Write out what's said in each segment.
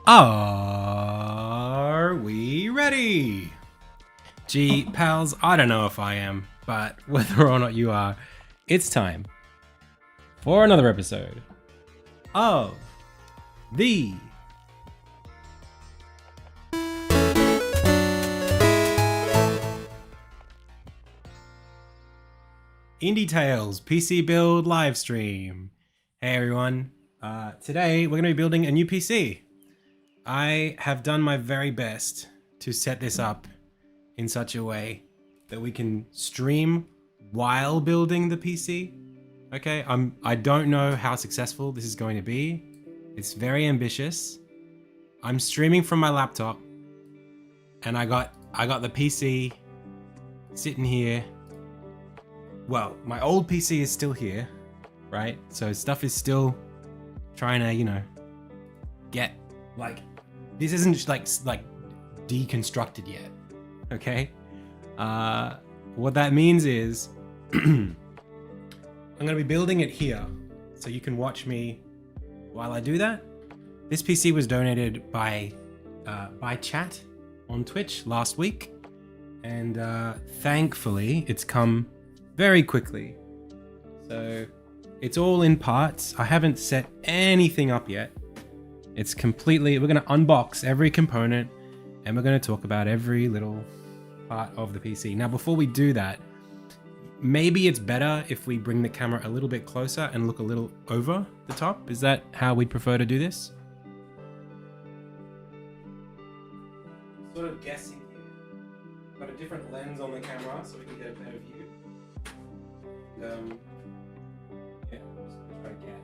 Are we ready? Gee, pals, I don't know if I am, but whether or not you are, it's time for another episode of the Indie Tales PC Build Livestream. Hey everyone, today we're going to be building a new PC. I have done my very best to set this up in such a way that we can stream while building the PC. Okay, I don't know how successful this is going to be. It's very ambitious. I'm streaming from my laptop, and I got the PC sitting here. Well, my old PC is still here, right? So stuff is still trying to, get like, this isn't just like deconstructed yet. Okay. What that means is I'm gonna be building it here, so you can watch me while I do that. This PC was donated by chat on Twitch last week, and thankfully it's come very quickly. So it's all in parts. I haven't set anything up yet. It's completely, we're gonna unbox every component and we're gonna talk about every little part of the PC. Now, before we do that, maybe it's better if we bring the camera a little bit closer and look a little over the top. Is that how we'd prefer to do this? Sort of guessing here. Got a different lens on the camera so we can get a better view. Yeah, I'm just gonna try to get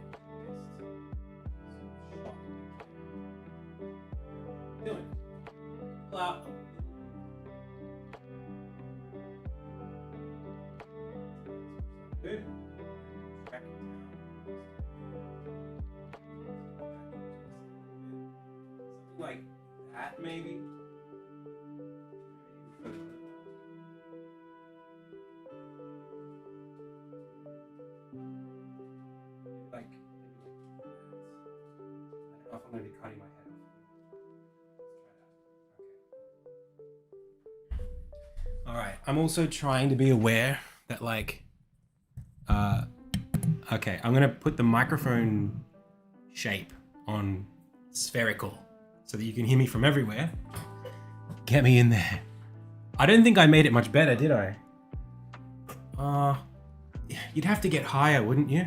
this shot. Doing. Pull out. Good. Back it down. Something like that, maybe. Like, I don't know if I'm going to be cutting my head off. Let's try that. Okay. Alright, I'm also trying to be aware that, like, okay, I'm going to put the microphone shape on spherical so that you can hear me from everywhere. Get me in there. I don't think I made it much better, did I? You'd have to get higher, wouldn't you?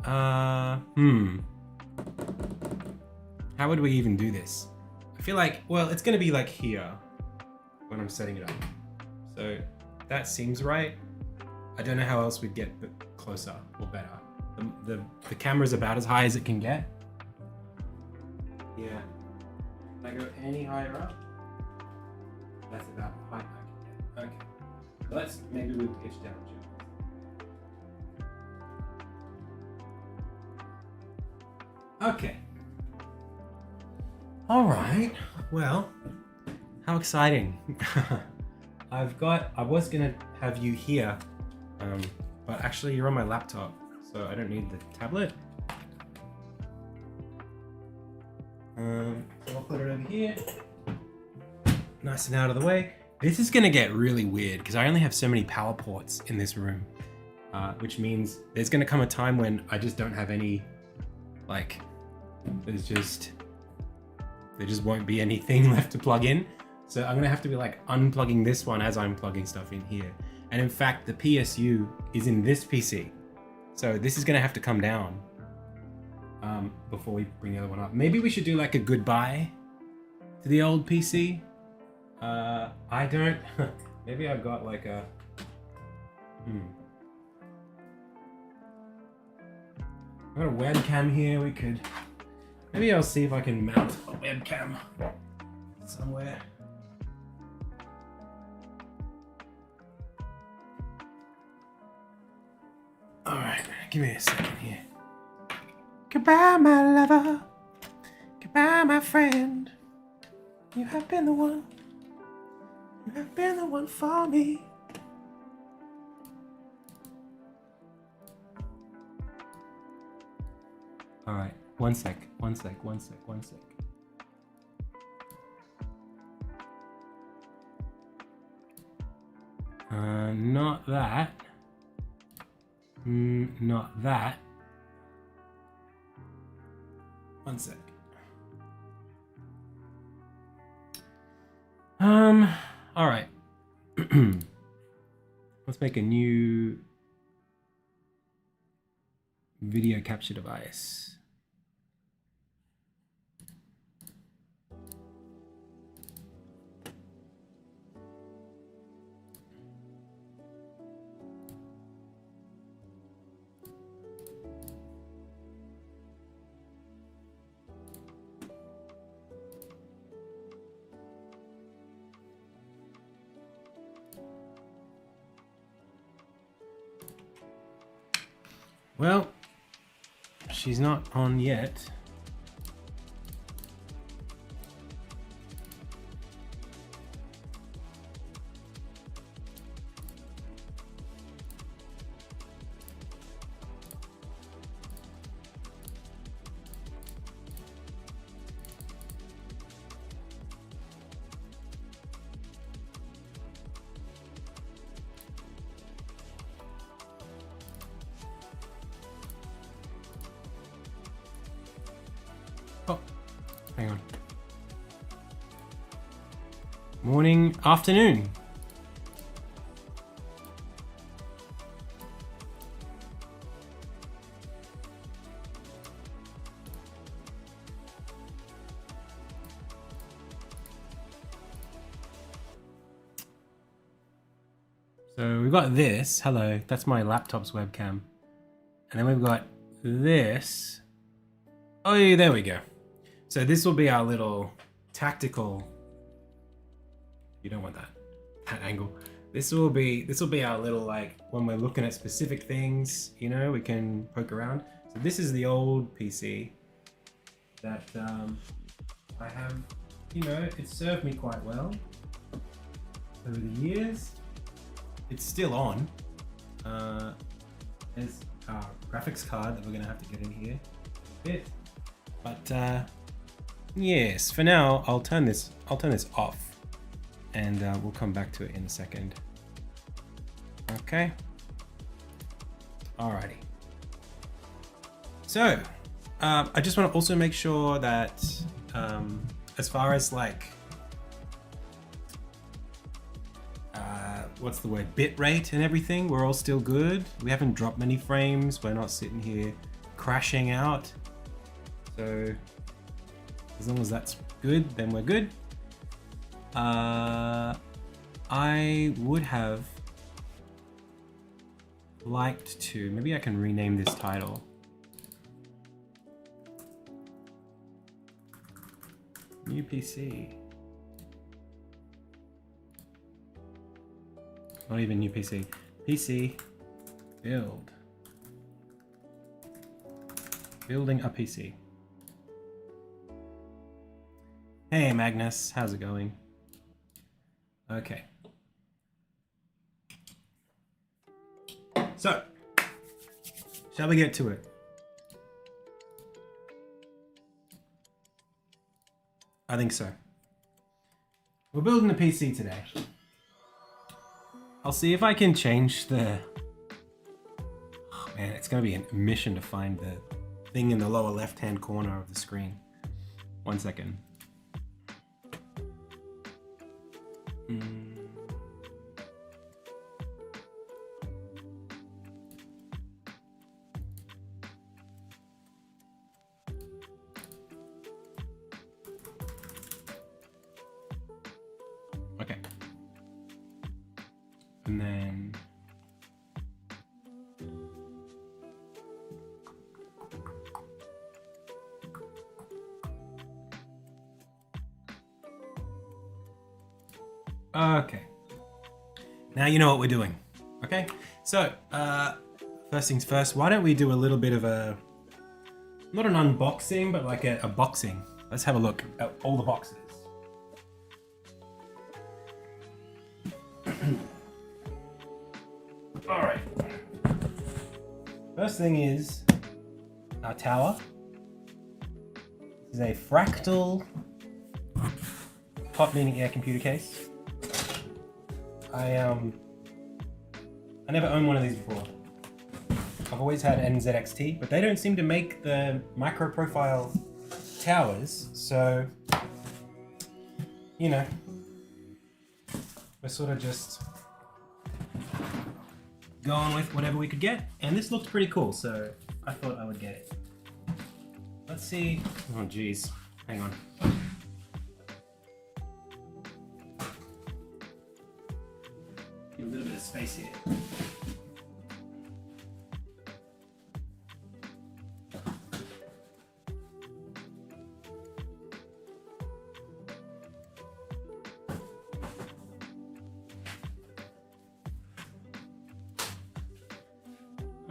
How would we even do this? I feel like, well, it's gonna be like here when I'm setting it up. So that seems right. I don't know how else we'd get closer or better. The camera's about as high as it can get. Yeah. Can I go any higher up? That's about the height I can get. Okay. Maybe we'll pitch down just. Okay. All right. Well, how exciting. I was gonna have you here, but actually you're on my laptop, so I don't need the tablet. So I'll put it over here, nice and out of the way. This is gonna get really weird because I only have so many power ports in this room, which means there's gonna come a time when I just don't have any, like, there just won't be anything left to plug in. So I'm gonna have to be like unplugging this one as I'm plugging stuff in here. And in fact, the PSU is in this PC. So this is gonna have to come down before we bring the other one up. Maybe we should do like a goodbye to the old PC. I don't, maybe I've got like a, I've got a webcam here. Maybe I'll see if I can mount a webcam somewhere. All right, give me a second here. Goodbye, my lover. Goodbye, my friend. You have been the one. You have been the one for me. All right, One sec. Not that. Not that. One sec. All right. Let's make a new video capture device. Well, she's not on yet. Oh, hang on. Morning, afternoon. So we've got this. Hello, that's my laptop's webcam. And then we've got this. Oh, yeah, there we go. So this will be our little tactical. You don't want that angle. This will be our little, like, when we're looking at specific things, you know, we can poke around. So this is the old PC that I have, you know, it served me quite well over the years. It's still on. There's our graphics card that we're gonna have to get in here a bit. But yes, for now I'll turn this off, and we'll come back to it in a second. Okay. Alrighty. So I just want to also make sure that as far as like what's the word, bit rate and everything, we're all still good. We haven't dropped many frames. We're not sitting here crashing out. So as long as that's good, then we're good. I would have liked to, maybe I can rename this title. New PC. Not even new PC. PC build. Building a PC. Hey Magnus, how's it going? Okay. So, shall we get to it? I think so. We're building a PC today. I'll see if I can change the... Oh man, it's gonna be a mission to find the thing in the lower left-hand corner of the screen. 1 second. Okay. And then okay. Now you know what we're doing. Okay? So, first things first, why don't we do a little bit of a, not an unboxing, but like a boxing. Let's have a look at all the boxes. All right. First thing is our tower. is a fractal hot meeting air computer case. I never owned one of these before. I've always had NZXT, but they don't seem to make the micro profile towers, so you know, we're sort of just going with whatever we could get, and this looked pretty cool, so I thought I would get it. Let's see. Oh geez, hang on. Give a little bit of space here.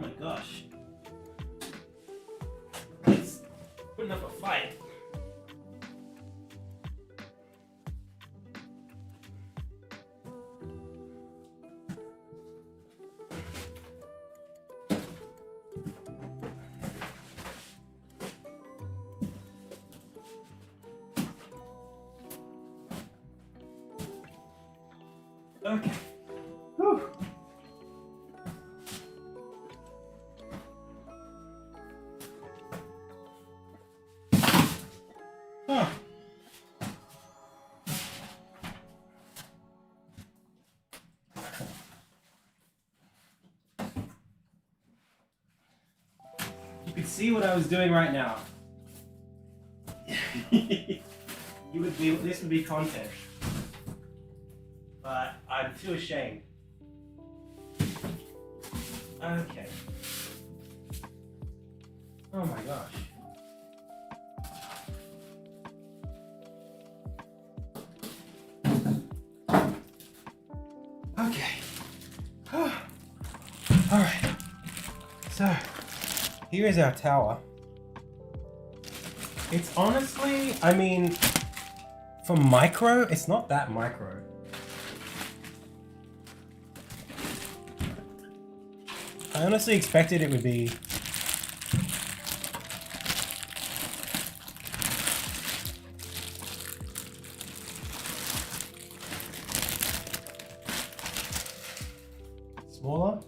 Oh my gosh. It's putting up a fight. Okay. Whew. Oh. You could see what I was doing right now. This would be content. But I'm too ashamed. Okay. Oh my gosh. Okay. Alright. So, here is our tower. It's honestly, I mean, for micro, it's not that micro. I honestly expected it would be smaller.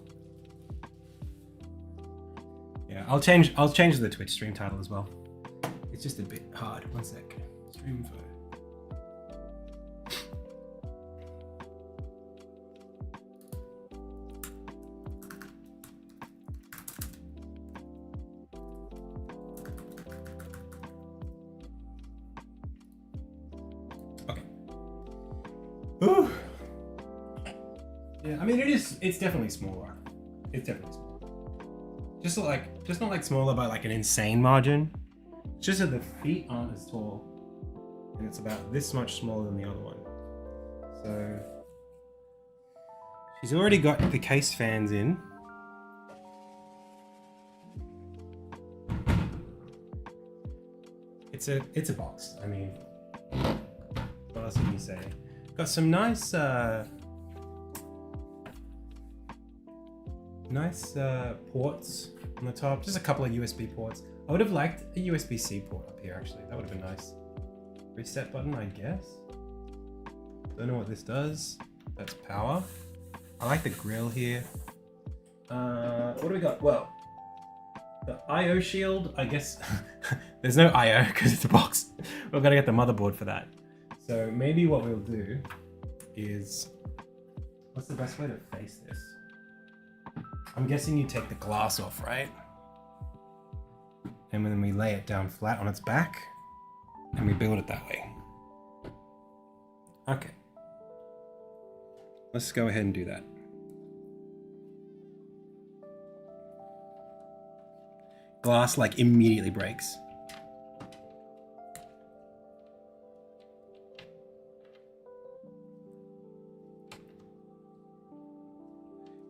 Yeah, I'll change the Twitch stream title as well. It's just a bit hard. One sec. Stream info. Ooh. Yeah, I mean it's definitely smaller. It's definitely smaller. Just not like smaller by like an insane margin. It's just that the feet aren't as tall. And it's about this much smaller than the other one. So she's already got the case fans in. It's a box. I mean, what else can you say? Got some nice ports on the top. Just a couple of USB ports. I would have liked a USB-C port up here actually. That would have been nice. Reset button, I guess. Don't know what this does. That's power. I like the grill here. What do we got? Well, the I/O shield, I guess. There's no I/O because it's a box. We're gonna get the motherboard for that. So maybe what we'll do is, what's the best way to face this? I'm guessing you take the glass off, right? And then we lay it down flat on its back and we build it that way. Okay. Let's go ahead and do that. Glass like immediately breaks.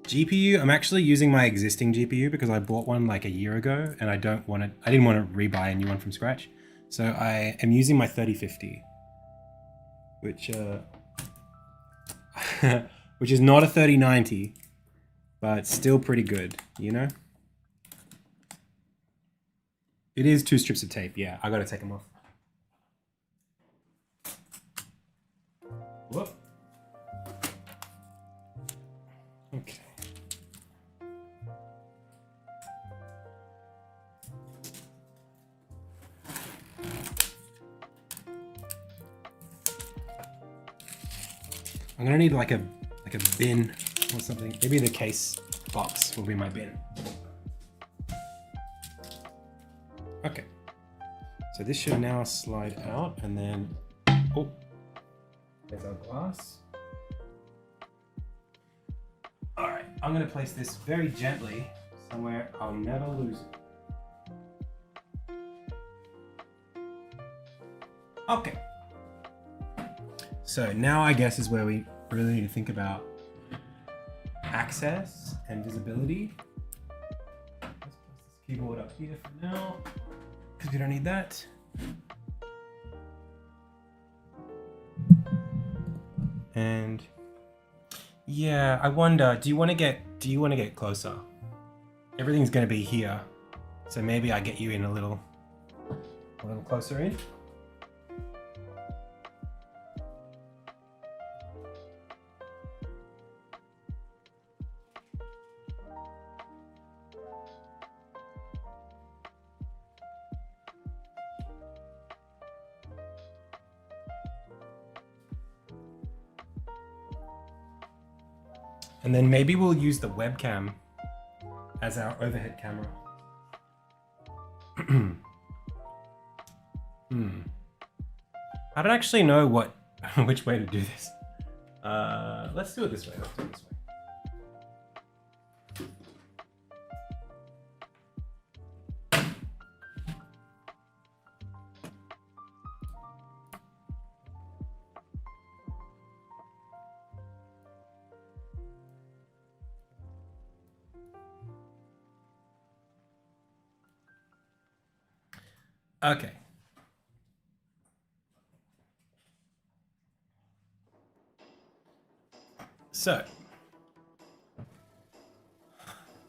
GPU, I'm actually using my existing GPU because I bought one like a year ago and I didn't want to rebuy a new one from scratch. So I am using my 3050, which which is not a 3090, but still pretty good, you know? It is 2 strips of tape, yeah, I gotta take them off. Whoop. Okay. I'm gonna need like a bin or something. Maybe the case box will be my bin. Okay. So this should now slide out, and then, oh, there's our glass. All right, I'm gonna place this very gently somewhere I'll never lose it. Okay. So now I guess is where we really need to think about access and visibility. Let's place this keyboard up here for now, because we don't need that. And yeah, I wonder, do you want to get closer? Everything's going to be here, so maybe I get you in a little closer in. And then maybe we'll use the webcam as our overhead camera. I don't actually know which way to do this. Let's do it this way. Okay. So,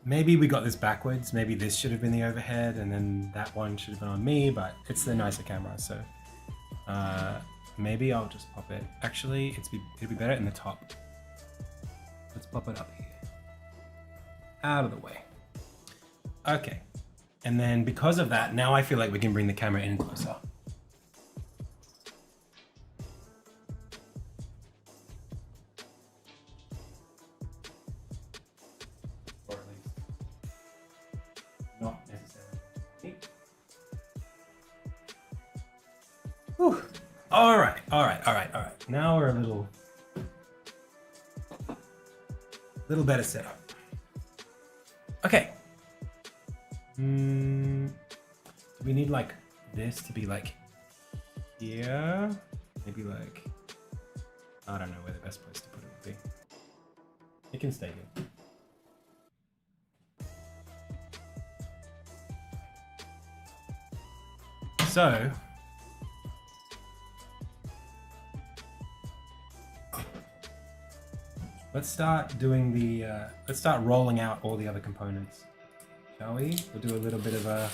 maybe we got this backwards. Maybe this should have been the overhead and then that one should have been on me, but it's the nicer camera, so maybe I'll just pop it. Actually, it'd be better in the top. Let's pop it up here. Out of the way. Okay. And then because of that, now I feel like we can bring the camera in closer. Or at least not necessarily. Whew. All right. Now we're a little better set up. Okay. Do we need like this to be like here? Maybe like, I don't know where the best place to put it would be. It can stay here. So, let's start doing the, let's start rolling out all the other components. Shall we? We'll do a little bit of a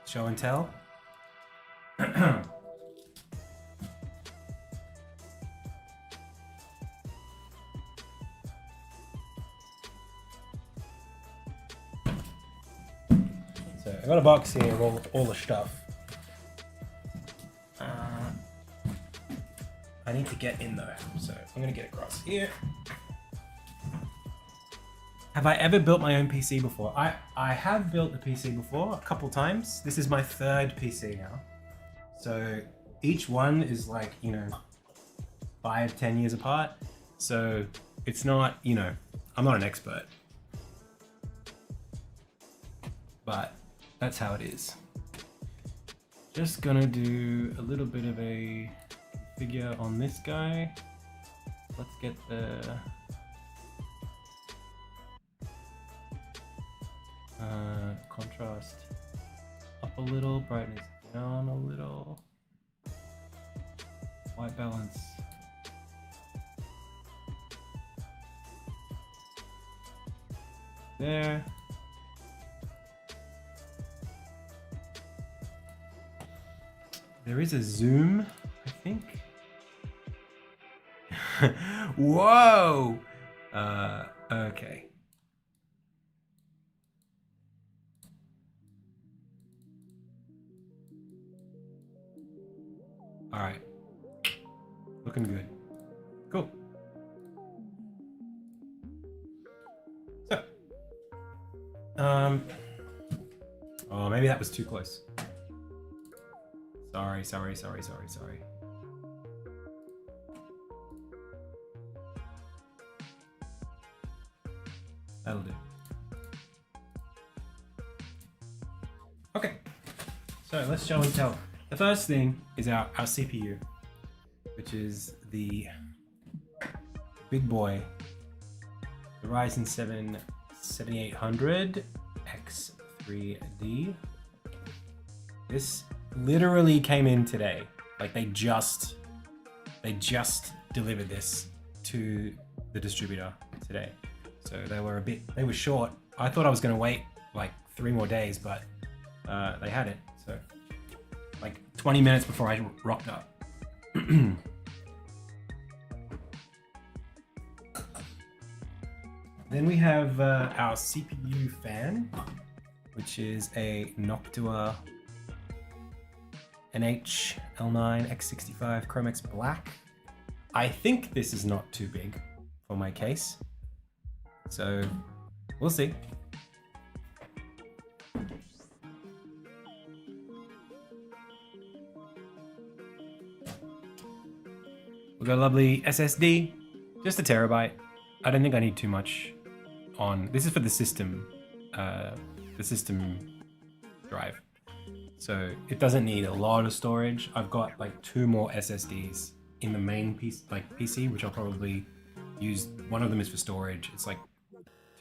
show and tell. So I got a box here of all the stuff. I need to get in though, so I'm gonna get across here. Have I ever built my own PC before? I have built a PC before, a couple times. This is my third PC now. So each one is like, 5-10 years apart. So it's not, I'm not an expert. But that's how it is. Just gonna do a little bit of a configure on this guy. Let's get the contrast up a little, brightness down a little, white balance there. There is a zoom, I think. Whoa! Okay. Alright. Looking good. Cool. So. Oh, maybe that was too close. Sorry. That'll do. Okay. So let's show and tell. The first thing is our CPU, which is the big boy, the Ryzen 7 7800 X3D. This literally came in today. Like they just delivered this to the distributor today. So they were short. I thought I was gonna wait like 3 more days, but they had it. So like 20 minutes before I rocked up. Then we have our CPU fan, which is a Noctua NH-L9 X65 Chromex Black. I think this is not too big for my case, so we'll see. We've got a lovely SSD, just a terabyte. I don't think I need too much on. This is for the system drive. So it doesn't need a lot of storage. I've got like 2 more SSDs in the main piece, PC, which I'll probably use. One of them is for storage. It's like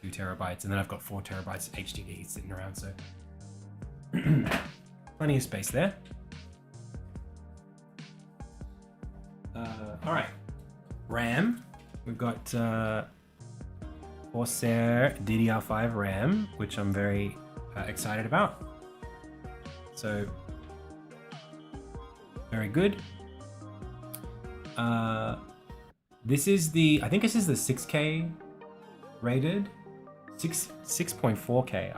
2 terabytes, and then I've got 4 terabytes HDD sitting around. So plenty of space there. All right, RAM. We've got Corsair DDR5 RAM, which I'm very excited about. So very good. This is I think this is the 6K rated, 6.4K.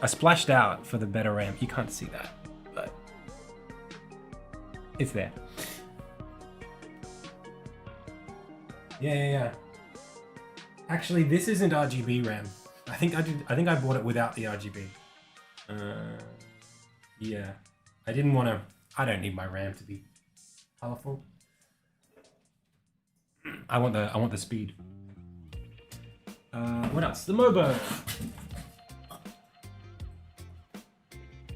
I splashed out for the better RAM. You can't see that, but it's there. Yeah. Actually, this isn't RGB RAM. I think I bought it without the RGB. Yeah. I didn't want to. I don't need my RAM to be colorful. I want the speed. What else? The Motherboard.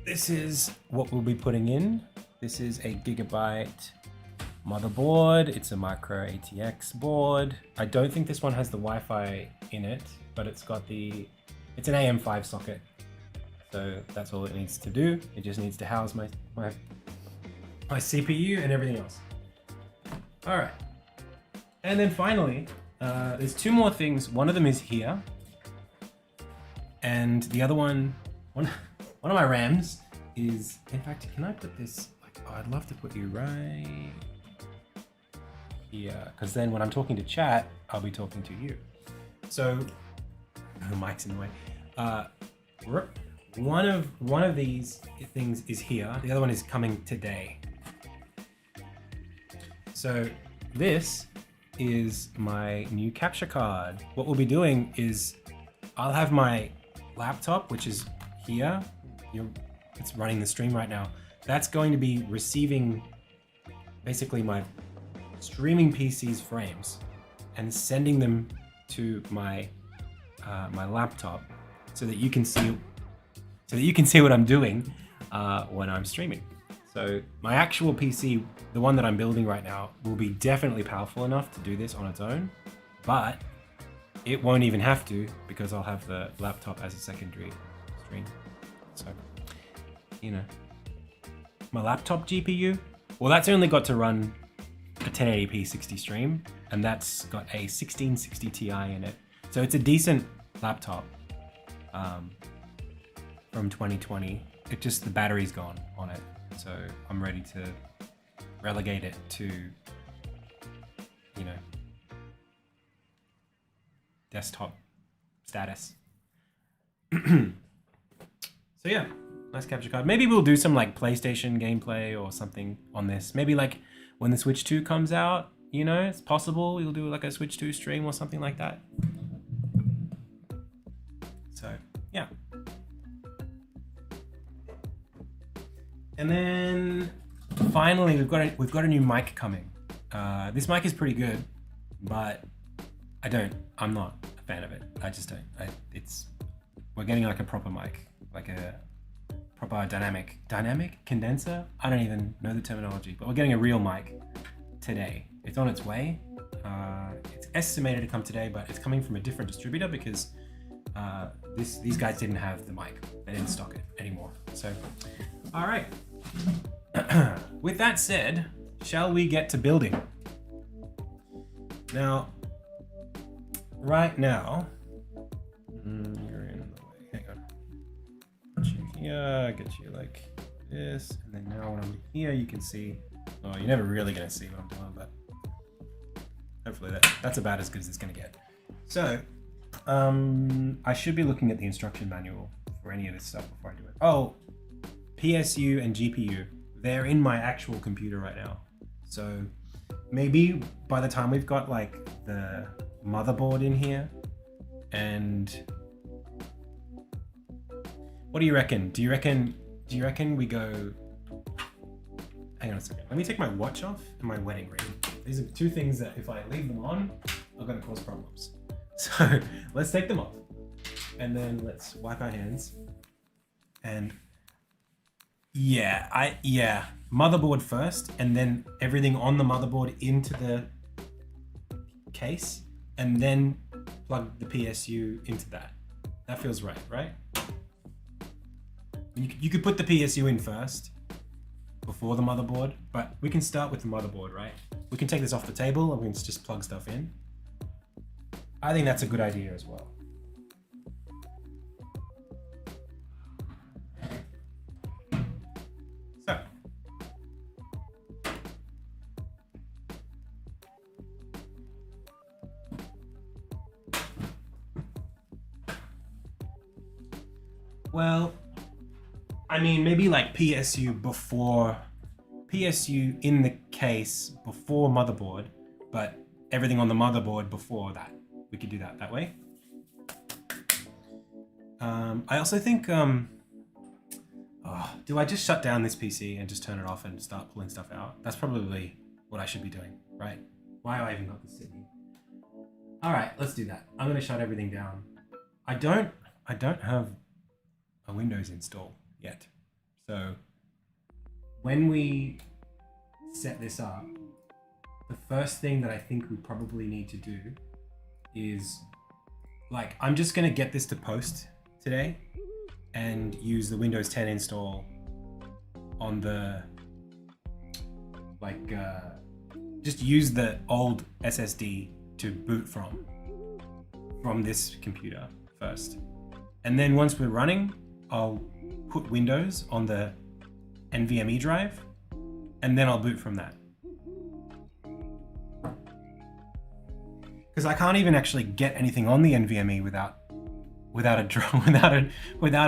This is what we'll be putting in. This is a gigabyte motherboard. It's a micro ATX board. I don't think this one has the Wi-Fi in it, but it's got it's an AM5 socket. So that's all it needs to do. It just needs to house my CPU and everything else. All right. And then finally, there's 2 more things. One of them is here. And the other one of my RAMs is, in fact, can I put this, I'd love to put you right here, because then when I'm talking to chat, I'll be talking to you. So, the mic's in the way. One of these things is here, the other one is coming today. So, this is my new capture card. What we'll be doing is, I'll have my laptop, which is here. It's running the stream right now. That's going to be receiving basically my streaming PC's frames and sending them to my my laptop so that you can see what I'm doing when I'm streaming. So my actual PC, the one that I'm building right now, will be definitely powerful enough to do this on its own, but it won't even have to because I'll have the laptop as a secondary screen. So, you know, my laptop GPU, well, that's only got to run a 1080p 60 stream, and that's got a 1660 Ti in it. So it's a decent laptop from 2020. it just, the battery's gone on it. So I'm ready to relegate it to, you know, desktop status. So yeah, nice capture card. Maybe we'll do some like PlayStation gameplay or something on this. Maybe like when the Switch 2 comes out, you know, it's possible we'll do like a Switch 2 stream or something like that. So yeah. And then finally we've got a new mic coming. This mic is pretty good, but I'm not a fan of it. I just don't. We're getting like a proper mic, like a proper dynamic condenser. I don't even know the terminology, but we're getting a real mic today. It's on its way. It's estimated to come today, but it's coming from a different distributor because these guys didn't have the mic. They didn't stock it anymore. So, all right. With that said, shall we get to building? Now, right now, you're in the way. Hang on. Get you here, get you like this, and then now when I'm here, you can see. Oh, you're never really gonna see what I'm doing, but hopefully that's about as good as it's gonna get. So, I should be looking at the instruction manual for any of this stuff before I do it. Oh, PSU and GPU, they're in my actual computer right now. So maybe by the time we've got like the motherboard in here, and what do you reckon? Do you reckon we go, hang on a second. Let me take my watch off and my wedding ring. These are two things that if I leave them on, are gonna cause problems. So let's take them off and then let's wipe our hands. And yeah, motherboard first, and then everything on the motherboard into the case, and then plug the PSU into that. That feels right, right? You could put the PSU in first before the motherboard, but we can start with the motherboard, right? We can take this off the table and we can just plug stuff in. I think that's a good idea as well. So, well, I mean, maybe like PSU in the case before motherboard, but everything on the motherboard before that. We could do that way. I also think, do I just shut down this PC and just turn it off and start pulling stuff out? That's probably what I should be doing, right? Why have I even got this sitting here? All right, let's do that. I'm gonna shut everything down. I don't have a Windows install yet. So when we set this up, the first thing that I think we probably need to do is, like, I'm just gonna get this to post today and use the Windows 10 install on the, like, just use the old SSD to boot from this computer first. And then once we're running, I'll put Windows on the NVMe drive, and then I'll boot from that. Because I can't even actually get anything on the NVMe without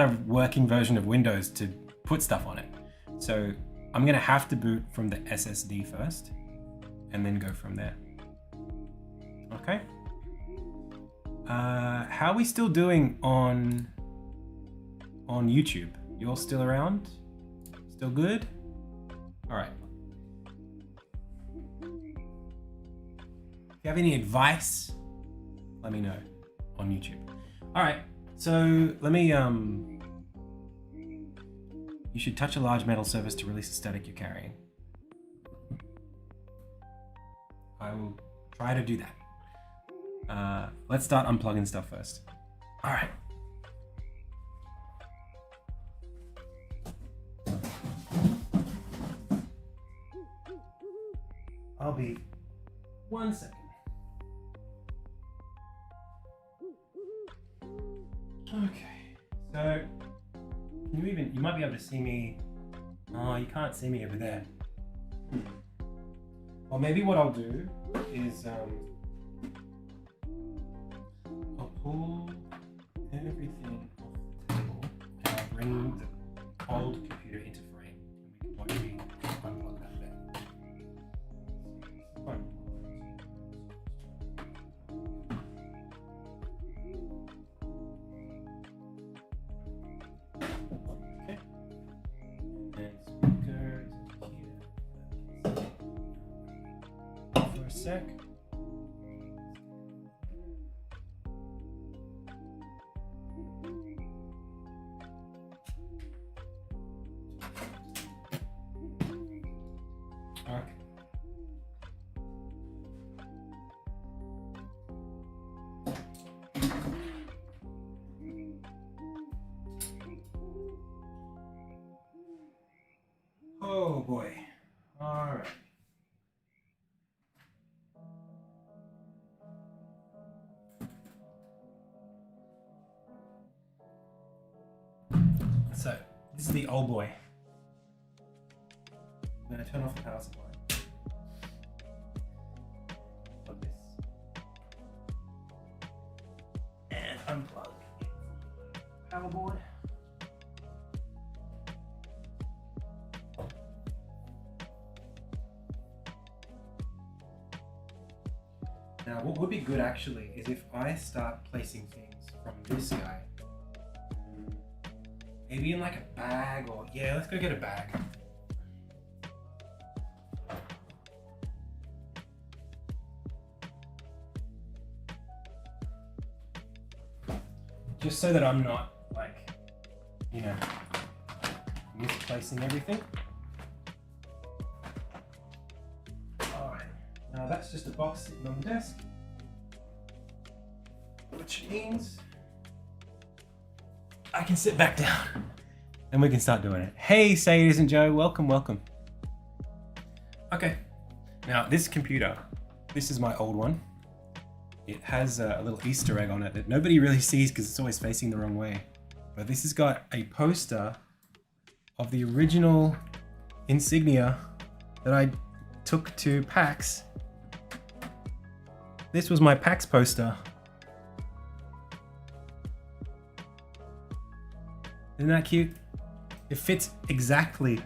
a working version of Windows to put stuff on it. So I'm gonna have to boot from the SSD first, and then go from there. Okay. How are we still doing on YouTube? You all still around? Still good? All right. If you have any advice, let me know on YouTube. All right, so let me, you should touch a large metal surface to release the static you're carrying. I will try to do that. Let's start unplugging stuff first. All right. I'll be 1 second. Okay, so can you might be able to see me. Oh, you can't see me over there. Well, maybe what I'll do is I'll pull everything off the table and I'll bring the old computer into frame and we can watch me unplug that bit. Fine. Okay. And speakers here. For a sec. Okay. Oh boy. All right. So, this is the old boy. I'm going to turn off the power supply. Plug this. And unplug power board. Now, what would be good actually is if I start placing things from this guy. Maybe in like a bag or, yeah, let's go get a bag. Just so that I'm not like, you know, misplacing everything. All right, now that's just a box sitting on the desk, which means I can sit back down and we can start doing it. Hey, Say It Isn't Joe, welcome, welcome. Okay, now this computer, this is my old one. It has a little Easter egg on it that nobody really sees because it's always facing the wrong way. But this has got a poster of the original insignia that I took to PAX. This was my PAX poster. Isn't that cute? It fits exactly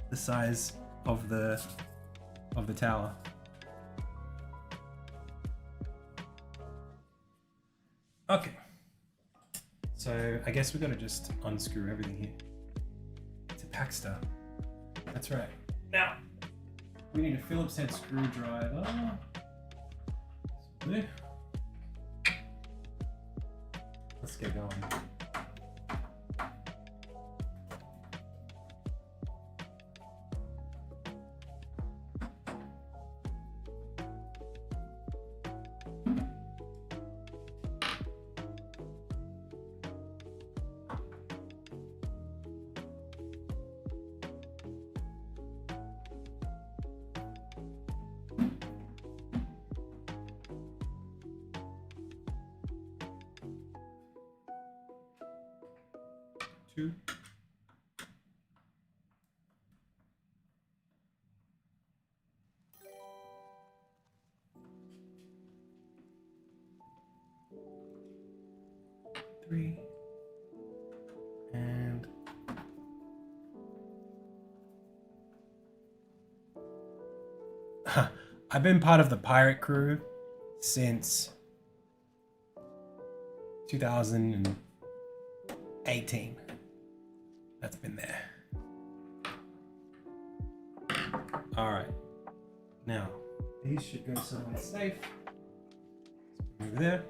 the size of the tower. Okay. So I guess we're gonna just unscrew everything here. It's a Paxter. That's right. Now we need a Phillips head screwdriver. Let's get going. Two. Three. And I've been part of the pirate crew since 2018. That's been there. All right. Now, these should go somewhere safe. Over there.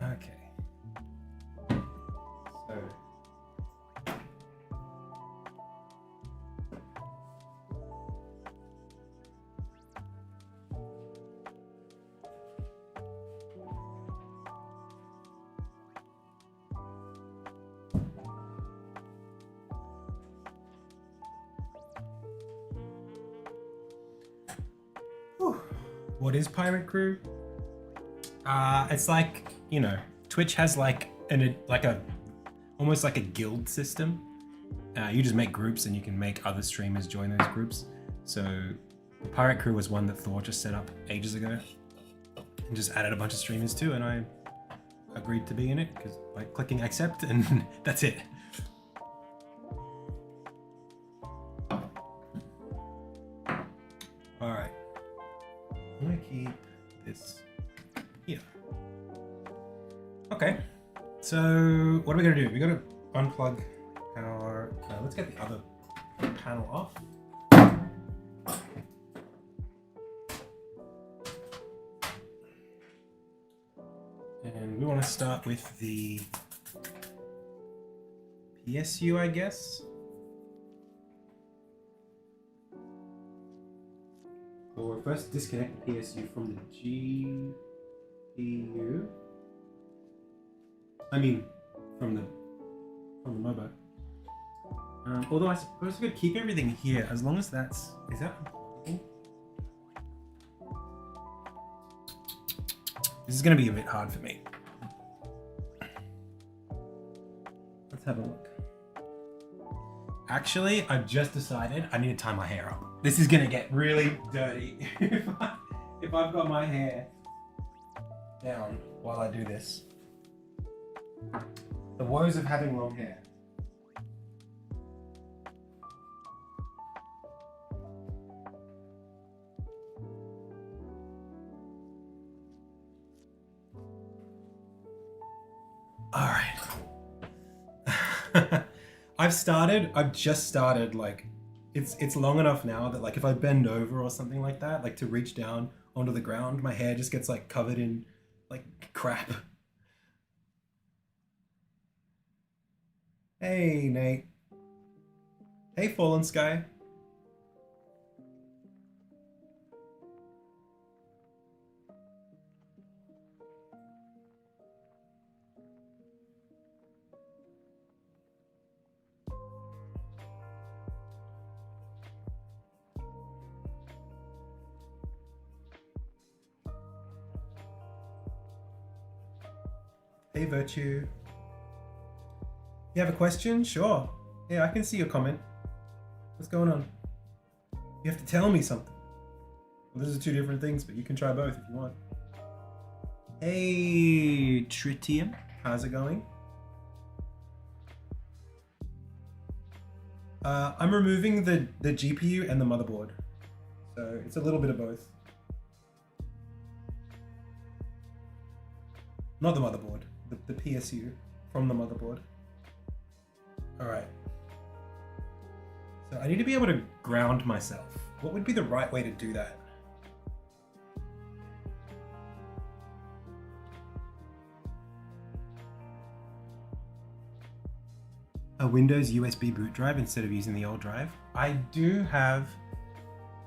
Okay. So. What is Pirate Crew? It's like, you know, Twitch has like almost like a guild system. You just make groups and you can make other streamers join those groups. So the Pirate Crew was one that Thor just set up ages ago and just added a bunch of streamers too, and I agreed to be in it because by clicking accept, and that's it. All right, I'm gonna keep this here. Okay, so what are we gonna do? We gotta unplug our. Let's get the other panel off. And we want to start with the PSU, I guess. Or first disconnect the PSU from the GPU. I mean, from the Motherboard. Although I suppose we could keep everything here as long as that's. Is that? This is going to be a bit hard for me. Let's have a look. Actually, I've just decided I need to tie my hair up. This is going to get really dirty if I've got my hair down while I do this. The woes of having long hair. All right. I've just started, like, it's long enough now that, like, if I bend over or something like that, like to reach down onto the ground, my hair just gets like covered in like crap. Hey, Nate. Hey, Fallen Sky. Hey, Virtue. You have a question? Sure. Yeah, I can see your comment. What's going on? You have to tell me something. Well, those are two different things, but you can try both if you want. Hey, Tritium. How's it going? I'm removing the GPU and the motherboard. So it's a little bit of both. Not the motherboard, the PSU from the motherboard. All right. So I need to be able to ground myself. What would be the right way to do that? A Windows USB boot drive instead of using the old drive. I do have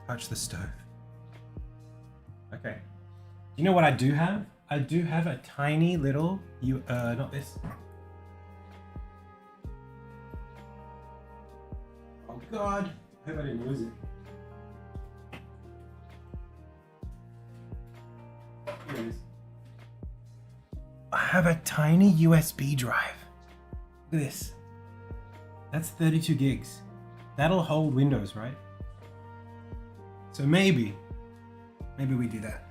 touch the stove. Okay. You know what I do have? I do have a tiny little, not this. Oh God, I hope I didn't lose it. Here it is. I have a tiny USB drive. Look at this. That's 32 gigs. That'll hold Windows, right? So maybe we do that.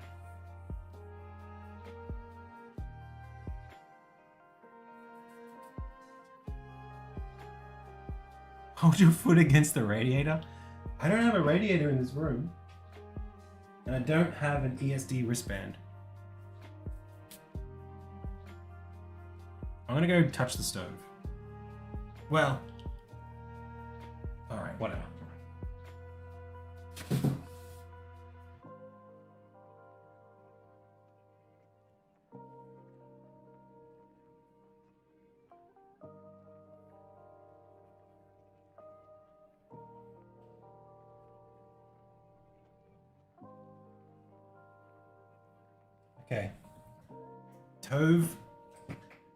Hold your foot against the radiator. I don't have a radiator in this room. And I don't have an ESD wristband. I'm gonna go touch the stove. Well, all right, whatever. Okay.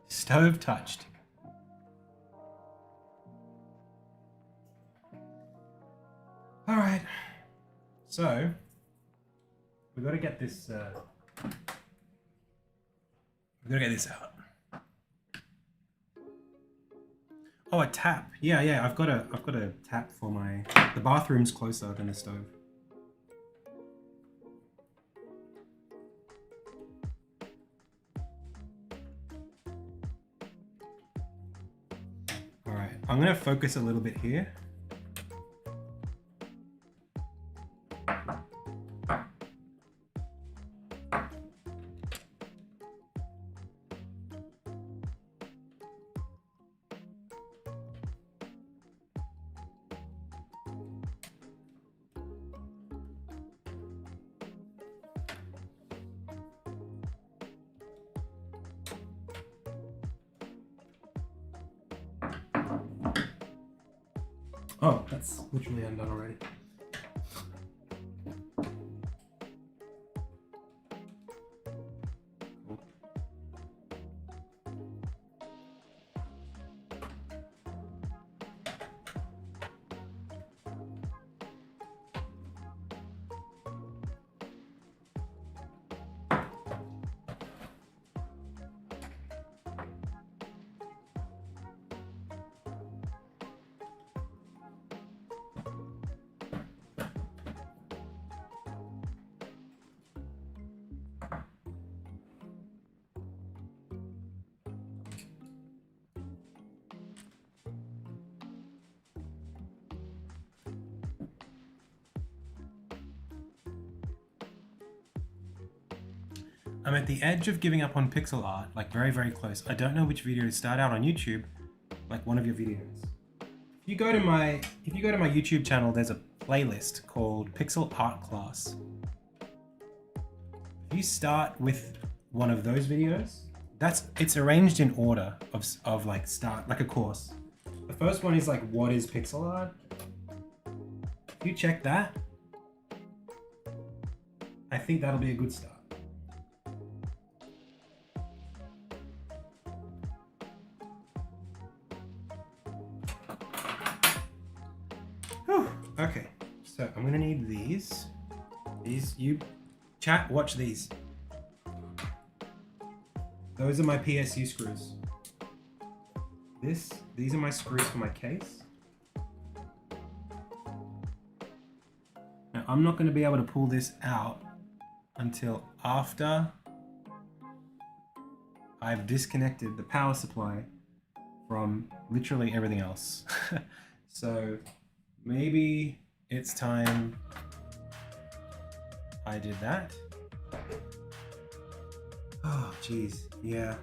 Stove touched. All right. So we got to get this. We got to get this out. Oh, a tap. Yeah, I've got a tap for the bathroom's closer than the stove. All right, I'm gonna focus a little bit here. Oh, that's literally undone already. I'm at the edge of giving up on pixel art, like very, very close. I don't know which video to start out on YouTube, like one of your videos. If you go to my YouTube channel, there's a playlist called Pixel Art Class. If you start with one of those videos, it's arranged in order of like a course. The first one is like, what is pixel art? If you check that, I think that'll be a good start. Okay, so I'm gonna need these. You chat, watch these. Those are my PSU screws. These are my screws for my case. Now I'm not gonna be able to pull this out until after I've disconnected the power supply from literally everything else. So maybe it's time I did that. Oh, geez. Yeah.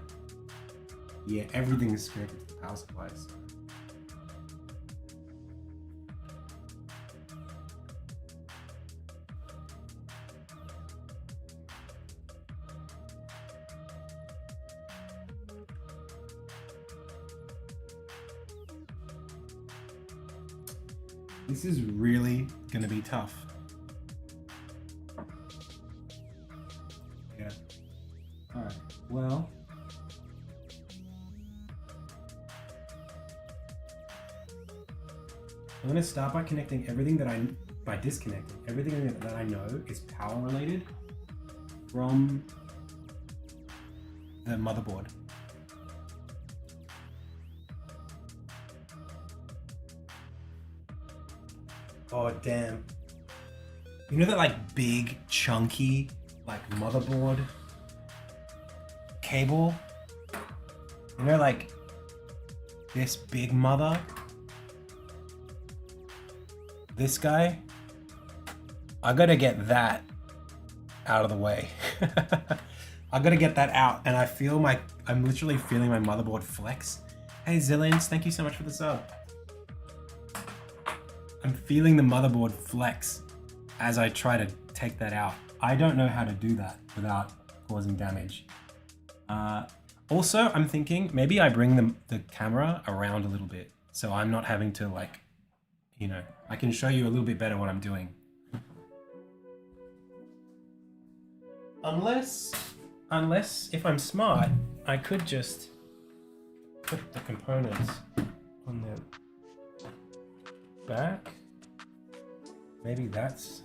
Yeah, everything is connected to the power supplies. This is really gonna be tough. Yeah. All right. Well. I'm gonna start by connecting everything by disconnecting everything that I know is power related from the motherboard. Oh, damn. You know that like big, chunky, like motherboard cable? You know, like this big mother? This guy? I gotta get that out of the way. I gotta get that out, and I'm literally feeling my motherboard flex. Hey Zillions, thank you so much for the sub. I'm feeling the motherboard flex as I try to take that out. I don't know how to do that without causing damage. Also, I'm thinking maybe I bring the camera around a little bit so I'm not having to like, you know, I can show you a little bit better what I'm doing. Unless if I'm smart, I could just put the components on the back. Maybe that's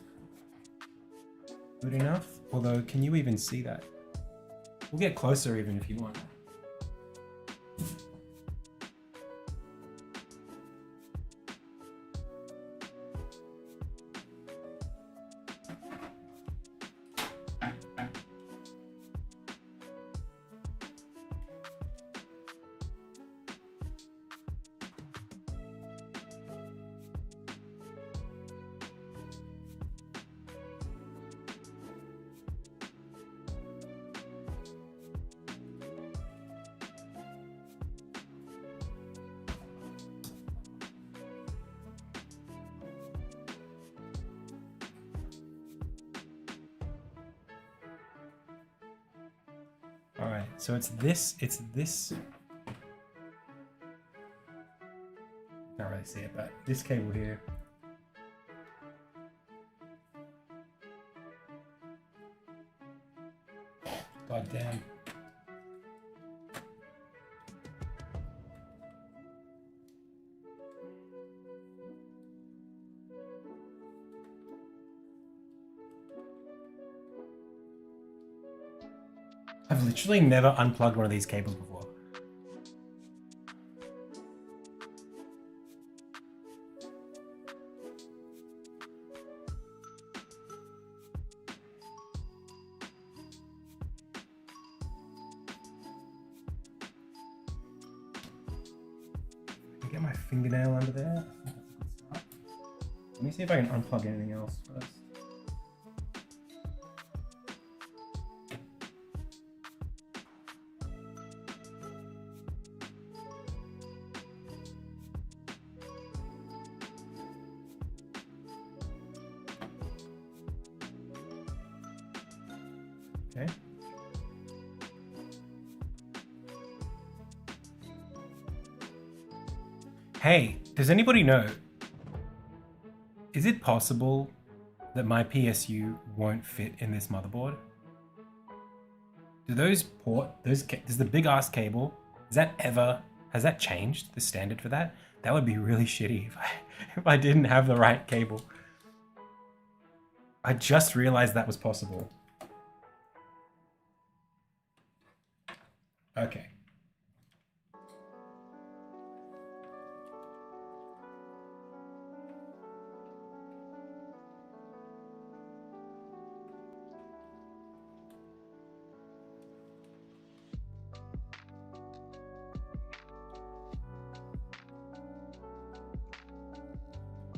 good enough. Although, can you even see that? We'll get closer even if you want. Alright, so it's this. Can't really see it, but this cable here. God damn. I've literally never unplugged one of these cables before. Get my fingernail under there. Let me see if I can unplug anything else first. Okay. Hey, does anybody know? Is it possible that my PSU won't fit in this motherboard? Do those does the big ass cable, has that changed the standard for that? That would be really shitty if I didn't have the right cable. I just realized that was possible. Okay.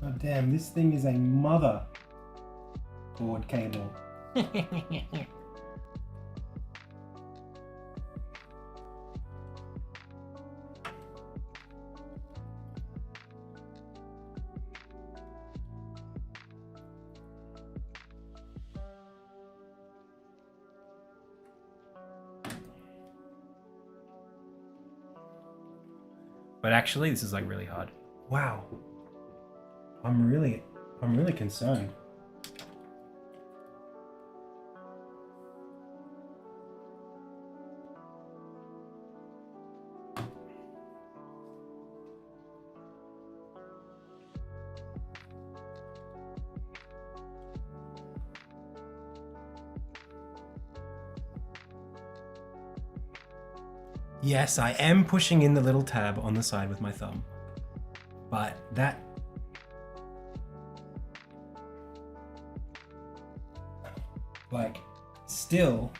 Oh damn, this thing is a motherboard cable. But actually, this is like really hard. Wow. I'm really concerned. Yes, I am pushing in the little tab on the side with my thumb, but that like still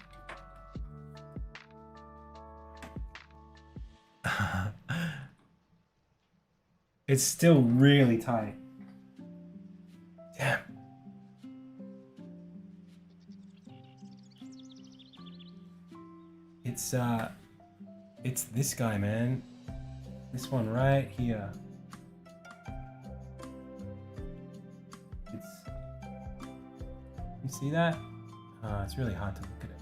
it's still really tight. Damn. It's this guy, man. This one right here. You see that? It's really hard to look at it.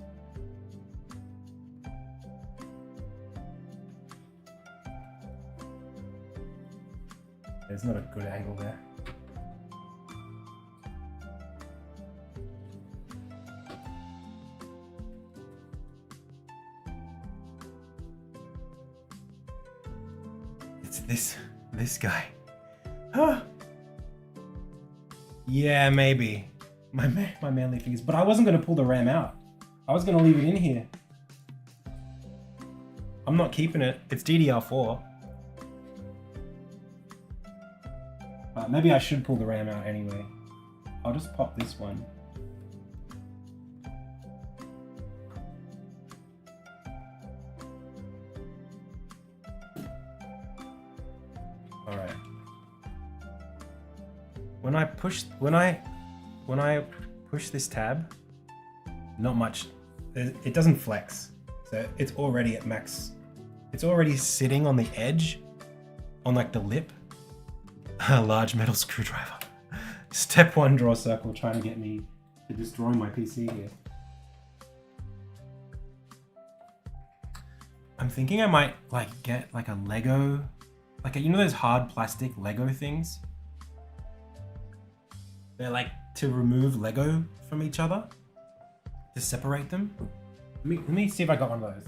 There's not a good angle there. It's this guy. Huh. Yeah, maybe. My manly fingers. But I wasn't going to pull the RAM out. I was going to leave it in here. I'm not keeping it. It's DDR4. Maybe I should pull the RAM out anyway. I'll just pop this one. All right. When I push this tab, not much. It doesn't flex, so it's already at max. It's already sitting on the edge, on like the lip. A large metal screwdriver. Step 1, draw a circle, trying to get me to destroy my PC here. I'm thinking I might like get like a Lego, like you know those hard plastic Lego things? They're like to remove Lego from each other, to separate them. Let me see if I got one of those.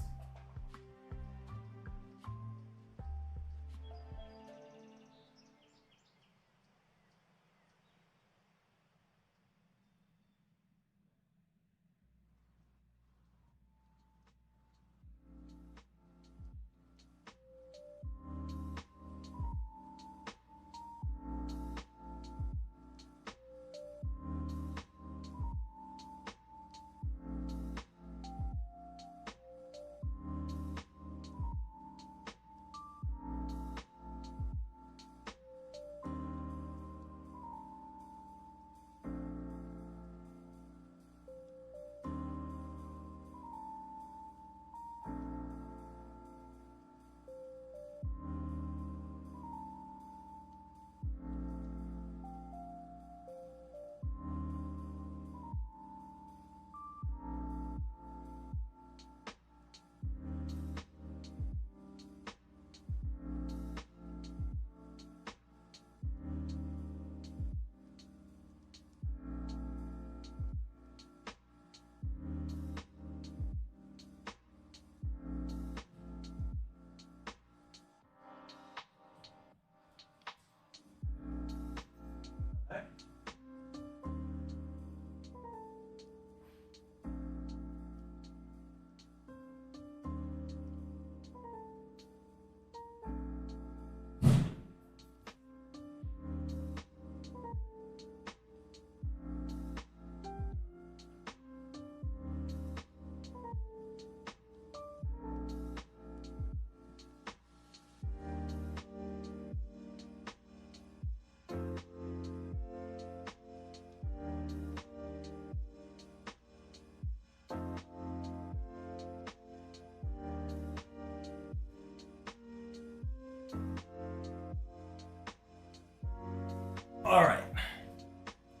All right,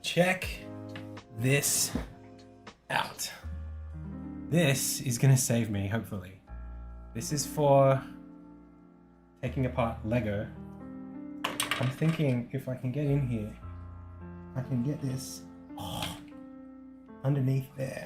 check this out. This is gonna save me, hopefully. This is for taking apart Lego. I'm thinking if I can get in here, I can get this underneath there.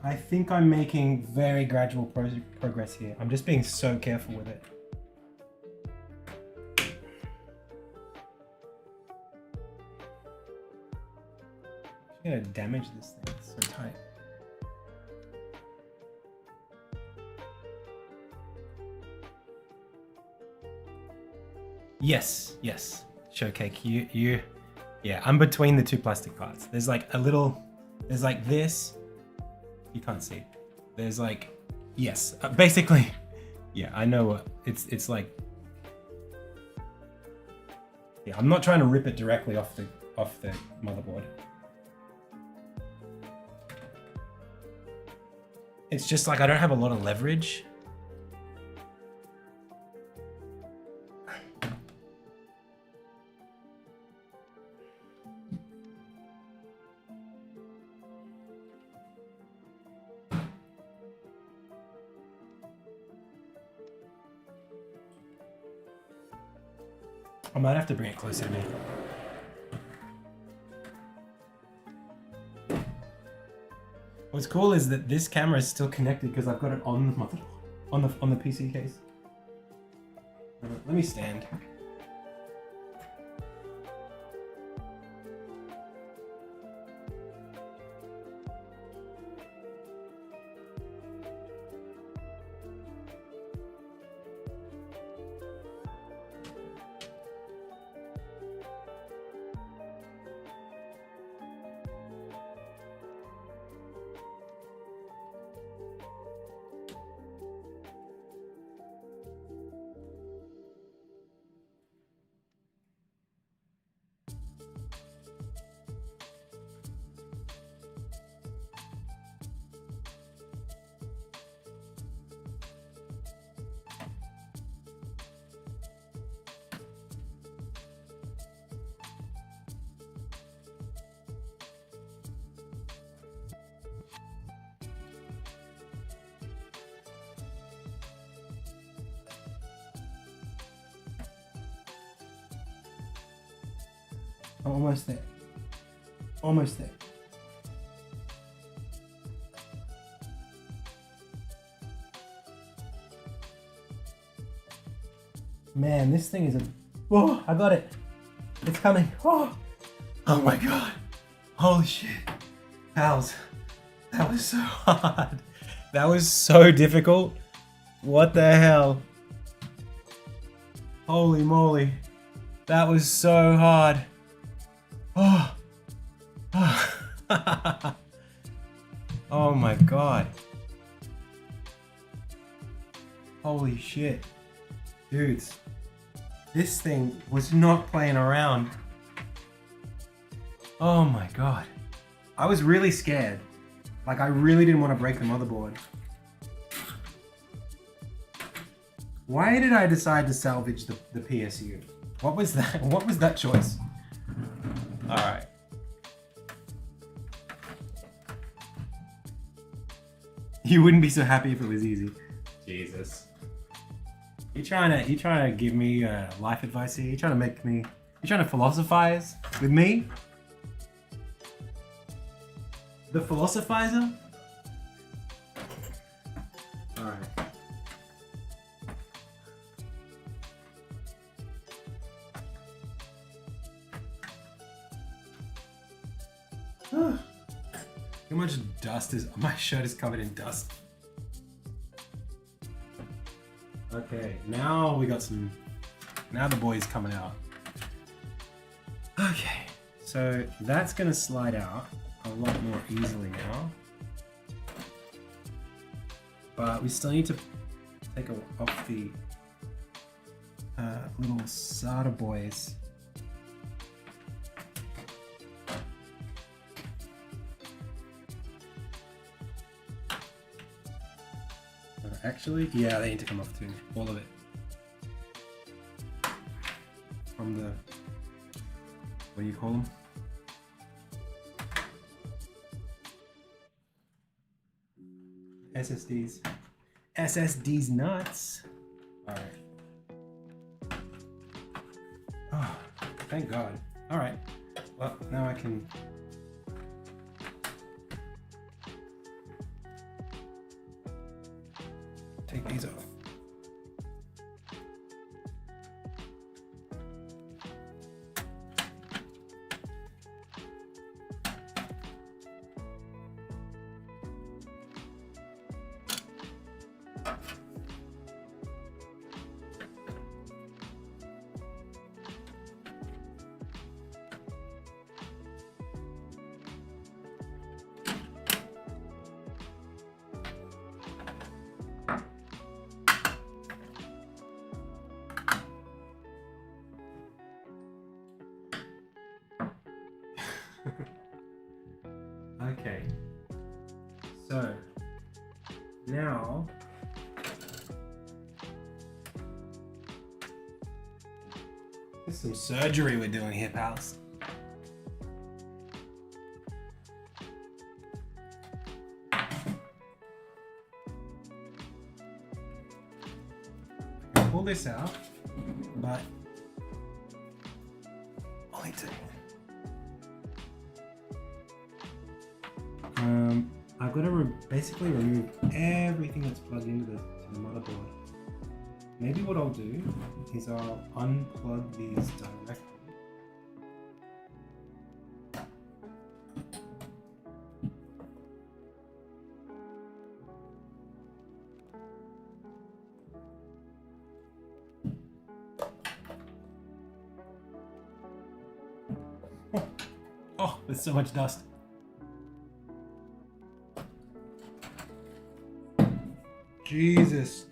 I think I'm making very gradual progress here. I'm just being so careful with it. I'm gonna damage this thing, it's so tight. Yes, Showcake, yeah, I'm between the two plastic parts. There's like a little, there's like this, you can't see. There's like, yes, basically, yeah, I know what, it's like, yeah, I'm not trying to rip it directly off the motherboard. It's just like, I don't have a lot of leverage. I might have to bring it closer to me. What's cool is that this camera is still connected because I've got it on the on the PC case. Let me stand. I'm almost there. Almost there. Man, this thing is a... Oh, I got it. It's coming. Oh my god. Holy shit. Pals, that was so hard. That was so difficult. What the hell? Holy moly. That was so hard. Oh. Oh my god. Holy shit. Dudes. This thing was not playing around. Oh my god. I was really scared. Like, I really didn't want to break the motherboard. Why did I decide to salvage the PSU? What was that? What was that choice? Alright. You wouldn't be so happy if it was easy. Jesus. You trying to give me life advice here? You trying to philosophize with me? The philosophizer? Alright. How much dust is... My shirt is covered in dust. Okay, now we got some... Now the boy's coming out. Okay, so that's gonna slide out a lot more easily now. But we still need to take off the little solder boys. Actually, yeah, they need to come off too. All of it. From the... What do you call them? SSDs. SSDs nuts. Alright. Oh, thank God. Alright. Well, now I can... take these off. Okay, so now this is some surgery we're doing here, pals. I can pull this out, but only two. I've got to basically remove everything that's plugged into the motherboard. Maybe what I'll do is I'll unplug these directly. Oh, there's so much dust. Jesus.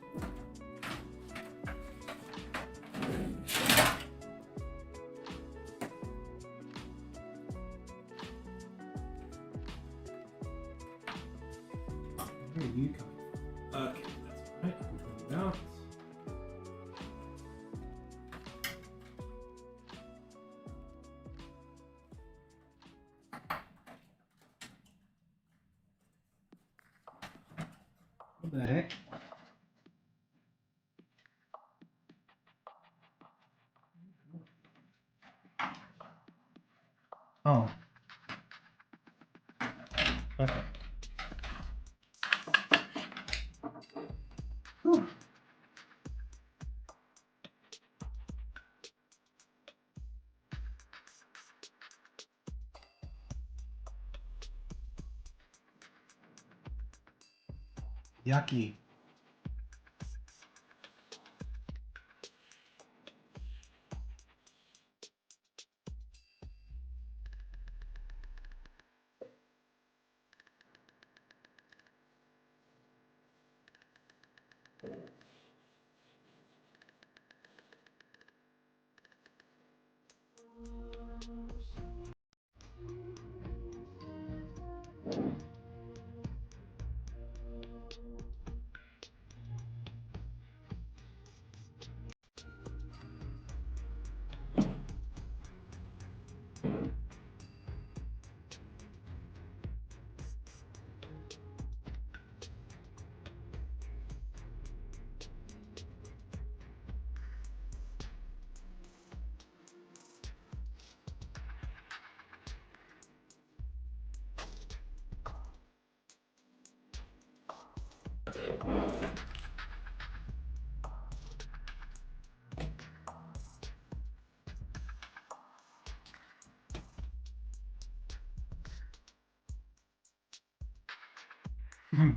Where are you coming from? Okay, that's right. I'm coming out. What the heck? Okay. Whew. Yucky.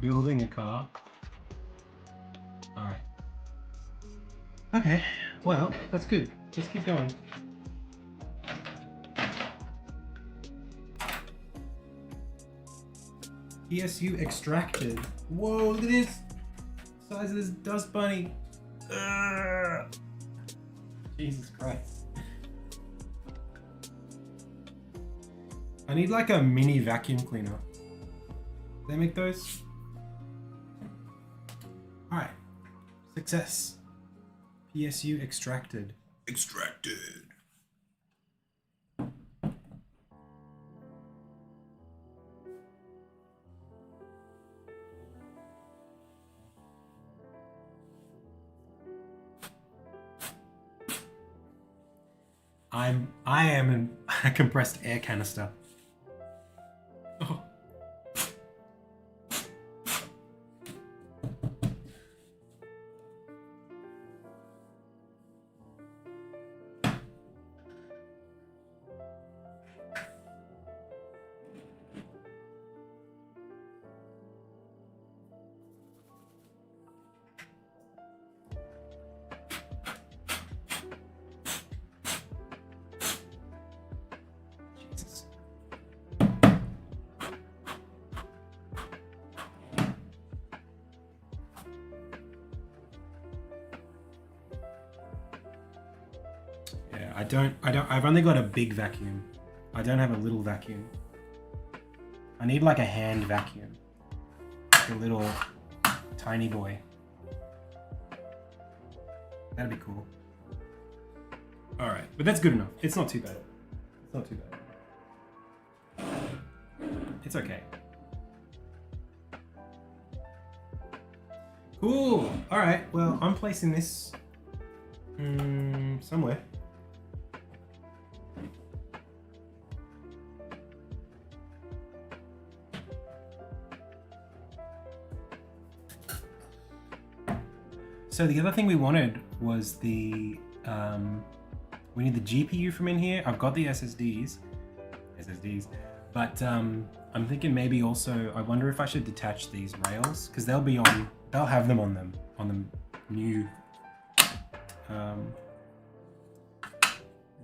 Building a car. Alright. Okay, well, that's good. Let's keep going. PSU extracted. Whoa, look at this! Size of this dust bunny. Ugh. Jesus Christ. I need like a mini vacuum cleaner. They make those? Alright. Success. PSU extracted. Extracted. I am a compressed air canister. Oh. Jesus. Yeah, I've only got a big vacuum. I don't have a little vacuum. I need like a hand vacuum. Like a little tiny boy. That'd be cool. Alright, but that's good enough. It's not too bad. It's not too bad. It's okay. Cool! Alright, well, I'm placing this somewhere. So the other thing we wanted was the, we need the GPU from in here. I've got the SSDs, but I'm thinking maybe also, I wonder if I should detach these rails, because they'll have them on the new,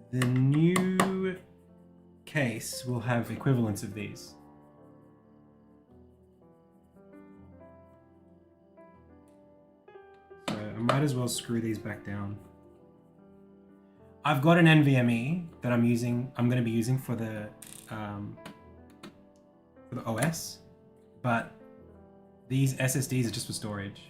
the new case will have equivalents of these. I might as well screw these back down. I've got an NVMe that I'm going to be using for the OS, but these SSDs are just for storage.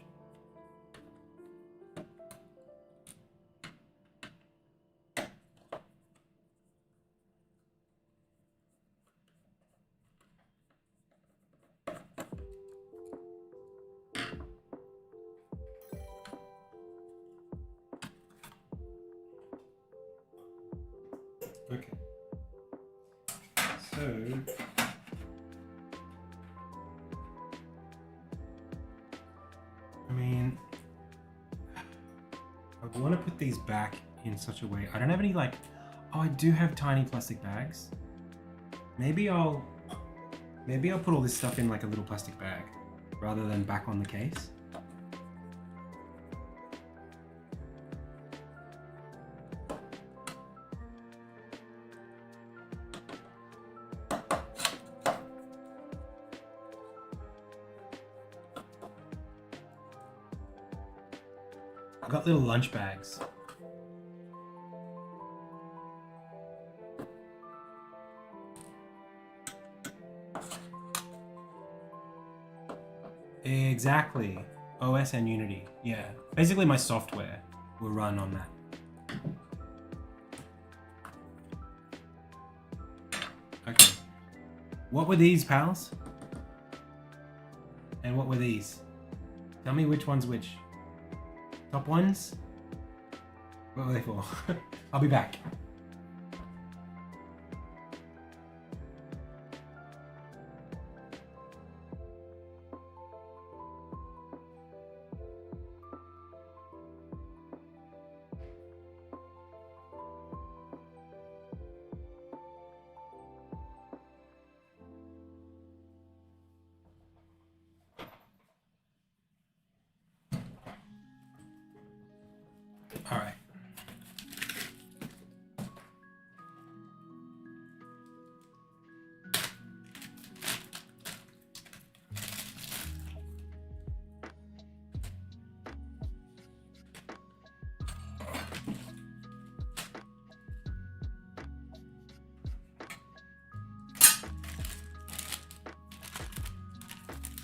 Okay. So I want to put these back in such a way. I don't have any like, oh, I do have tiny plastic bags. Maybe I'll put all this stuff in like a little plastic bag rather than back on the case. I've got little lunch bags. Exactly. OS and Unity. Yeah. Basically my software will run on that. Okay. What were these, pals? And what were these? Tell me which one's which. Top ones? What were they for? I'll be back. All right.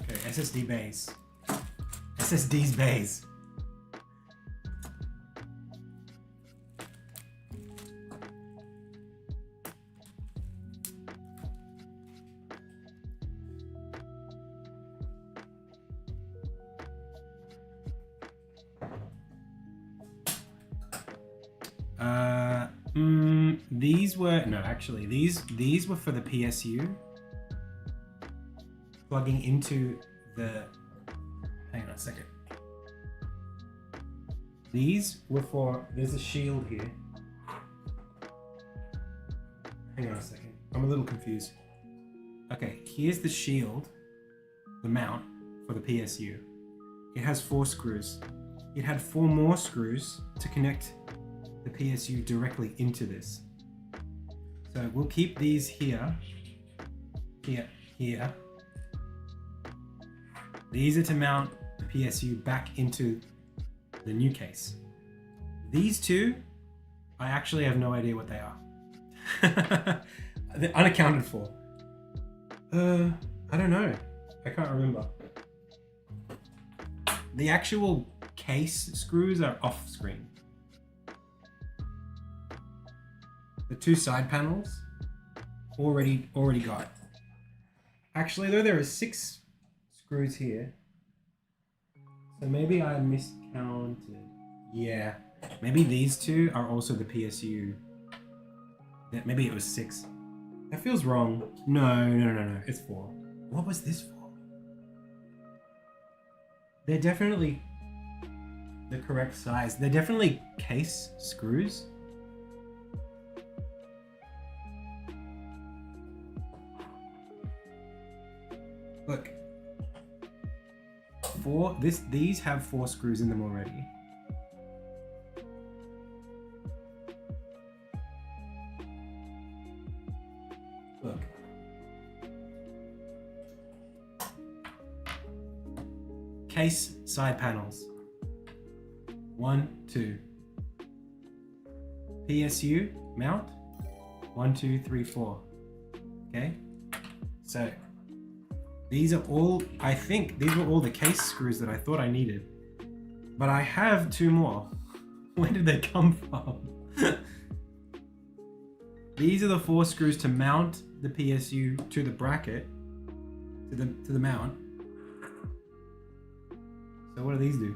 Okay, SSD bays. SSD's bays. These were, no, actually, these were for the PSU. Plugging into the, hang on a second. These were for, there's a shield here. Hang on a second, I'm a little confused. Okay, here's the shield, the mount for the PSU. It has 4 screws. It had 4 more screws to connect the PSU directly into this. So we'll keep these here, here. These are to mount the PSU back into the new case. These two, I actually have no idea what they are. They're unaccounted for. I don't know. I can't remember. The actual case screws are off screen. The 2 side panels already got. Actually though, there are 6 screws here. So maybe I miscounted. Yeah, maybe these 2 are also the PSU. Maybe it was 6. That feels wrong. No, it's 4. What was this for? They're definitely the correct size. They're definitely case screws. Look, these have 4 screws in them already. Look. Case side panels. 1, 2. PSU mount. 1, 2, 3, 4. Okay. So these are all, I think these were all the case screws that I thought I needed. But I have 2 more. Where did they come from? These are the 4 screws to mount the PSU to the bracket, to the mount. So what do these do?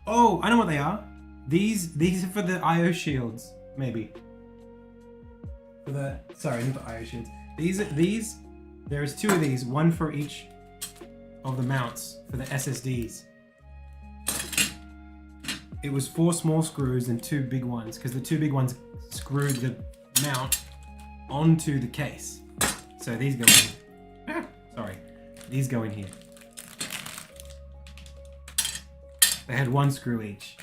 Oh, I know what they are. These are for the IO shields, maybe. For the, sorry, not the IO shields. These There's 2 of these, one for each of the mounts for the SSDs. It was 4 small screws and 2 big ones, because the 2 big ones screwed the mount onto the case. So these go in. Sorry, these go in here. They had 1 screw each.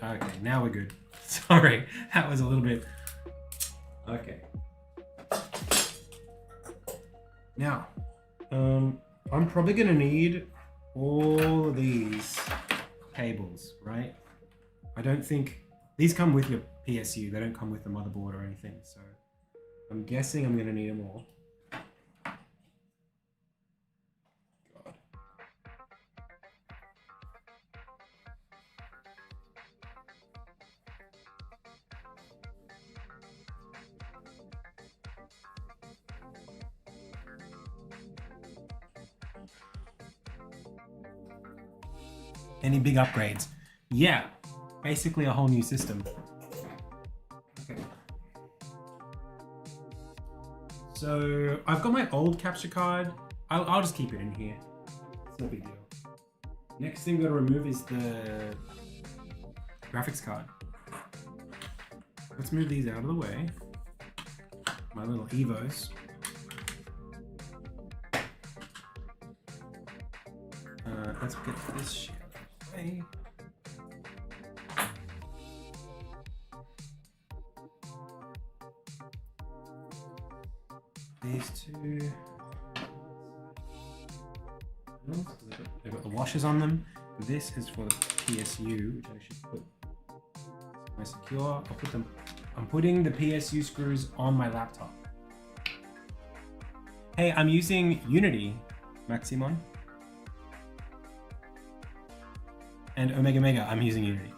Okay, now we're good. Sorry, that was a little bit... Okay. Now, I'm probably gonna need all of these cables, right? I don't think... These come with your PSU, they don't come with the motherboard or anything, so... I'm guessing I'm gonna need them all. God. Any big upgrades? Yeah, basically a whole new system. Okay. So I've got my old capture card. I'll just keep it in here. It's no big deal. Next thing I'm gonna remove is the graphics card. Let's move these out of the way. My little Evos. Let's get this shit out of the way. These 2. They've got the washers on them. This is for the PSU, which I should put my secure. I'll put them. I'm putting the PSU screws on my laptop. Hey, I'm using Unity, Maximon. And Omega Mega, I'm using Unity.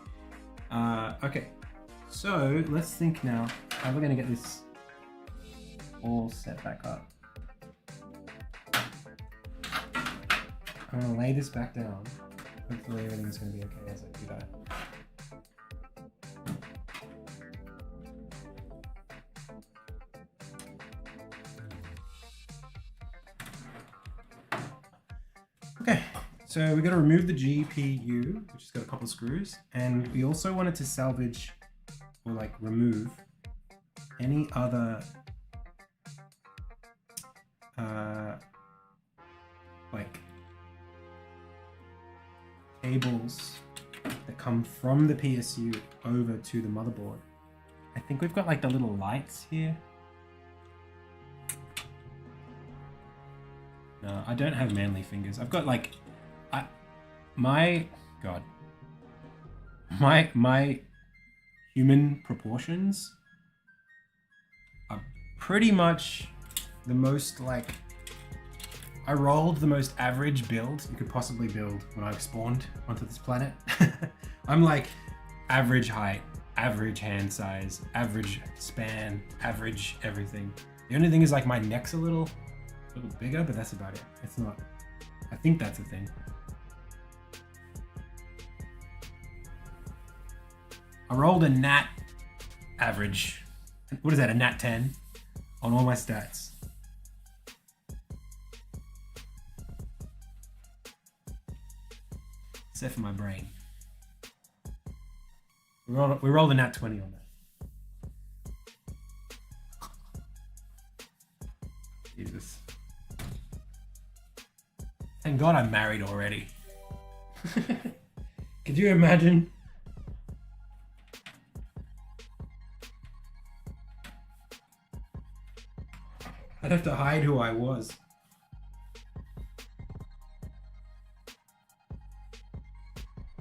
Okay, so let's think now how we're gonna get this all set back up. I'm gonna lay this back down. Hopefully everything's gonna be okay as I do that. Okay, so we're gonna remove the GPU, which has got a couple of screws, and we also wanted to salvage or like remove any other like cables that come from the PSU over to the motherboard. I think we've got like the little lights here. No, I don't have manly fingers. I've got like, my human proportions are pretty much the most like, I rolled the most average build you could possibly build when I spawned onto this planet. I'm like average height, average hand size, average span, average everything. The only thing is like my neck's a little bigger, but that's about it. It's not, I think that's a thing. I rolled a nat average. What is that, a nat 10 on all my stats. Except for my brain. We rolled a nat 20 on that. Jesus. Thank God I'm married already. Could you imagine? I'd have to hide who I was.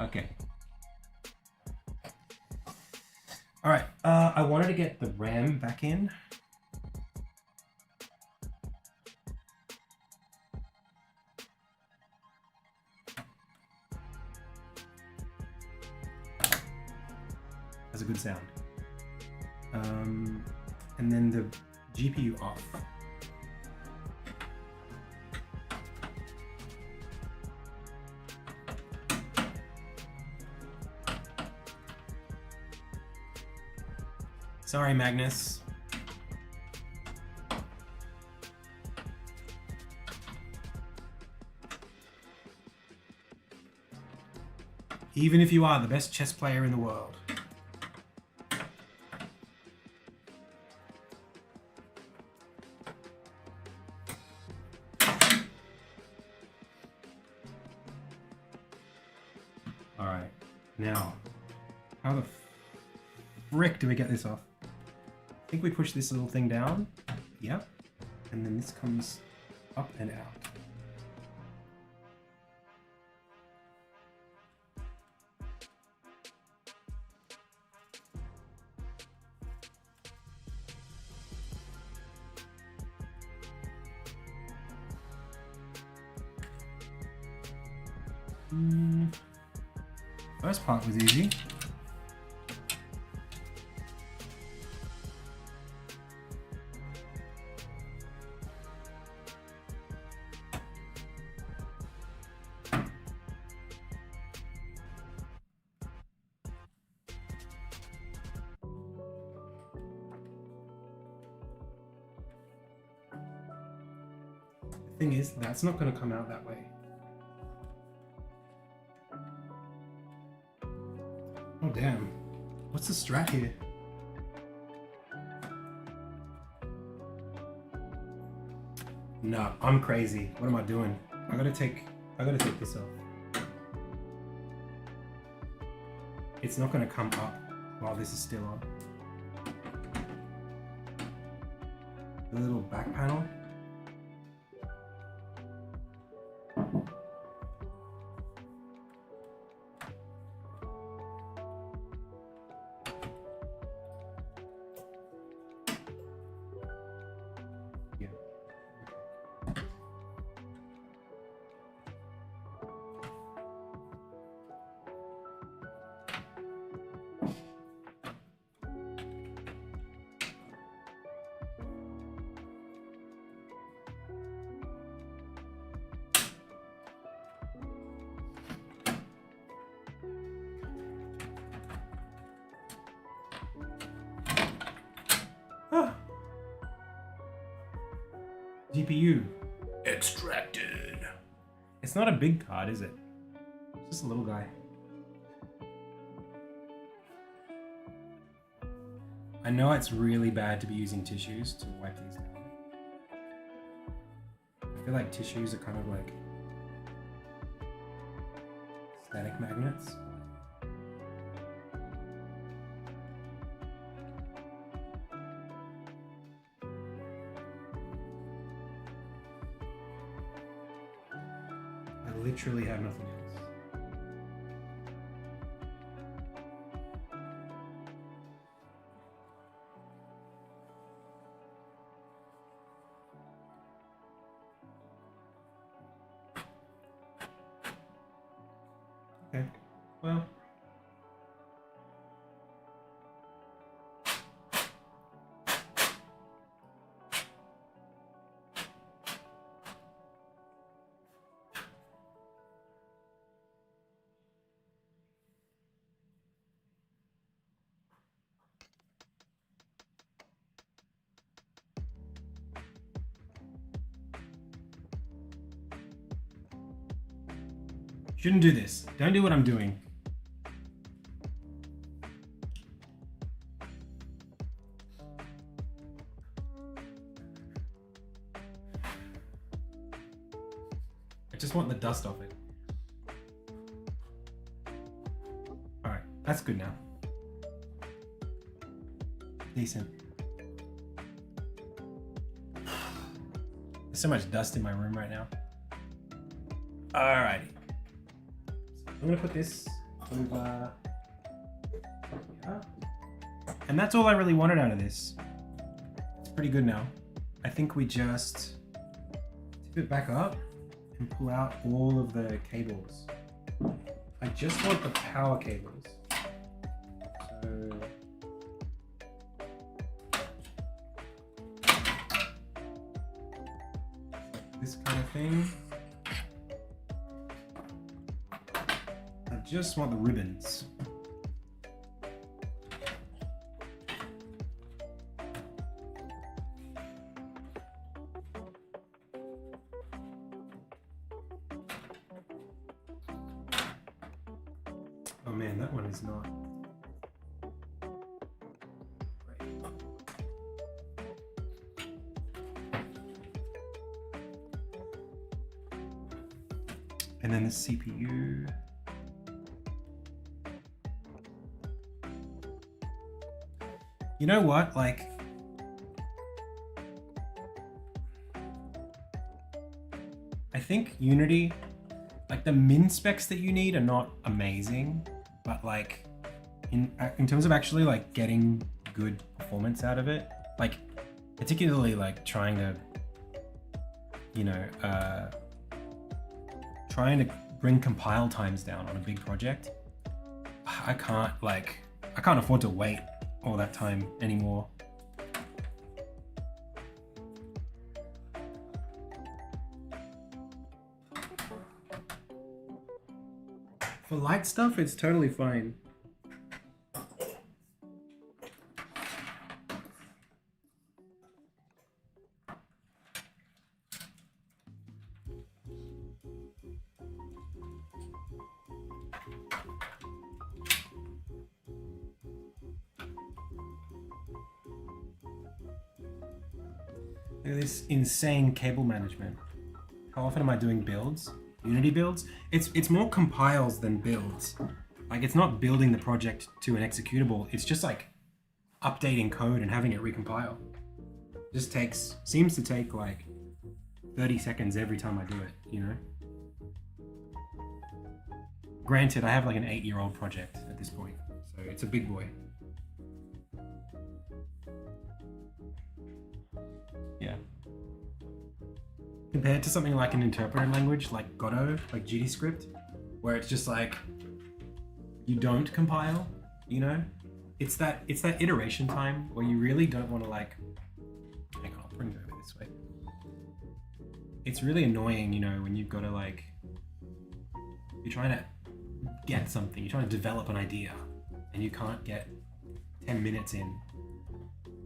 Okay. All right, I wanted to get the RAM back in. That's a good sound. And then the GPU off. Sorry, Magnus. Even if you are the best chess player in the world. Alright, now, how the frick do we get this off? I think we push this little thing down. Yep. And then this comes up and out. First part was easy. The thing is, that's not going to come out that way. Oh damn. What's the strat here? No, I'm crazy. What am I doing? I gotta take this off. It's not gonna come up while this is still on. The little back panel. GPU extracted. It's not a big card, is it? It's just a little guy. I know it's really bad to be using tissues to wipe these down. I feel like tissues are kind of like static magnets. I literally have nothing else. Okay, well. Shouldn't do this. Don't do what I'm doing. I just want the dust off it. Alright, that's good now. Decent. There's so much dust in my room right now. Alrighty. I'm gonna put this over here. And that's all I really wanted out of this. It's pretty good now. I think we just tip it back up and pull out all of the cables. I just want the power cables. So this kind of thing. I just want the ribbons. man, that one is not. And then the CPU. You know what? Like, I think Unity, like the min specs that you need are not amazing, but like in terms of actually like getting good performance out of it, like particularly like trying to, you know, trying to bring compile times down on a big project, I can't afford to wait all that time anymore. For light stuff, it's totally fine. Look at this insane cable management. How often am I doing builds? Unity builds? It's more compiles than builds. Like, it's not building the project to an executable, it's just like updating code and having it recompile. Just seems to take like 30 seconds every time I do it, you know? Granted, I have like an 8-year-old project at this point, so it's a big boy. Yeah. Compared to something like an interpreted language like Godot, like GDScript, where it's just like, you don't compile, you know? It's that iteration time where you really don't want to like, hang on, I'll bring it over this way. It's really annoying, you know, when you've got to like, you're trying to get something, you're trying to develop an idea, and you can't get 10 minutes in.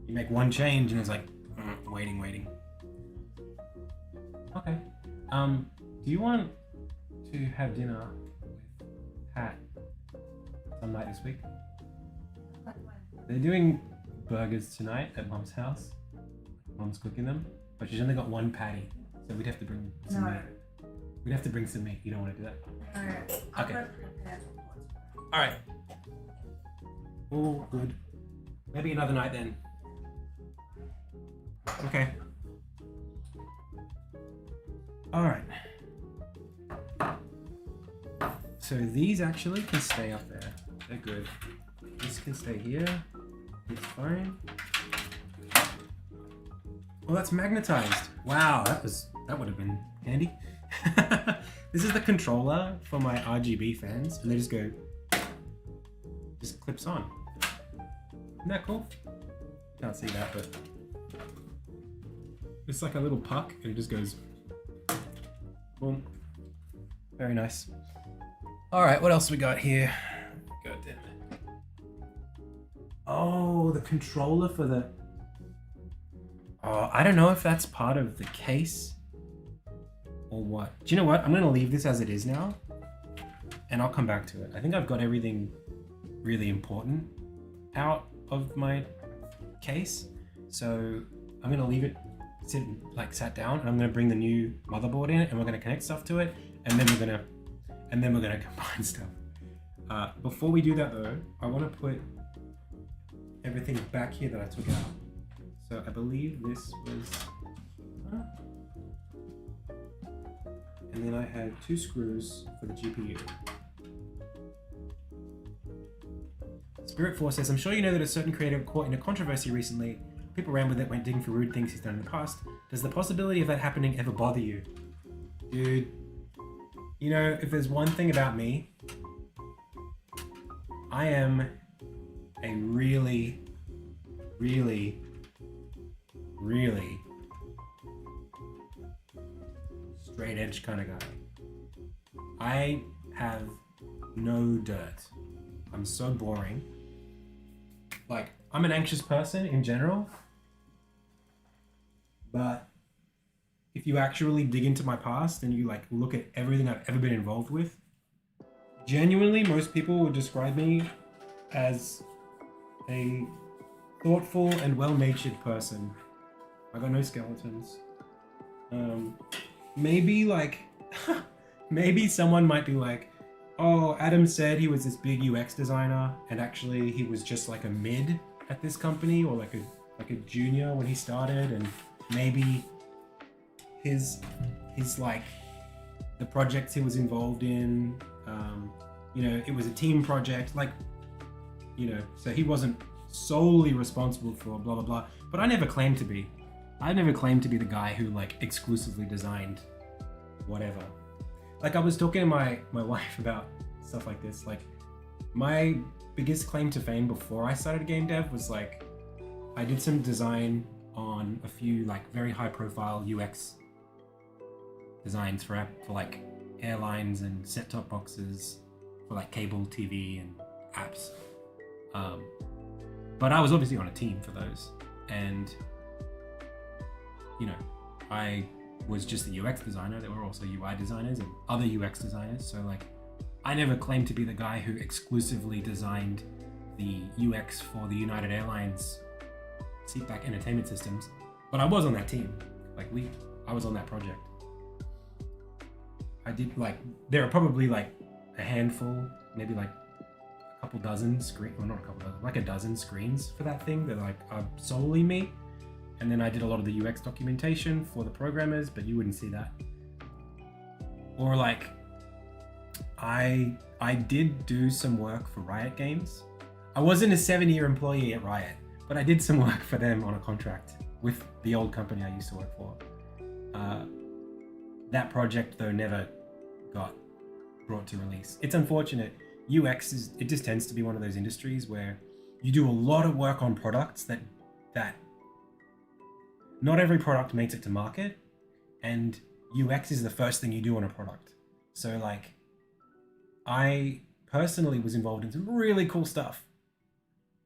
You make one change and it's like, waiting. Okay. Do you want to have dinner with Pat some night this week? They're doing burgers tonight at Mom's house. Mom's cooking them, but she's only got one patty, so we'd have to bring some meat. We'd have to bring some meat. You don't want to do that? No. Okay. All right. All good. Maybe another night then. Okay. All right. So these actually can stay up there. They're good. This can stay here. It's fine. Well, that's magnetized. Wow, that would have been handy. This is the controller for my RGB fans, and they just clips on. Isn't that cool? Can't see that, but it's like a little puck, and it just goes boom. Very nice. All right, what else we got here? Oh, the controller for the... Oh, I don't know if that's part of the case or what. Do you know what? I'm going to leave this as it is now, and I'll come back to it. I think I've got everything really important out of my case, so I'm going to leave it sat down, and I'm going to bring the new motherboard in, and we're going to connect stuff to it, and then we're going to combine stuff. Before we do that though, I want to put everything back here that I took out. So I believe this was, and then I had 2 screws for the GPU. Spirit Force says, I'm sure you know that a certain creator caught in a controversy recently. People ran with it, went digging for rude things he's done in the past. Does the possibility of that happening ever bother you? Dude, you know, if there's one thing about me, I am a really straight edge kind of guy. I have no dirt. I'm so boring. Like, I'm an anxious person in general, but if you actually dig into my past and you like look at everything I've ever been involved with, Genuinely, most people would describe me as a thoughtful and well-natured person. I got no skeletons. Maybe like, maybe someone might be like, oh, Adam said he was this big UX designer, and actually he was just like a mid at this company, or like a junior when he started, and maybe his like the projects he was involved in, you know, it was a team project, like, you know, so he wasn't solely responsible for blah blah blah. But I never claimed to be. I never claimed to be the guy who like exclusively designed whatever. Like, I was talking to my wife about stuff like this. Like, my biggest claim to fame before I started game dev was like, I did some design on a few like very high profile UX designs for like airlines and set-top boxes for like cable TV and apps. But I was obviously on a team for those, and you know, I was just the UX designer. There were also UI designers and other UX designers. So like, I never claimed to be the guy who exclusively designed the UX for the United Airlines seatback entertainment systems, but I was on that team. Like, I was on that project. I did like, there are probably like a handful, maybe like a couple dozen not a couple dozen, like a dozen screens for that thing that like are solely me. And then I did a lot of the UX documentation for the programmers, but you wouldn't see that. Or like, I did do some work for Riot Games. I wasn't a 7-year employee at Riot, but I did some work for them on a contract with the old company I used to work for. That project though never got brought to release. It's unfortunate. UX it just tends to be one of those industries where you do a lot of work on products that not every product makes it to market, and UX is the first thing you do on a product. So like, I personally was involved in some really cool stuff,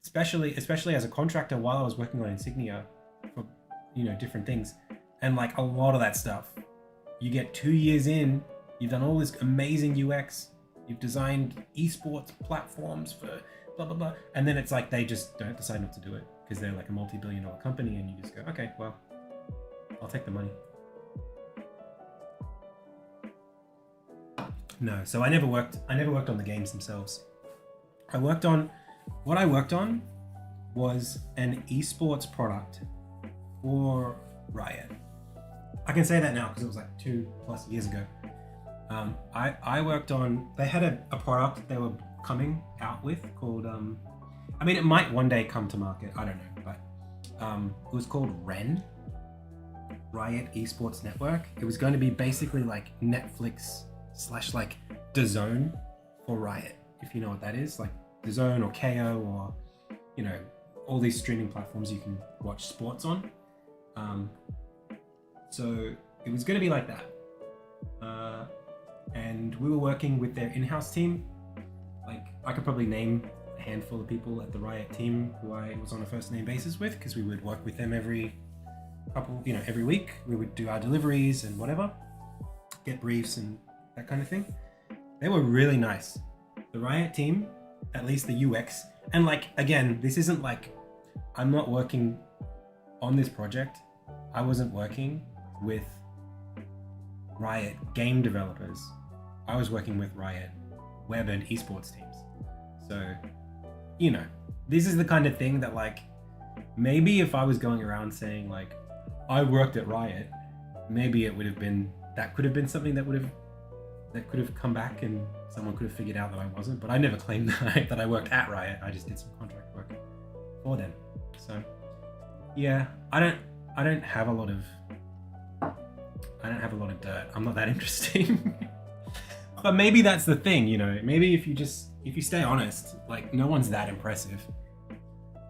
especially as a contractor while I was working on Insignia for, you know, different things. And like, a lot of that stuff, you get 2 years in, you've done all this amazing UX, you've designed esports platforms for blah blah blah, and then it's like they just don't decide not to do it because they're like a multi-billion-dollar company, and you just go, okay, well, I'll take the money. No, so I never worked on the games themselves. What I worked on was an esports product for Riot. I can say that now because it was like 2+ years ago. I worked on, they had a product they were coming out with called, I mean, it might one day come to market, I don't know, but it was called REN, Riot Esports Network. It was going to be basically like Netflix / like DAZN for Riot, if you know what that is, like DAZN or KO, or, you know, all these streaming platforms you can watch sports on. So it was going to be like that. And we were working with their in-house team. Like, I could probably name a handful of people at the Riot team who I was on a first name basis with, because we would work with them every week. We would do our deliveries and whatever, get briefs and that kind of thing. They were really nice. The Riot team, at least the UX, and like, again, this isn't like, I'm not working on this project. I wasn't working with Riot game developers. I was working with Riot web and esports teams. So, you know, this is the kind of thing that, like, maybe if I was going around saying like, I worked at Riot, maybe it would have been, that could have been something that could have come back and someone could have figured out that I wasn't. But I never claimed that I worked at Riot. I just did some contract work for them. So yeah, I don't have a lot of dirt. I'm not that interesting. But maybe that's the thing, you know, maybe if you stay honest, like, no one's that impressive.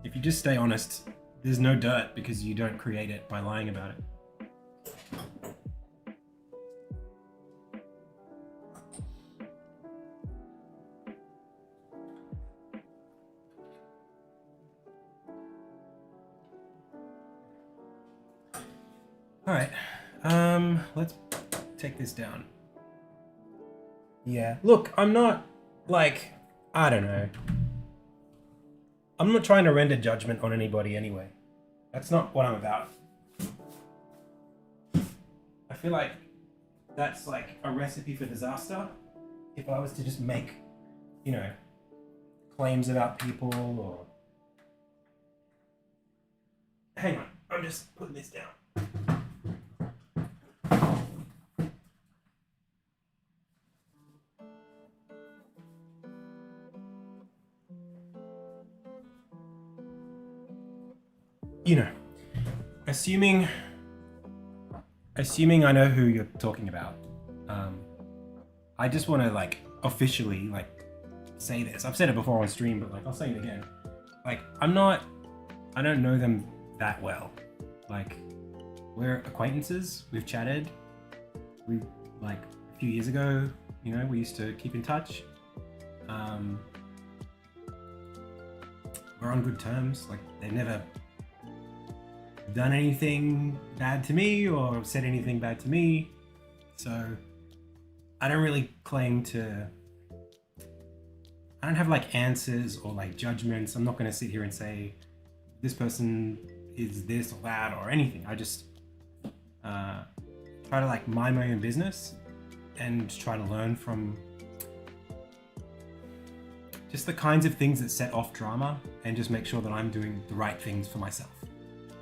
If you just stay honest, there's no dirt because you don't create it by lying about it. All right, let's take this down. Yeah, look, I'm not like, I don't know. I'm not trying to render judgment on anybody anyway. That's not what I'm about. I feel like that's like a recipe for disaster. If I was to just make, you know, claims about people or... Hang on, I'm just putting this down. You know, assuming I know who you're talking about, I just want to like officially like say this. I've said it before on stream, but like I'll say it again. Like I don't know them that well. Like we're acquaintances. We've chatted. We like a few years ago, you know, we used to keep in touch. We're on good terms. Like they've never done anything bad to me or said anything bad to me, so I don't really claim to... I don't have like answers or like judgments. I'm not going to sit here and say this person is this or that or anything. I just try to like mind my own business and try to learn from just the kinds of things that set off drama and just make sure that I'm doing the right things for myself.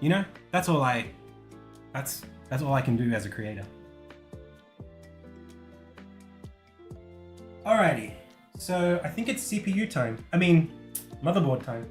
You know, that's all I can do as a creator. Alrighty, so I think it's CPU time. I mean, motherboard time.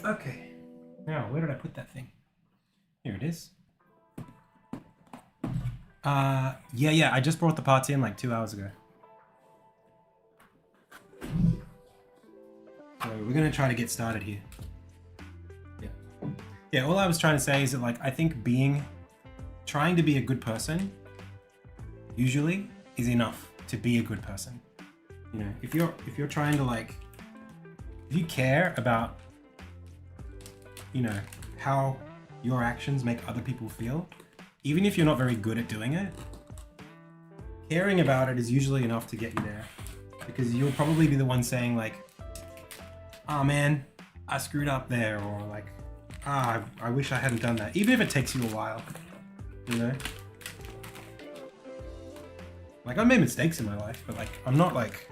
Okay, now where did I put that thing? Here it is. Yeah, I just brought the parts in like 2 hours ago. So we're gonna try to get started here. Yeah, all I was trying to say is that like I think trying to be a good person usually is enough to be a good person. You know, if you're trying to like, if you care about, you know, how your actions make other people feel, even if you're not very good at doing it, caring about it is usually enough to get you there. Because you'll probably be the one saying like, oh man, I screwed up there, or like, I wish I hadn't done that. Even if it takes you a while, you know? Like, I've made mistakes in my life, but like, I'm not like,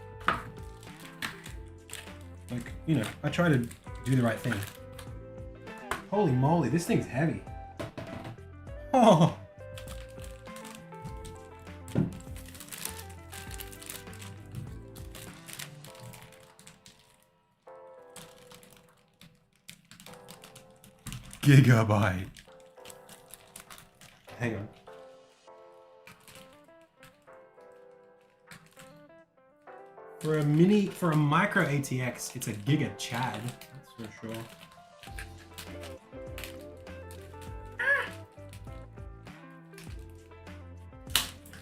you know, I try to do the right thing. Holy moly, this thing's heavy. Oh! Gigabyte. Hang on. For a micro ATX, it's a Giga Chad, that's for sure.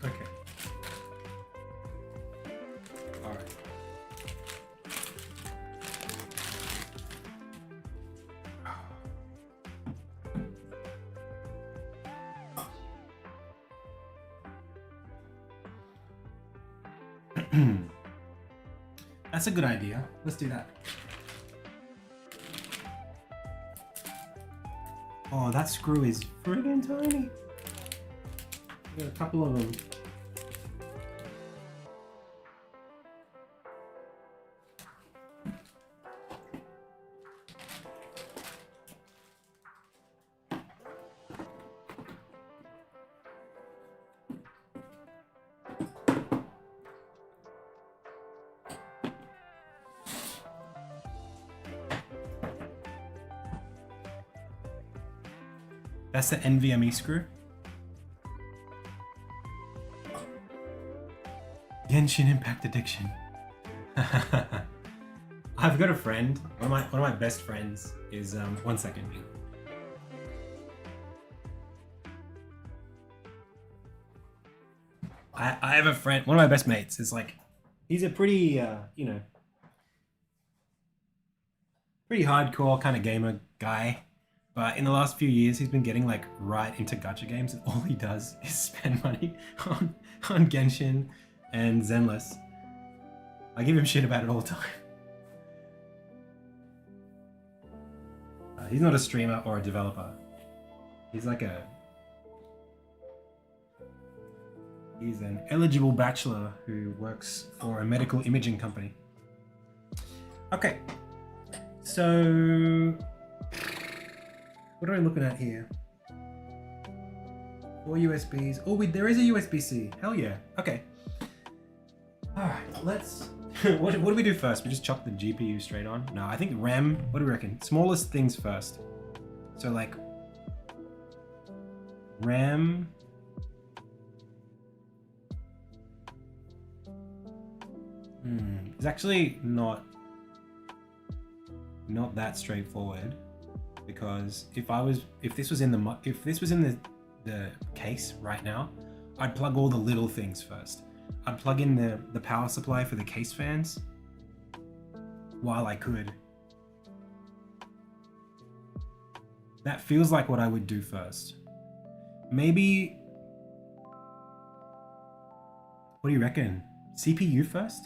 Okay. All right. That's a good idea. Let's do that. Oh, that screw is friggin' tiny. Got a couple of them. That's the NVMe screw. Genshin Impact addiction. I've got a friend. One of my best friends is 1 second. I have a friend. One of my best mates is like, he's a pretty you know, pretty hardcore kind of gamer guy. But in the last few years, he's been getting like right into gacha games, and all he does is spend money on Genshin and Zenless. I give him shit about it all the time. He's not a streamer or a developer. He's like he's an eligible bachelor who works for a medical imaging company. Okay, so what are we looking at here? 4 USBs. Oh, wait, there is a USB-C. Hell yeah. Okay. All right, let's. what do we do first? We just chuck the GPU straight on? No, I think RAM. What do we reckon? Smallest things first. So like RAM. It's actually not that straightforward, because if this was in the case right now, I'd plug all the little things first. I'd plug in the power supply for the case fans while I could. That feels like what I would do first. Maybe, what do you reckon? CPU first?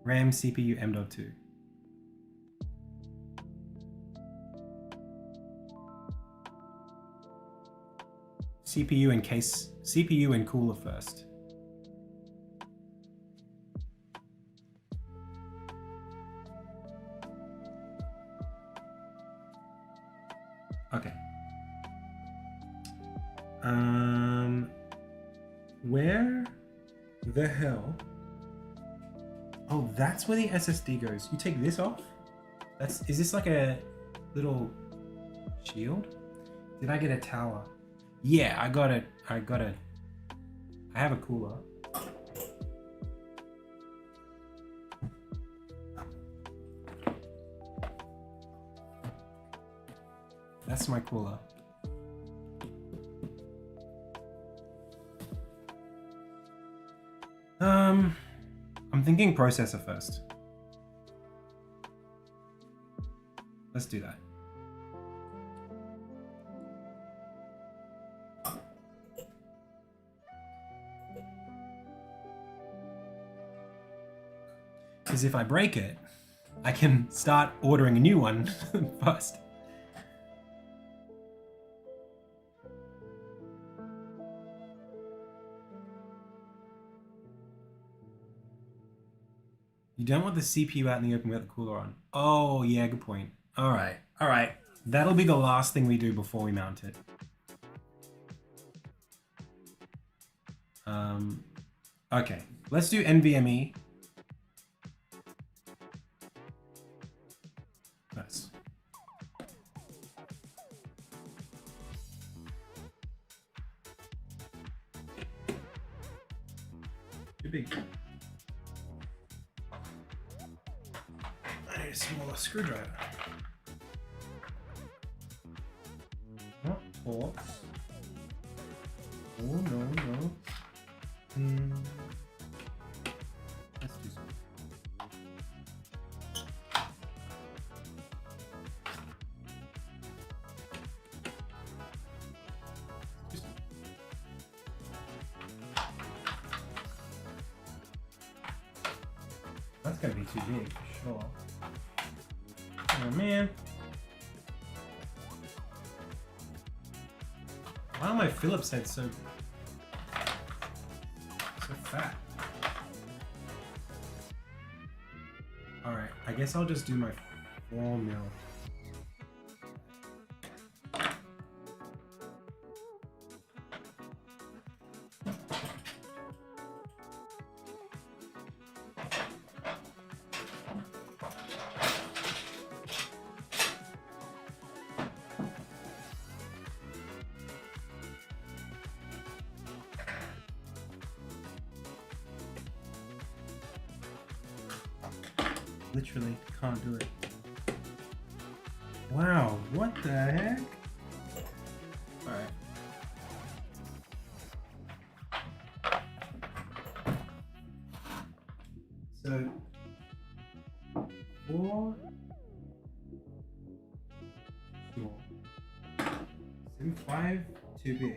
RAM, CPU, M.2. CPU and cooler first. Okay. Where the hell? Oh, that's where the SSD goes. You take this off? Is this like a little shield? Did I get a tower? Yeah, I got it. I have a cooler. That's my cooler. I'm thinking processor first. Let's do that. Because if I break it, I can start ordering a new one first. You don't want the CPU out in the open without the cooler on. Oh, yeah, good point. All right. That'll be the last thing we do before we mount it. Okay, let's do NVMe. Nice. Too big. I need a smaller screwdriver. Not forks. Oh, no. Let's do some. That's gonna be too big for sure. Oh man. Why are my Phillips heads so fat? Alright, I guess I'll just do my 4 mil. literally can't do it. Wow, what the heck? Alright. So, 4 small. 5 too big.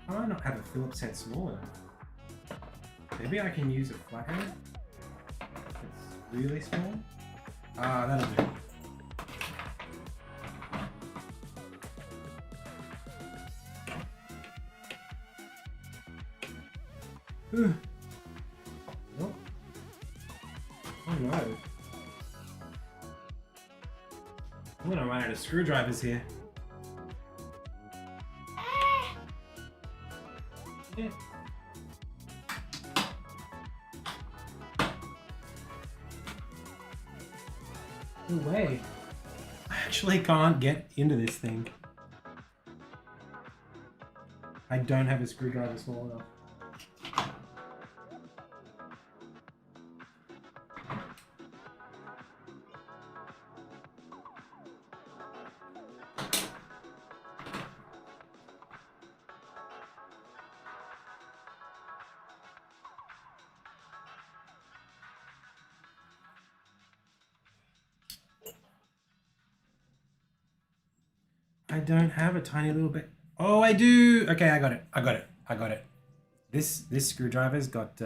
How do I not have a Phillips head small enough? Maybe I can use a flathead that's really small? Ah, that'll do. Oh no. I'm gonna run out of screwdrivers here. Yeah. No way. I actually can't get into this thing. I don't have a screwdriver small enough. I don't have a tiny little bit. Oh, I do. Okay, I got it. This screwdriver's got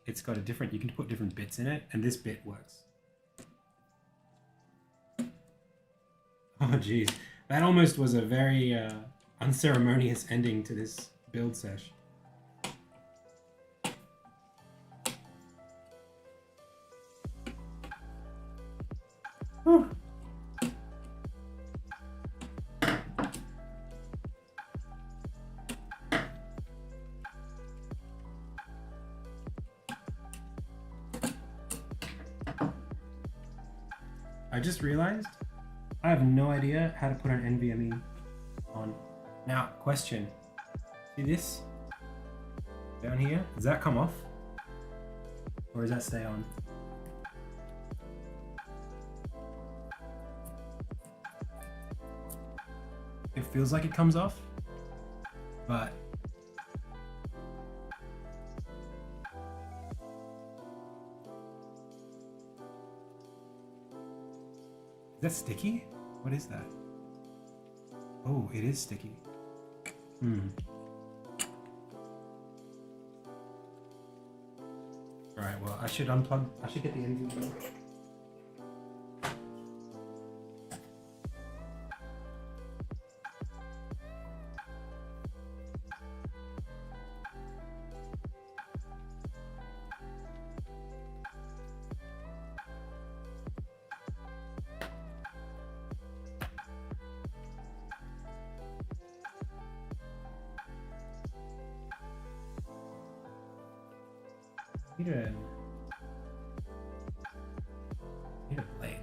it's got a different. You can put different bits in it, and this bit works. Oh, geez, that almost was a very unceremonious ending to this build sesh. Whew. I just realized I have no idea how to put an NVMe on. Now, question. See this down here? Does that come off? Or does that stay on? It feels like it comes off, but is that sticky? What is that? Oh, it is sticky. Alright, well, I should unplug. I should get the NVMe. Need a blade.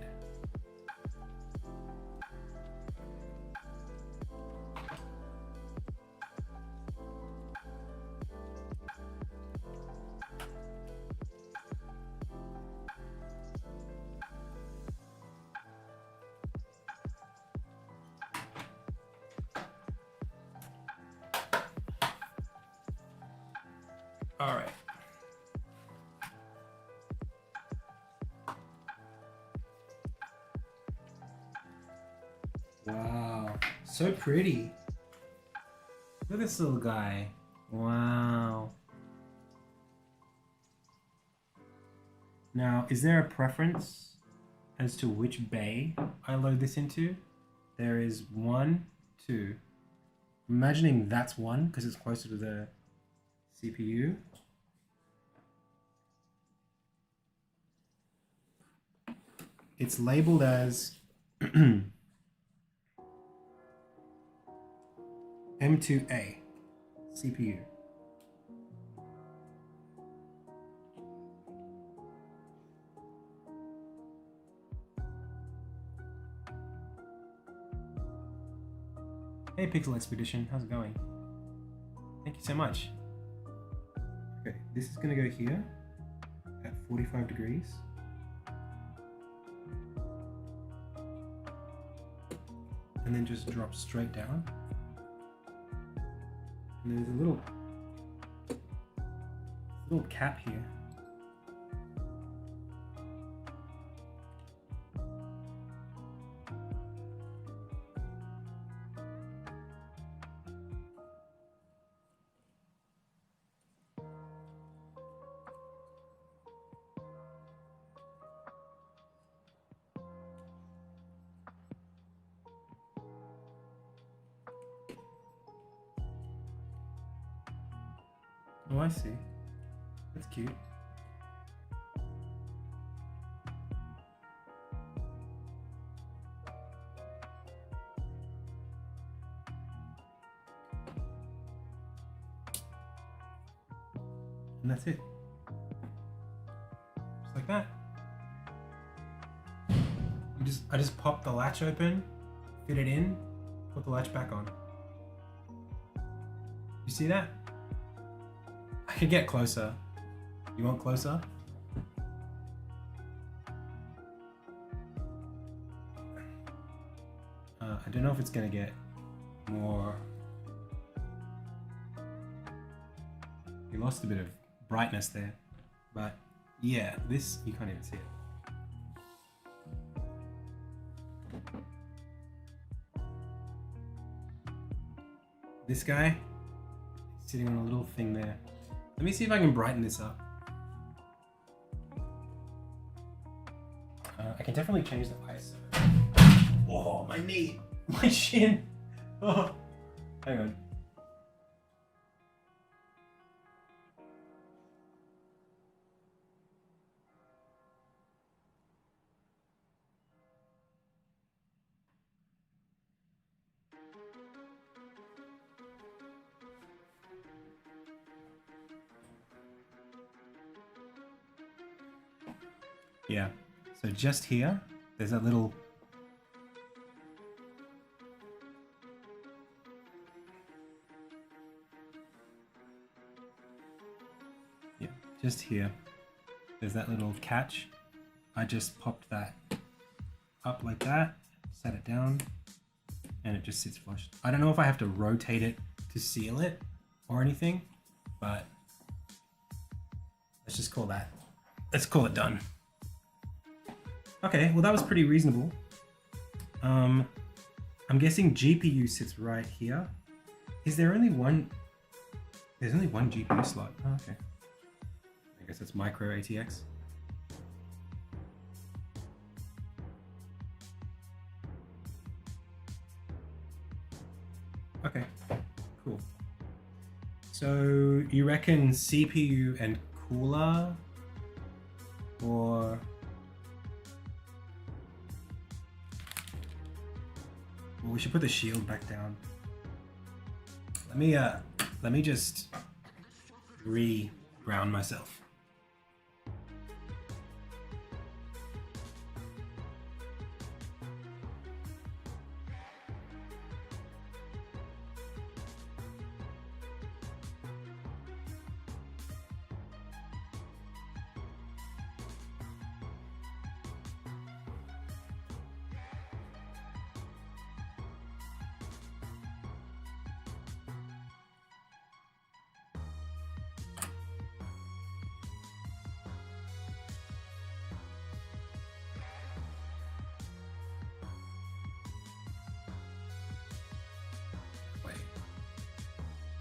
All right. Wow, so pretty. Look at this little guy. Wow. Now, is there a preference as to which bay I load this into? There is 1, 2. I'm imagining that's 1 because it's closer to the CPU. It's labeled as M2A CPU. Hey Pixel Expedition, how's it going? Thank you so much. Okay, this is gonna go here at 45 degrees. And then just drop straight down. And there's a little cap here. Oh, I see. That's cute. And that's it. Just like that. I just pop the latch open, fit it in, put the latch back on. You see that? I could get closer. You want closer? I don't know if it's gonna get more. You lost a bit of brightness there, but yeah, this, you can't even see it. This guy is sitting on a little thing there. Let me see if I can brighten this up. I can definitely change the ISO. Oh, my knee, my shin. Oh, hang on. Yeah, so just here, there's that little... Yeah, just here, there's that little catch. I just popped that up like that, set it down, and it just sits flush. I don't know if I have to rotate it to seal it or anything, but let's just call that, let's call it done. Okay, well that was pretty reasonable. I'm guessing GPU sits right here. Is there only one? There's only one GPU slot. Oh, okay. I guess it's micro ATX. Okay, cool. So you reckon CPU and cooler, or? Well, we should put the shield back down. Let me just re-ground myself.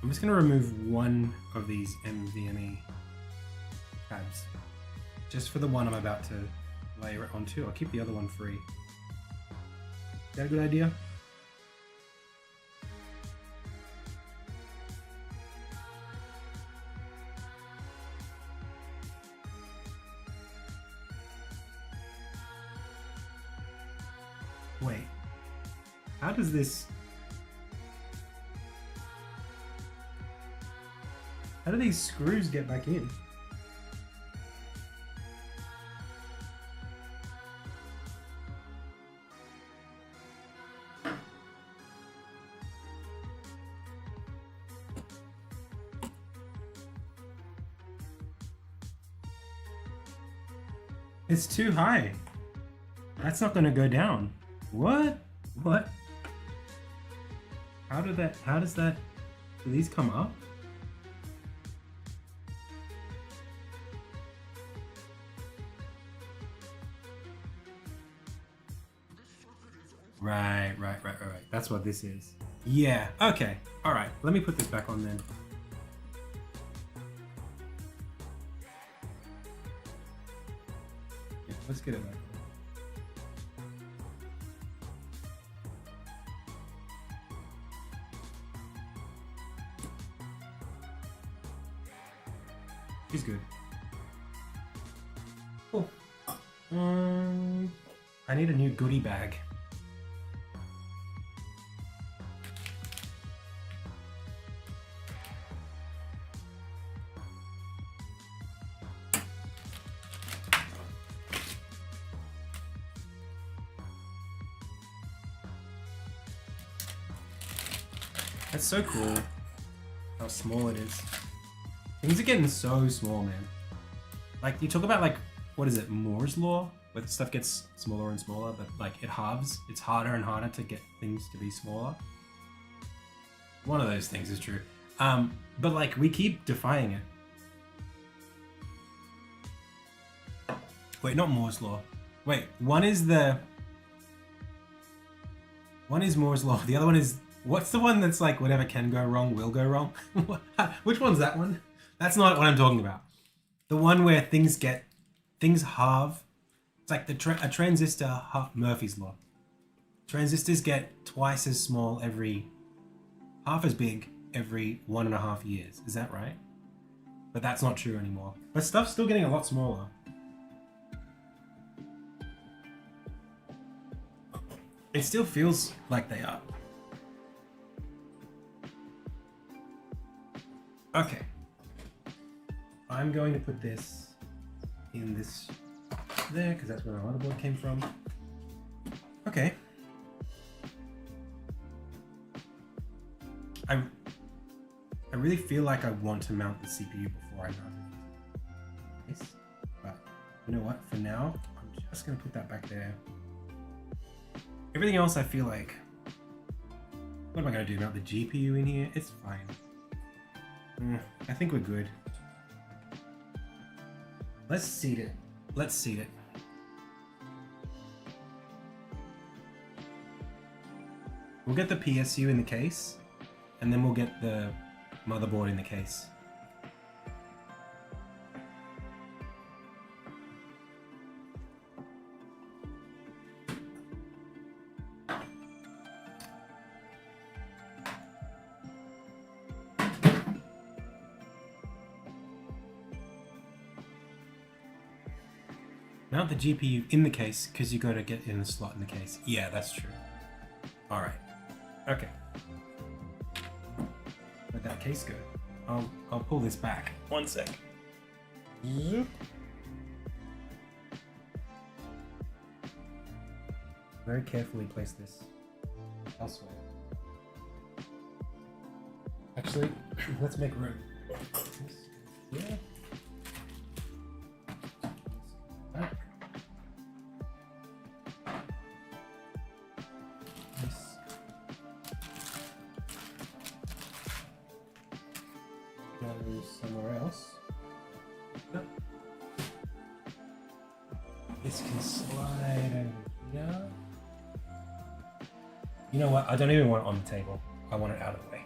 I'm just going to remove one of these NVMe tabs, just for the one I'm about to layer it onto. I'll keep the other one free. Is that a good idea? Wait, how does this... How do these screws get back in? It's too high. That's not gonna go down. What? What? How does that, do these come up? Right. That's what this is. Yeah, okay. All right, let me put this back on then. Yeah, let's get it back on. He's good. Cool. I need a new goodie bag. That's so cool how small it is. Things are getting so small, man. Like, you talk about, like, what is it, Moore's Law? Where stuff gets smaller and smaller, but, like, it halves. It's harder and harder to get things to be smaller. One of those things is true. But, like, we keep defying it. Wait, not Moore's Law. Wait, one is Moore's Law. The other one is... What's the one that's like, whatever can go wrong will go wrong? Which one's that one? That's not what I'm talking about. The one where things halve. It's like a transistor, Murphy's Law. Transistors get twice as small half as big every 1.5 years. Is that right? But that's not true anymore. But stuff's still getting a lot smaller. It still feels like they are. Okay. I'm going to put this in this there, because that's where my motherboard came from. Okay. I really feel like I want to mount the CPU before I mount this. But you know what? For now, I'm just going to put that back there. Everything else I feel like... What am I going to do? Mount the GPU in here? It's fine. I think we're good. Let's seat it. We'll get the PSU in the case, and then we'll get the motherboard in the case. Mount the GPU in the case, because you got to get in the slot in the case. Yeah, that's true. All right. Okay. Where'd that case go? I'll pull this back. One sec. Zoop. Very carefully place this elsewhere. Actually, let's make room. Yeah. Somewhere else. Nope. This can slide over here. You know what? I don't even want it on the table. I want it out of the way.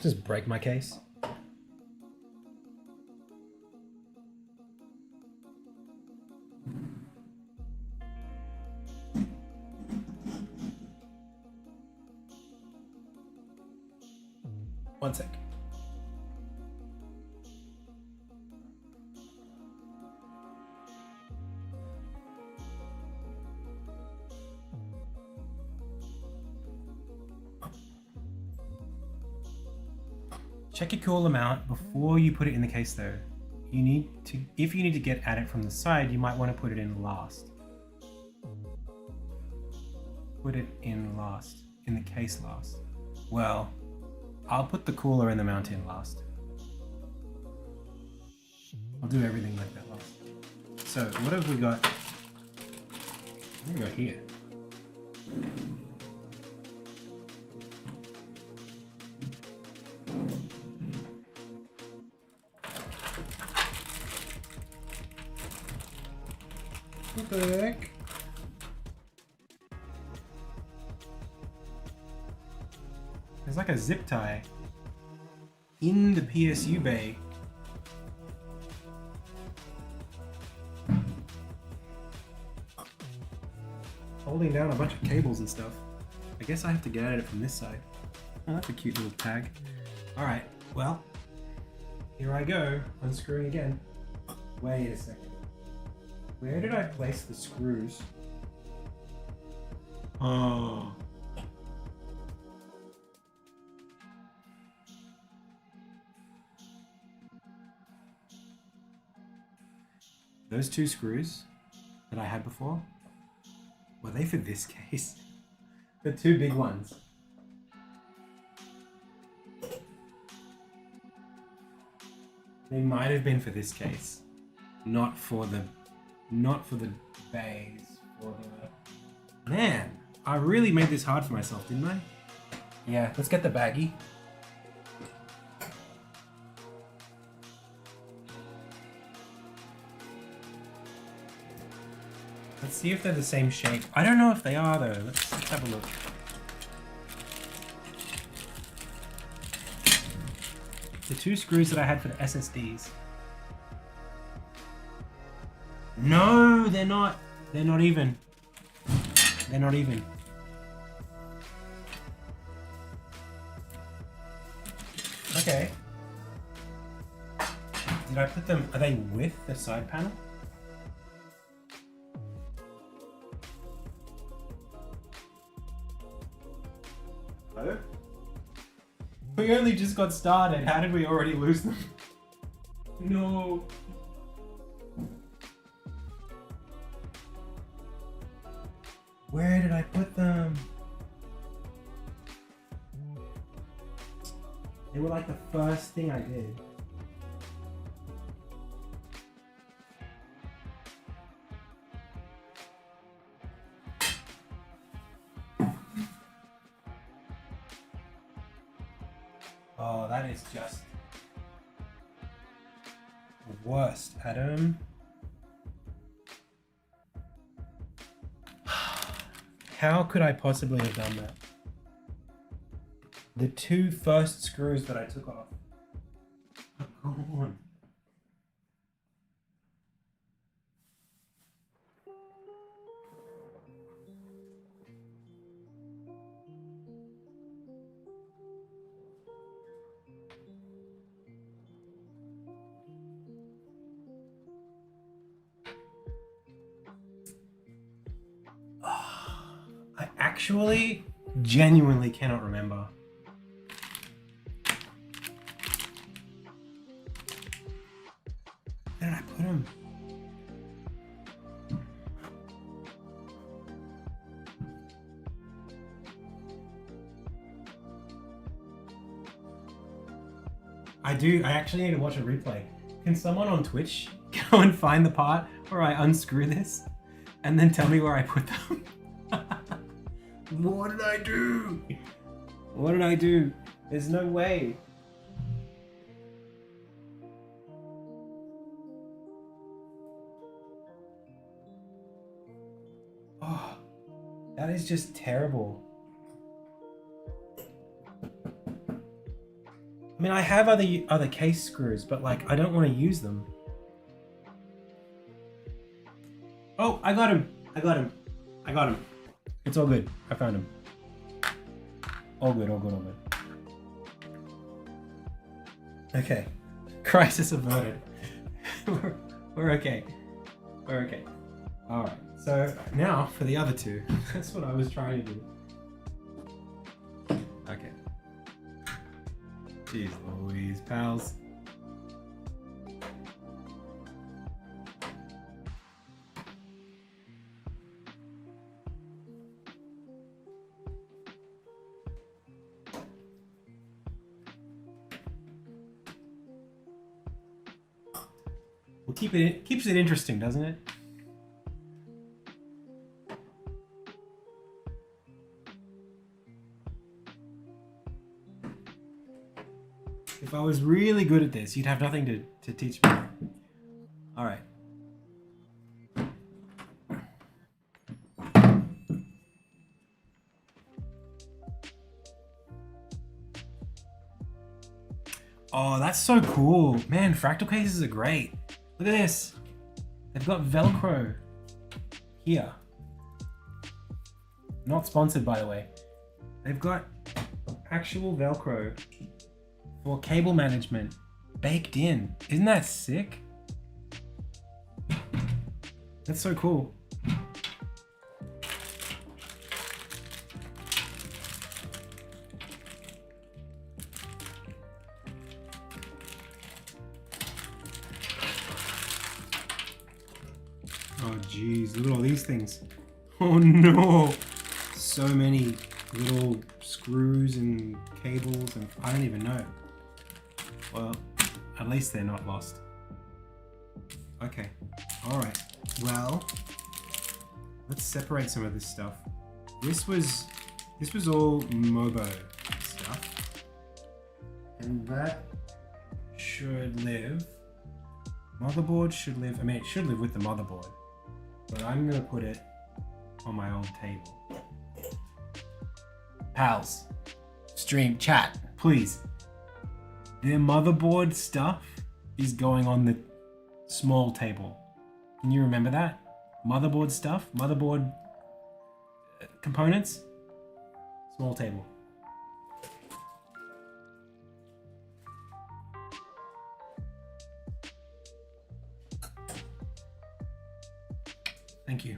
Just break my case. One sec. Check your cooler mount before you put it in the case though. If you need to get at it from the side, you might want to put it in last. Put it in last, in the case last. Well, I'll put the cooler and the mount in last. I'll do everything like that last. So what have we got? What have we got here? What the heck? There's like a zip tie in the PSU bay. Holding down a bunch of cables and stuff. I guess I have to get at it from this side. Oh, that's a cute little tag. Alright, well, here I go, unscrewing again. Wait a second. Where did I place the screws? Oh. Those two screws that I had before, were they for this case? The two big ones. They might have been for this case, not for the bays. Man, I really made this hard for myself, didn't I? Yeah, let's get the baggie. Let's see if they're the same shape. I don't know if they are though. Let's have a look. The two screws that I had for the SSDs. No, they're not. They're not even. They're not even. Okay. Did I put them, are they with the side panel? Hello? We only just got started. How did we already lose them? No. Where did I put them? They were like the first thing I did. Oh, that is just the worst, Adam. How could I possibly have done that? The two first screws that I took off are gone. I actually genuinely cannot remember. Where did I put them? I actually need to watch a replay. Can someone on Twitch go and find the part where I unscrew this and then tell me where I put them? What did I do? What did I do? There's no way. Oh, that is just terrible. I mean, I have other case screws, but like, I don't want to use them. Oh, I got him. I got him. I got him. It's all good. I found him. All good, all good, all good. Okay. Crisis averted. We're okay. We're okay. Alright, so now for the other two. That's what I was trying to do. Okay. Jeez Louise, pals. Well, keeps it interesting, doesn't it? If I was really good at this, you'd have nothing to teach me. All right. Oh, that's so cool. Man, fractal cases are great. Look at this. They've got Velcro here. Not sponsored, by the way. They've got actual Velcro for cable management baked in. Isn't that sick? That's so cool. Oh geez, look at all these things. Oh no! So many little screws and cables and I don't even know. Well, at least they're not lost. Okay, alright. Well, let's separate some of this stuff. This was all Mobo stuff. And that should live. Motherboard should live, I mean it should live with the motherboard. But I'm gonna put it on my old table. Pals, stream, chat, please. Their motherboard stuff is going on the small table. Can you remember that? Motherboard stuff, motherboard components, small table. Thank you.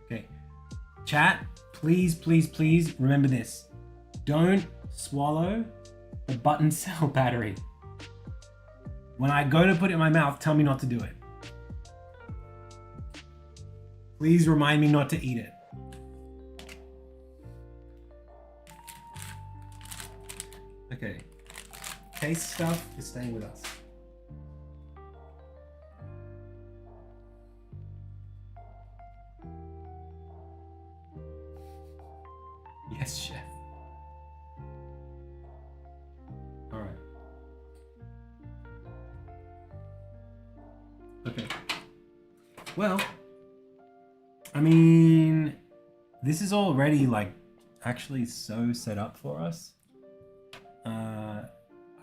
Okay, chat, please, please, please remember this. Don't swallow the button cell battery. When I go to put it in my mouth, tell me not to do it. Please remind me not to eat it. Okay. Case stuff is staying with us. Yes, chef. All right. Okay. Well, I mean, this is already like actually so set up for us.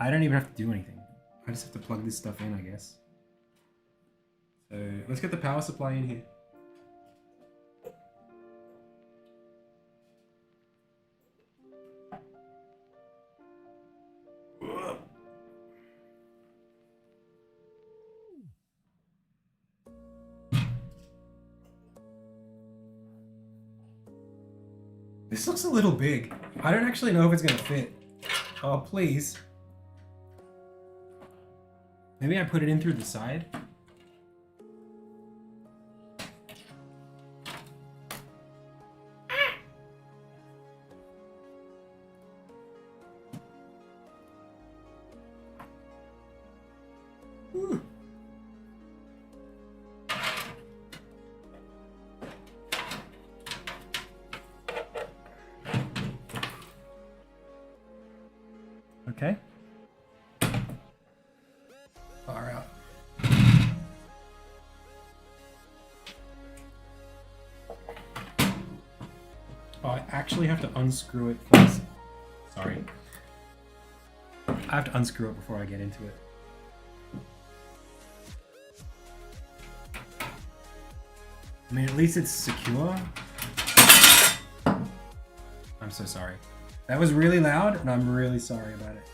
I don't even have to do anything. I just have to plug this stuff in, I guess. So let's get the power supply in here. This looks a little big. I don't actually know if it's gonna fit. Oh, please. Maybe I put it in through the side. Ooh. Okay. Far out. Oh, I actually have to unscrew it first. Sorry. I have to unscrew it before I get into it. I mean, at least it's secure. I'm so sorry. That was really loud, and I'm really sorry about it.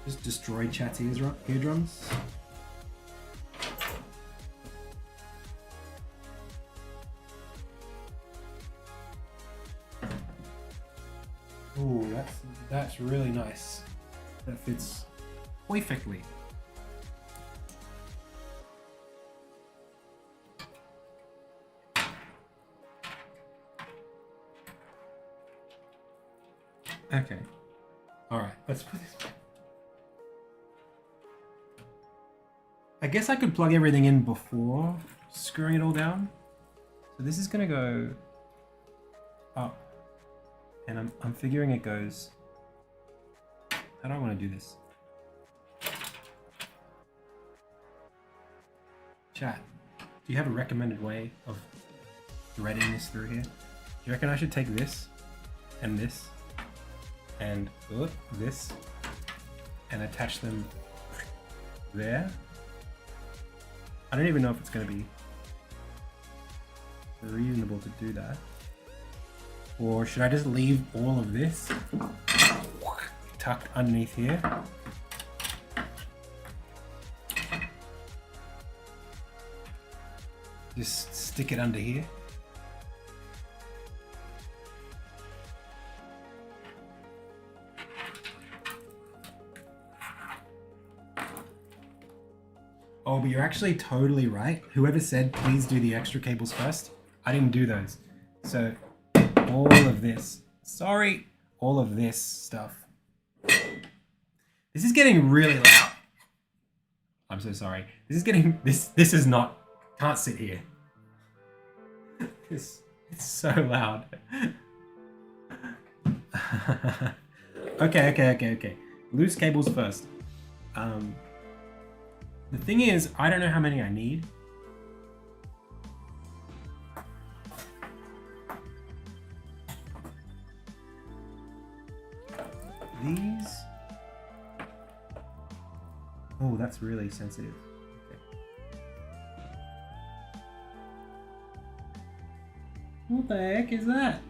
Just destroyed chat's eardrums. Ooh, that's really nice. That fits perfectly. Okay. Alright, let's put this back. I guess I could plug everything in before screwing it all down. So this is gonna go up. And I'm figuring it goes... How do I want to do this? Chat, do you have a recommended way of threading this through here? Do you reckon I should take this and this and this and attach them there? I don't even know if it's going to be reasonable to do that. Or should I just leave all of this tucked underneath here? Just stick it under here. Oh, but you're actually totally right. Whoever said please do the extra cables first, I didn't do those. So all of this, sorry, all of this stuff. This is getting really loud. I'm so sorry. This is getting, this is not, can't sit here. It's so loud. Okay. Loose cables first. The thing is, I don't know how many I need. These. Oh, that's really sensitive. Okay. What the heck is that?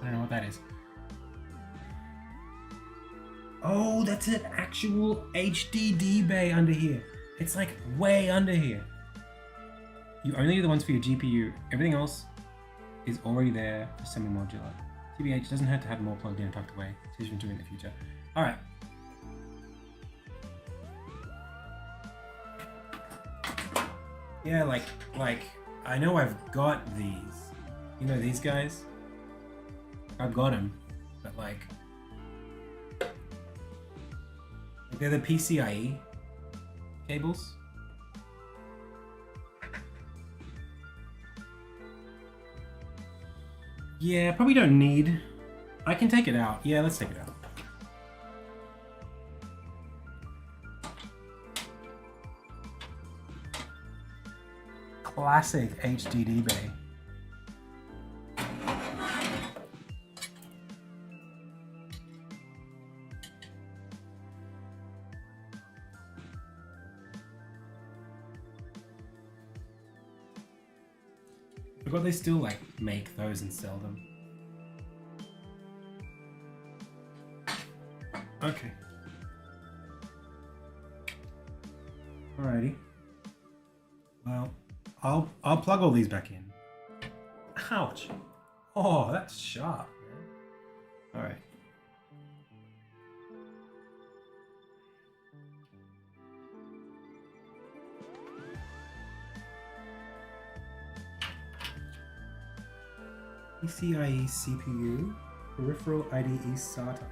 I don't know what that is. Oh, that's an actual HDD bay under here. It's like way under here. You only need the ones for your GPU. Everything else is already there for semi-modular. TBH doesn't have to have more plugged in and tucked away. It's easier to do in the future. All right. Yeah, like I know I've got these. You know these guys? I've got them, but like they're the PCIe cables. Yeah, probably don't need. I can take it out. Yeah, let's take it out. Classic HDD bay. I forgot they still like make those and sell them. Okay. Alrighty. Well, I'll plug all these back in. Ouch. Oh, that's sharp, man. Alright. PCIe CPU, peripheral IDE SATA.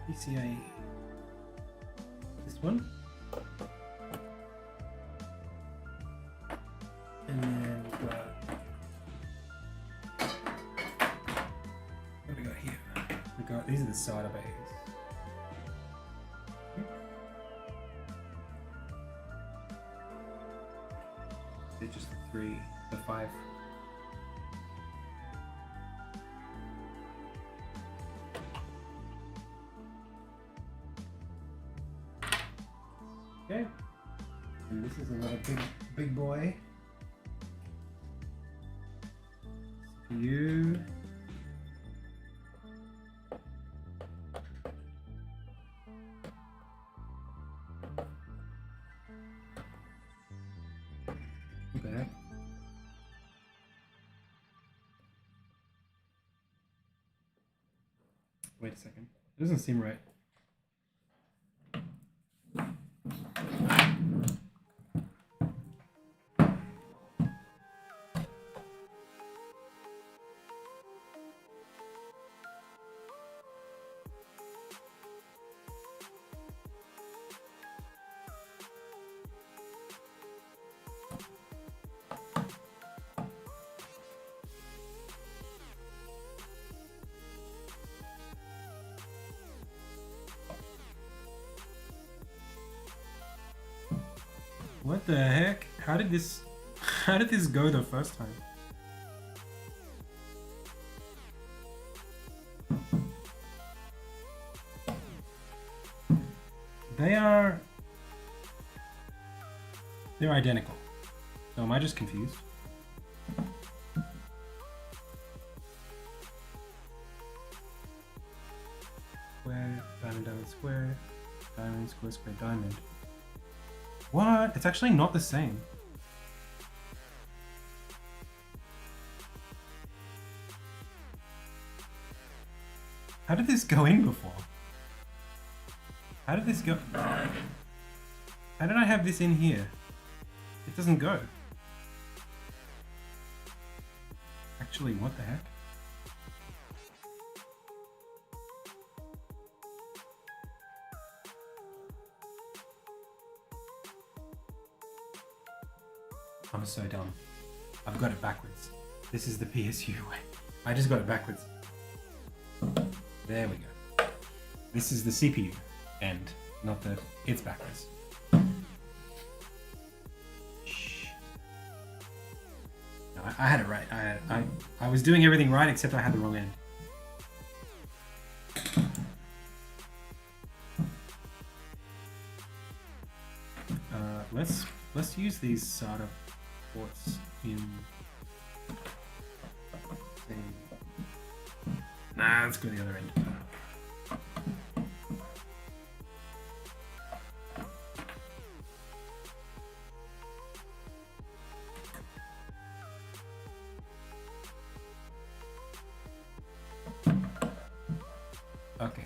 PCIe. This one. And then we've got, what do we got here? These are the SATA bays. They're just the 5. Okay, and this is another big boy. You. What the heck? Wait a second. It doesn't seem right. What the heck? How did this go the first time? They're identical. So am I just confused? Square, diamond, diamond, square, diamond, square, square, diamond. What? It's actually not the same. How did this go in before? How did this go? How did I have this in here? It doesn't go. Actually, what the heck? I'm so dumb. I've got it backwards. This is the PSU way. I just got it backwards. There we go. This is the CPU end, not the... it's backwards. Shh. No, I had it right. I was doing everything right except I had the wrong end. Let's use these SATA ports in... Nah, let's go to the other end. Okay.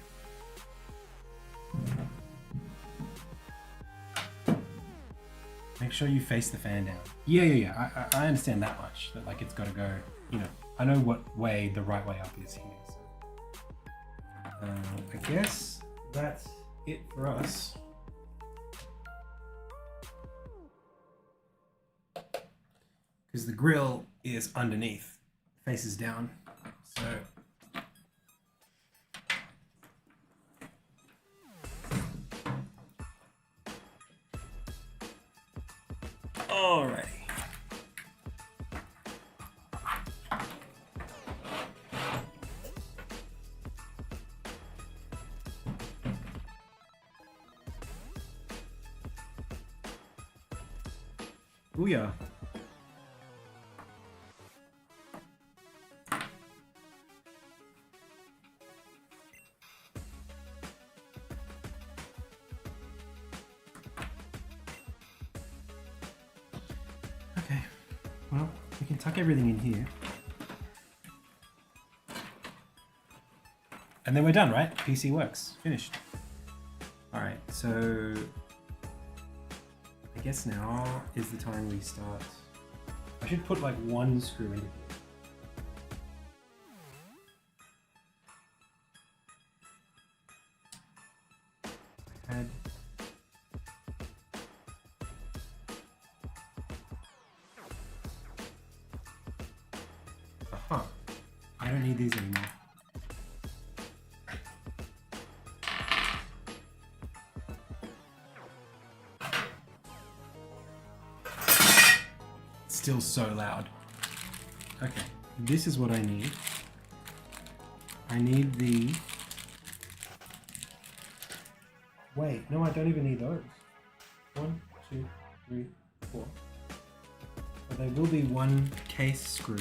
Make sure you face the fan down. Yeah. I understand that much. That like it's got to go. You know, I know what way the right way up is here. So. I guess that's it for us. Because the grill is underneath, faces down. So. Alrighty. Booyah. Okay, well, we can tuck everything in here. And then we're done, right? PC works. Finished. Alright, so... I guess now is the time we start. I should put like one screw in it. I had... Aha. I don't need these anymore. Still so loud. Okay, this is what I need. I need the... Wait, no, I don't even need those. 1, 2, 3, 4. But there will be one case screw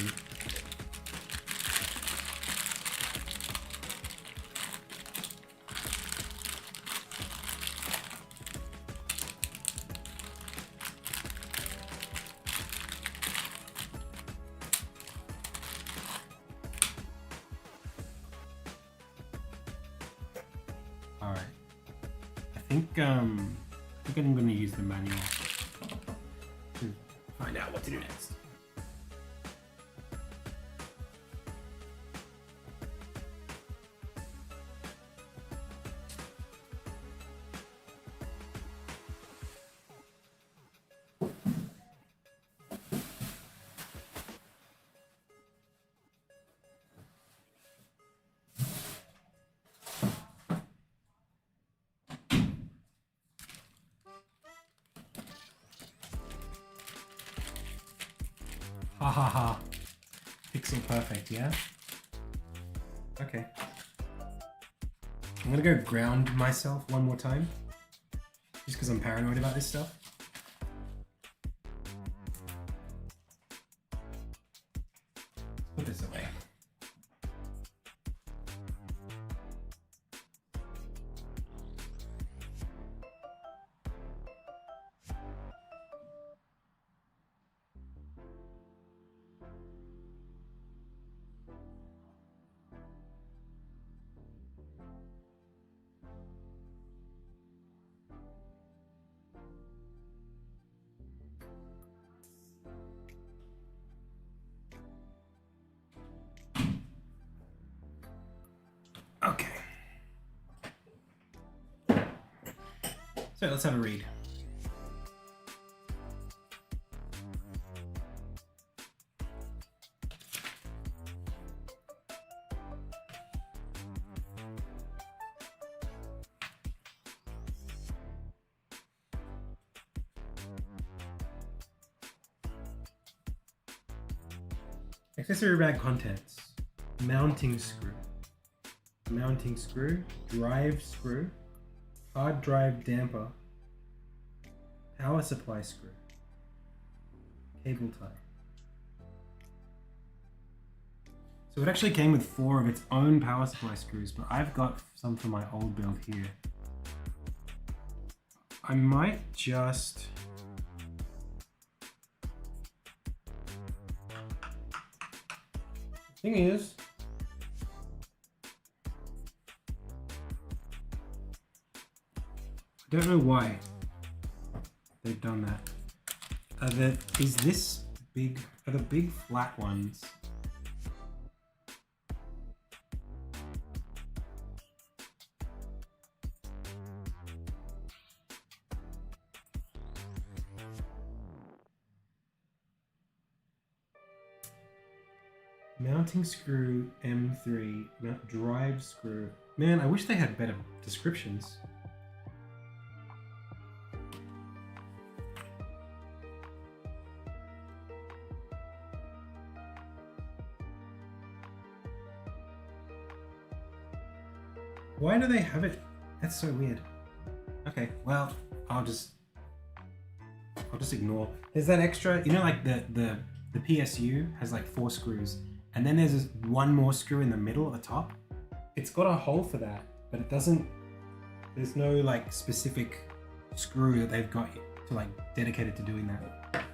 think I'm gonna use the manual to find out what to do next. Ha ha ha. Pixel perfect, yeah? Okay. I'm gonna go ground myself one more time. Just because I'm paranoid about this stuff. Put this away. Okay. So let's have a read. Accessory bag contents. Mounting screw, drive screw, hard drive damper, power supply screw, cable tie. So it actually came with 4 of its own power supply screws, but I've got some for my old build here. I might just... Thing is, I don't know why they've done that. Is this big? Are the big flat ones? Mounting screw M3, drive screw. Man, I wish they had better descriptions. Why do they have it? That's so weird. Okay, well, I'll just ignore. There's that extra, you know, like the PSU has like 4 screws, and then there's this one more screw in the middle at the top. It's got a hole for that, but it doesn't. There's no like specific screw that they've got to like dedicated to doing that.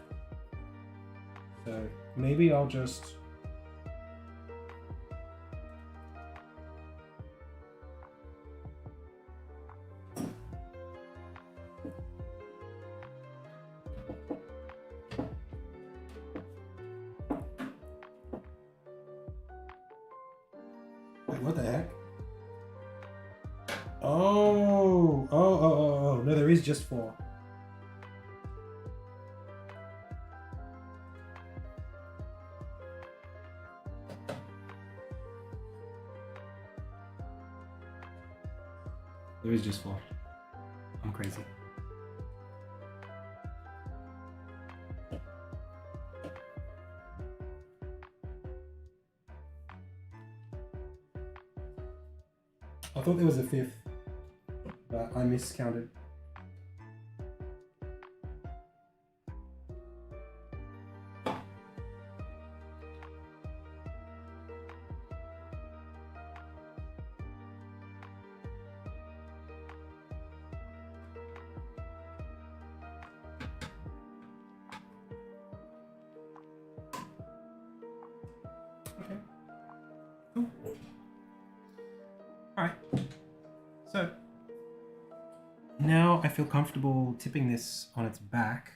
So maybe I'll just. Wait, what the heck? Oh, no, there is just 4. There is just 4. I'm crazy. I thought there was a 5th, but I miscounted. Okay. Cool. All right. So I feel comfortable tipping this on its back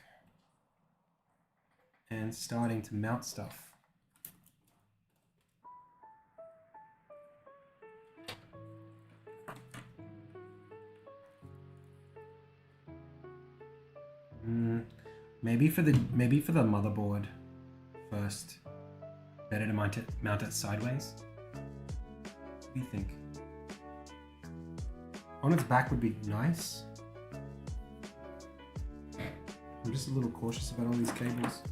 and starting to mount stuff. Maybe for the motherboard first. Better to mount it sideways. What do you think? On its back would be nice. I'm just a little cautious about all these cables.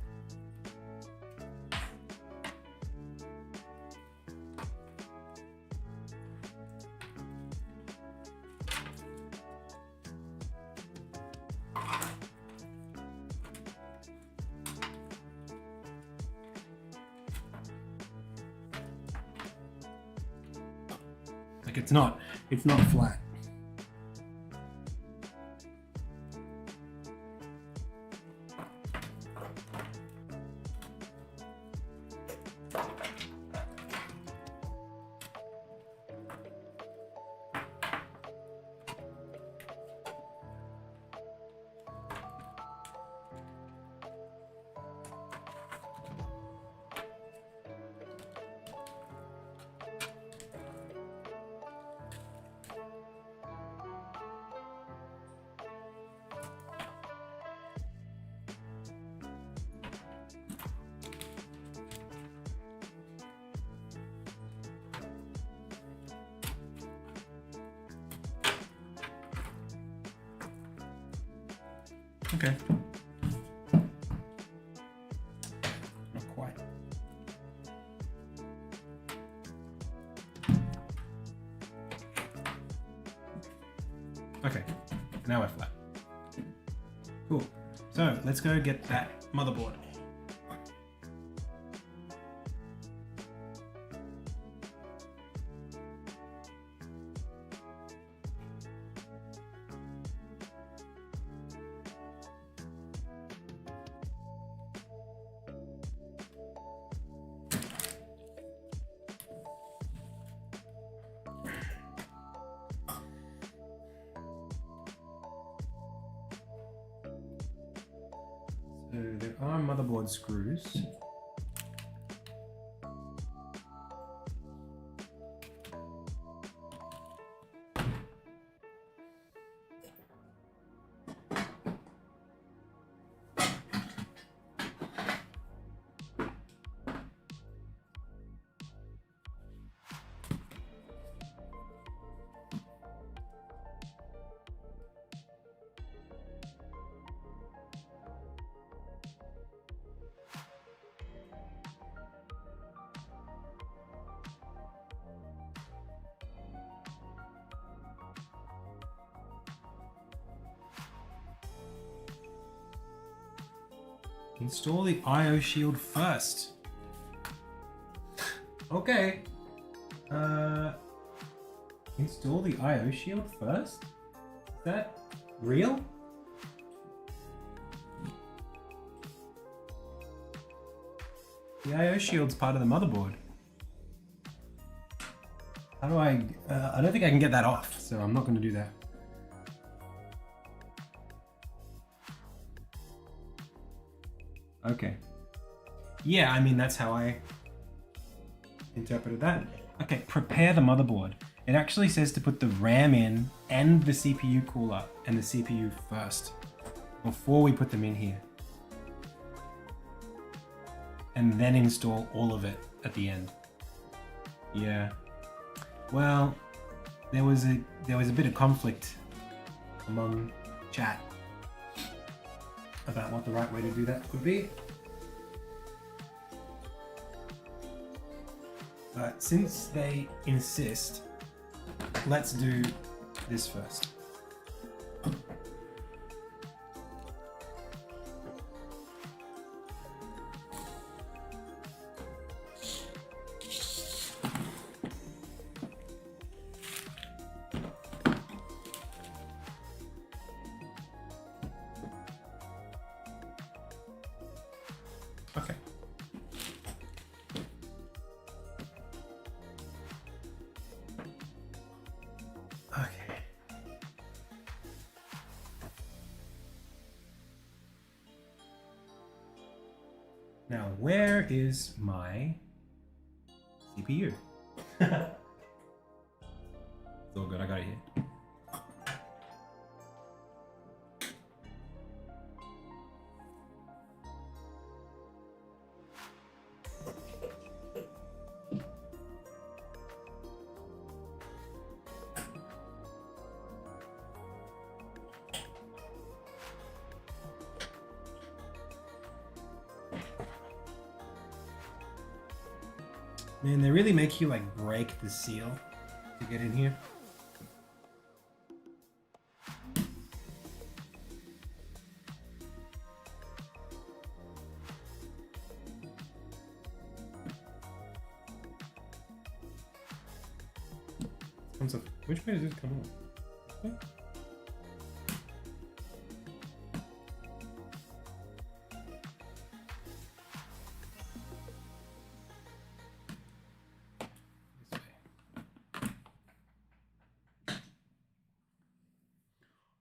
Like it's not flat. Okay. Not quite. Okay, now we're flat. Cool. So let's go get that motherboard. So there are motherboard screws. Install the I/O shield first. Okay. Install the I/O shield first? Is that real? The I/O shield's part of the motherboard. How do I don't think I can get that off, so I'm not going to do that. Okay. Yeah, I mean, that's how I interpreted that. Okay, prepare the motherboard. It actually says to put the RAM in and the CPU cooler and the CPU first before we put them in here. And then install all of it at the end. Yeah. Well, there was a bit of conflict among chat about what the right way to do that would be. But since they insist, let's do this first. Okay. Okay. Now, where is my CPU? It's all good, I got it here. Man, they really make you like break the seal to get in here. Which way does this come on? This way?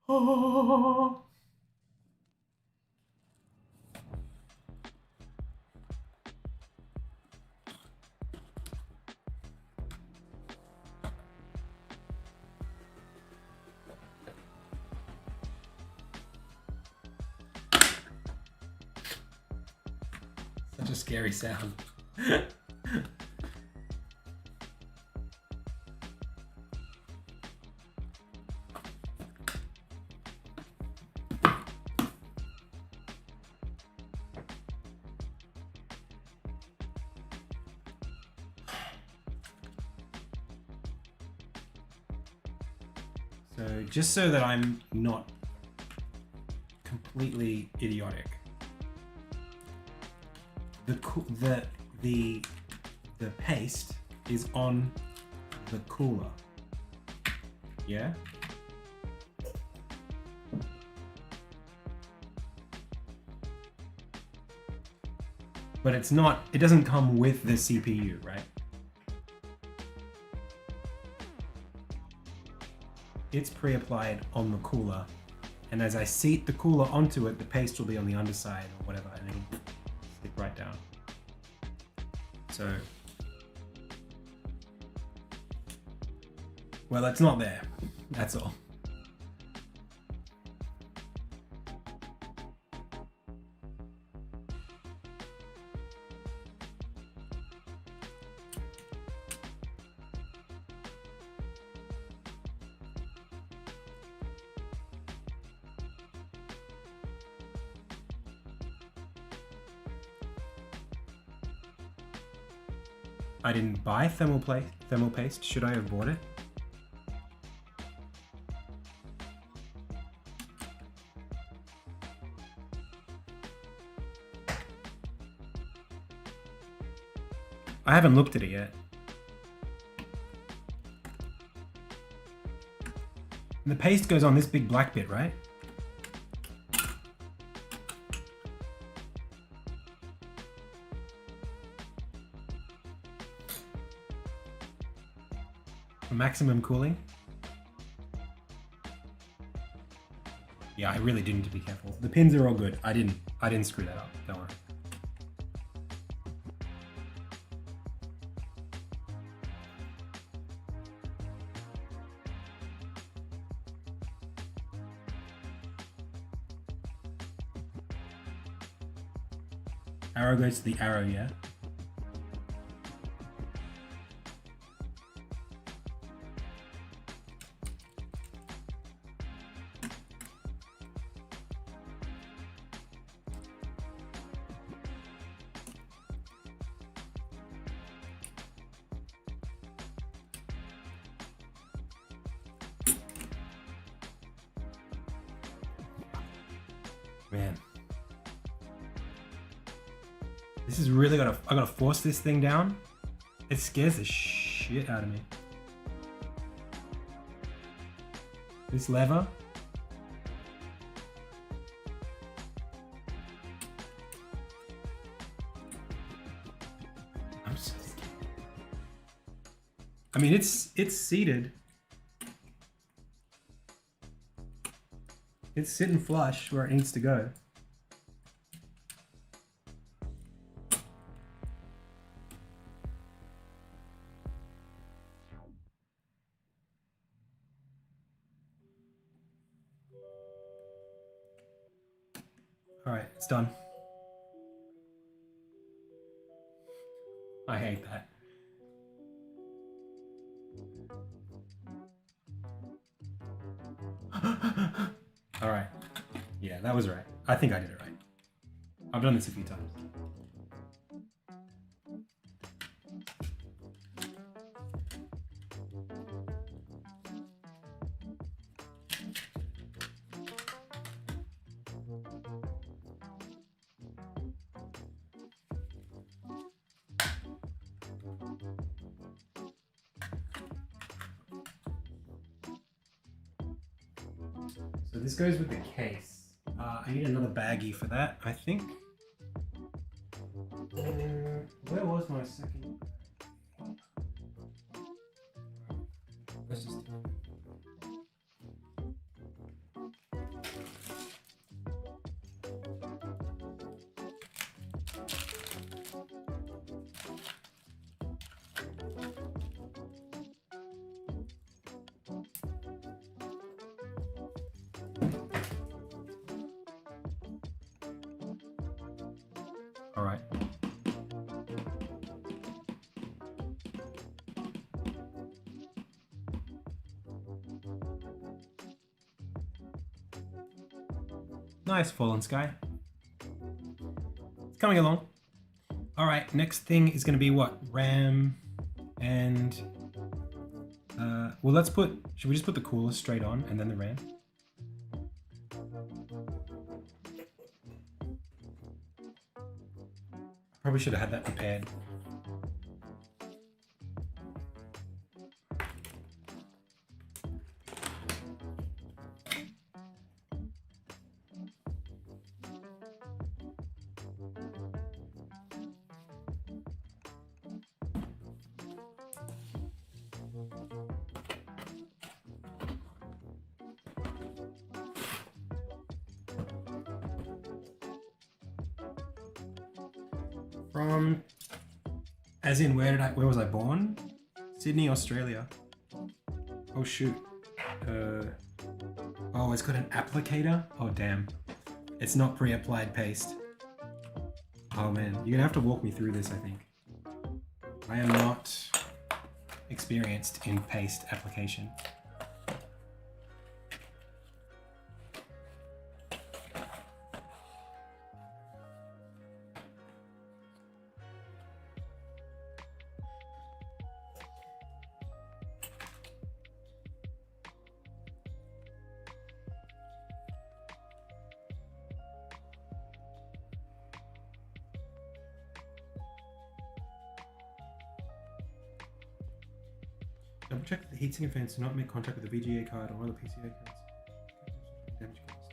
Oh. Such a scary sound. So just so that I'm not completely idiotic, the paste is on the cooler. Yeah? But it's not, it doesn't come with the CPU, right? It's pre-applied on the cooler, and as I seat the cooler onto it, the paste will be on the underside or whatever, and it'll stick right down. So, well, it's not there, that's all. I didn't buy thermal paste. Should I have bought it? I haven't looked at it yet. And the paste goes on this big black bit, right? Maximum cooling. Yeah, I really do need to be careful. The pins are all good. I didn't screw that up. Don't worry. Arrow goes to the arrow, yeah? Man. This is really I gotta force this thing down. It scares the shit out of me. This lever. I'm so scared. I mean, it's seated. It's sitting flush where it needs to go. Alright, it's done. I hate that. Alright. Yeah, that was right. I think I did it right. I've done this a few times. So this goes with the case. I need another baggie for that, I think. Where was my second? Let's just. All right. Nice, Fallen Sky. It's coming along. All right, next thing is going to be what? RAM and... well, let's put... Should we just put the cooler straight on and then the RAM? Probably should have had that prepared. From, as in where was I born? Sydney, Australia. Oh shoot. Oh, it's got an applicator? Oh damn. It's not pre-applied paste. Oh man, you're gonna have to walk me through this, I think. I am not experienced in paste application. Double check that the heatsink fans do not make contact with the VGA card or other PCA cards. Damage cards.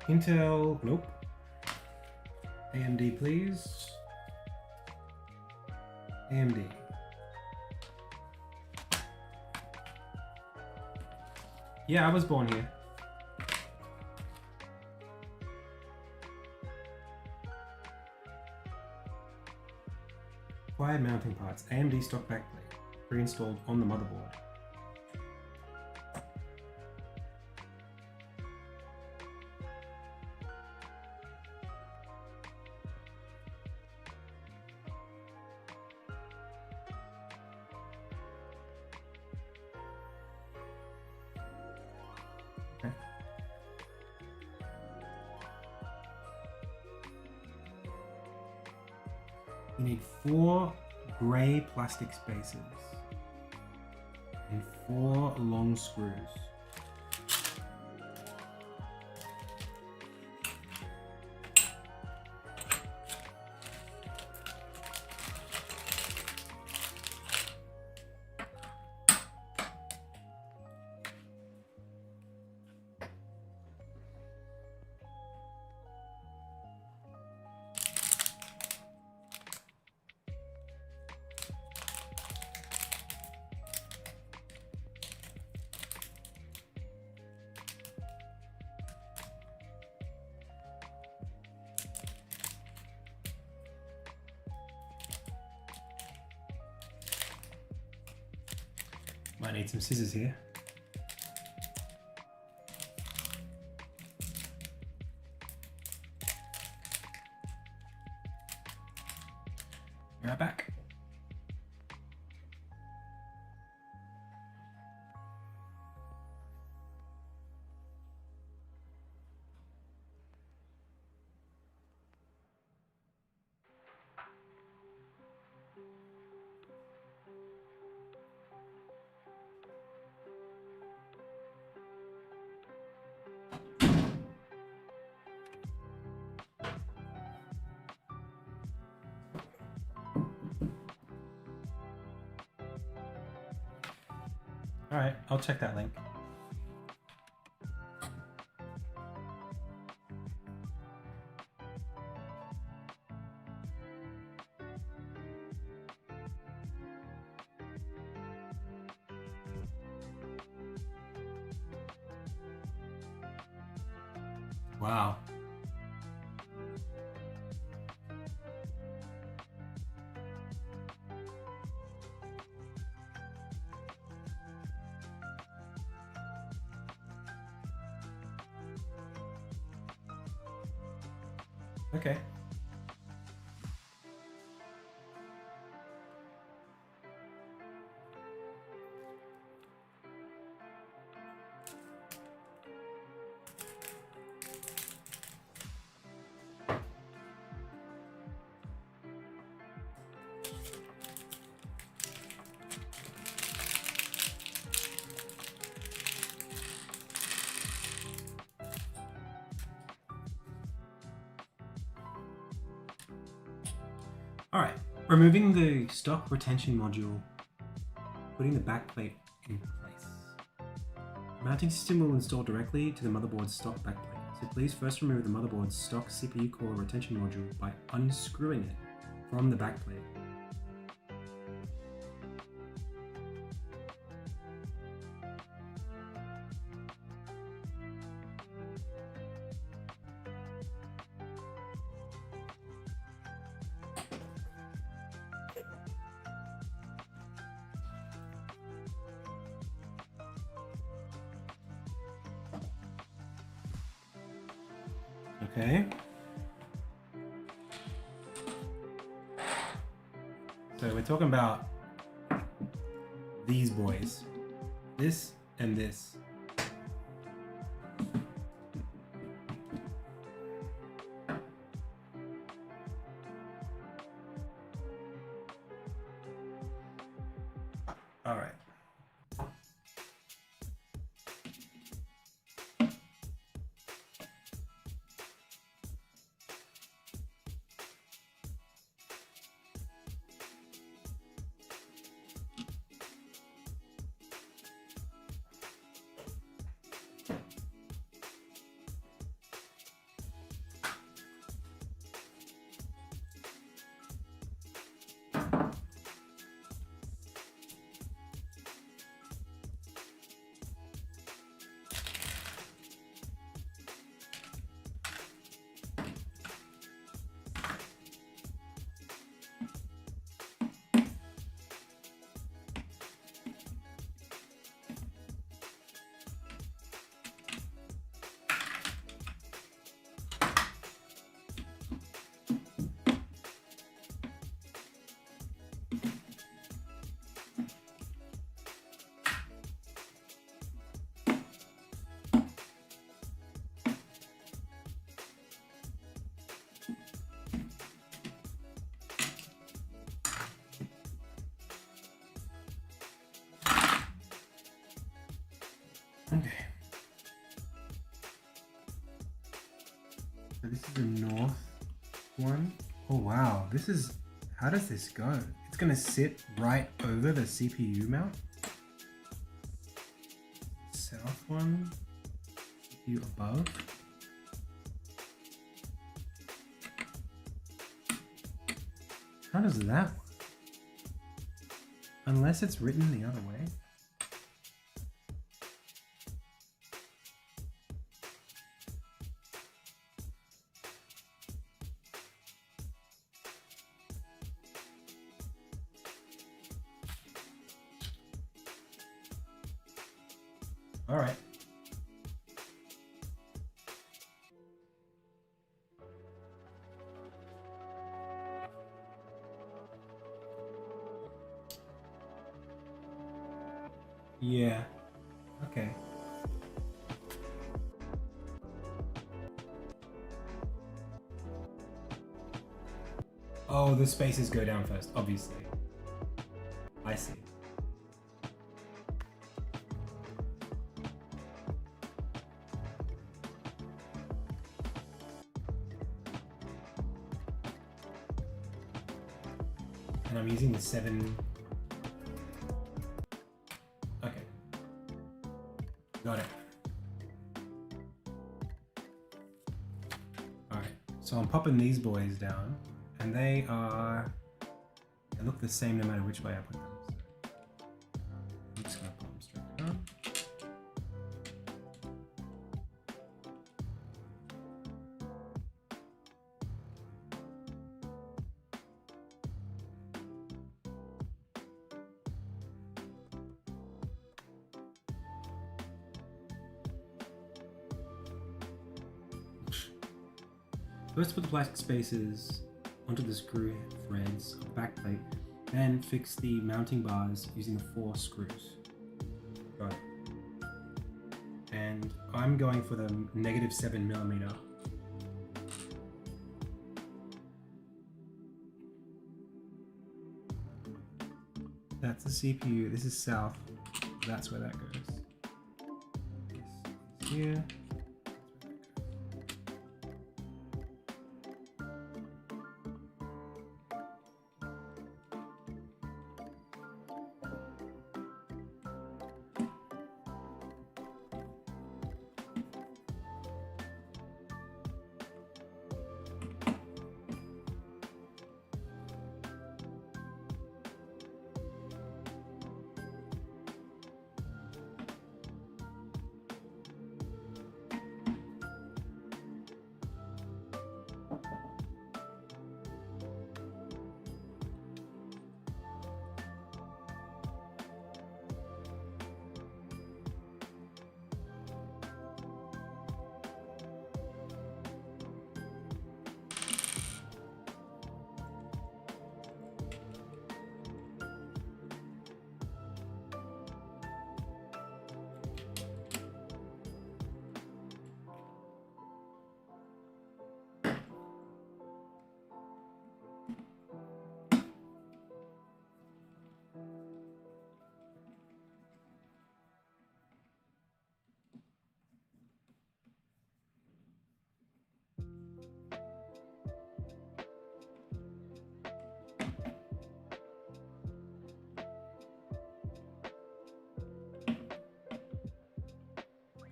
Intel, nope. AMD, please. AMD. Yeah, I was born here. Acquired mounting parts. AMD stock backplate. Pre-installed on the motherboard. Okay. You need 4 grey plastic spacers and 4 long screws. Might need some scissors here. Right back. All right, I'll check that link. Wow. Okay. All right, removing the stock retention module, putting the backplate in place. The mounting system will install directly to the motherboard's stock backplate, so please first remove the motherboard's stock CPU core retention module by unscrewing it from the backplate. Okay. So we're talking about these boys. This and this. All right. Okay. So this is the north one. Oh wow, this is, how does this go? It's gonna sit right over the CPU mount. South one, CPU above. How does that work? Unless it's written the other way. All right. Yeah. Okay. Oh, the spaces go down first, obviously. I see. And I'm using the 7. Okay. Got it. Alright, so I'm popping these boys down, and they look the same no matter which way I put them. So I'm just gonna put them straight down. First put the plastic spaces onto the screw threads of the back plate, then fix the mounting bars using the 4 screws. Got it. And I'm going for the -7mm. That's the CPU, this is south, that's where that goes. This is here.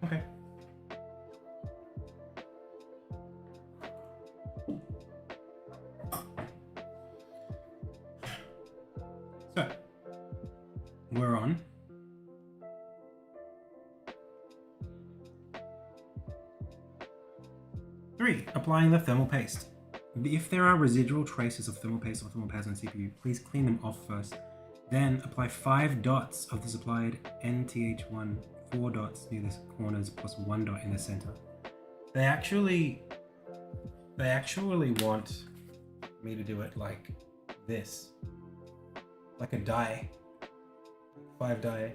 Okay. So, we're on. Three, applying the thermal paste. If there are residual traces of thermal paste or thermal pads on CPU, please clean them off first. Then apply 5 dots of the supplied NTH1, 4 dots near the corners plus 1 dot in the center. They actually want me to do it like this, like a die, 5 die.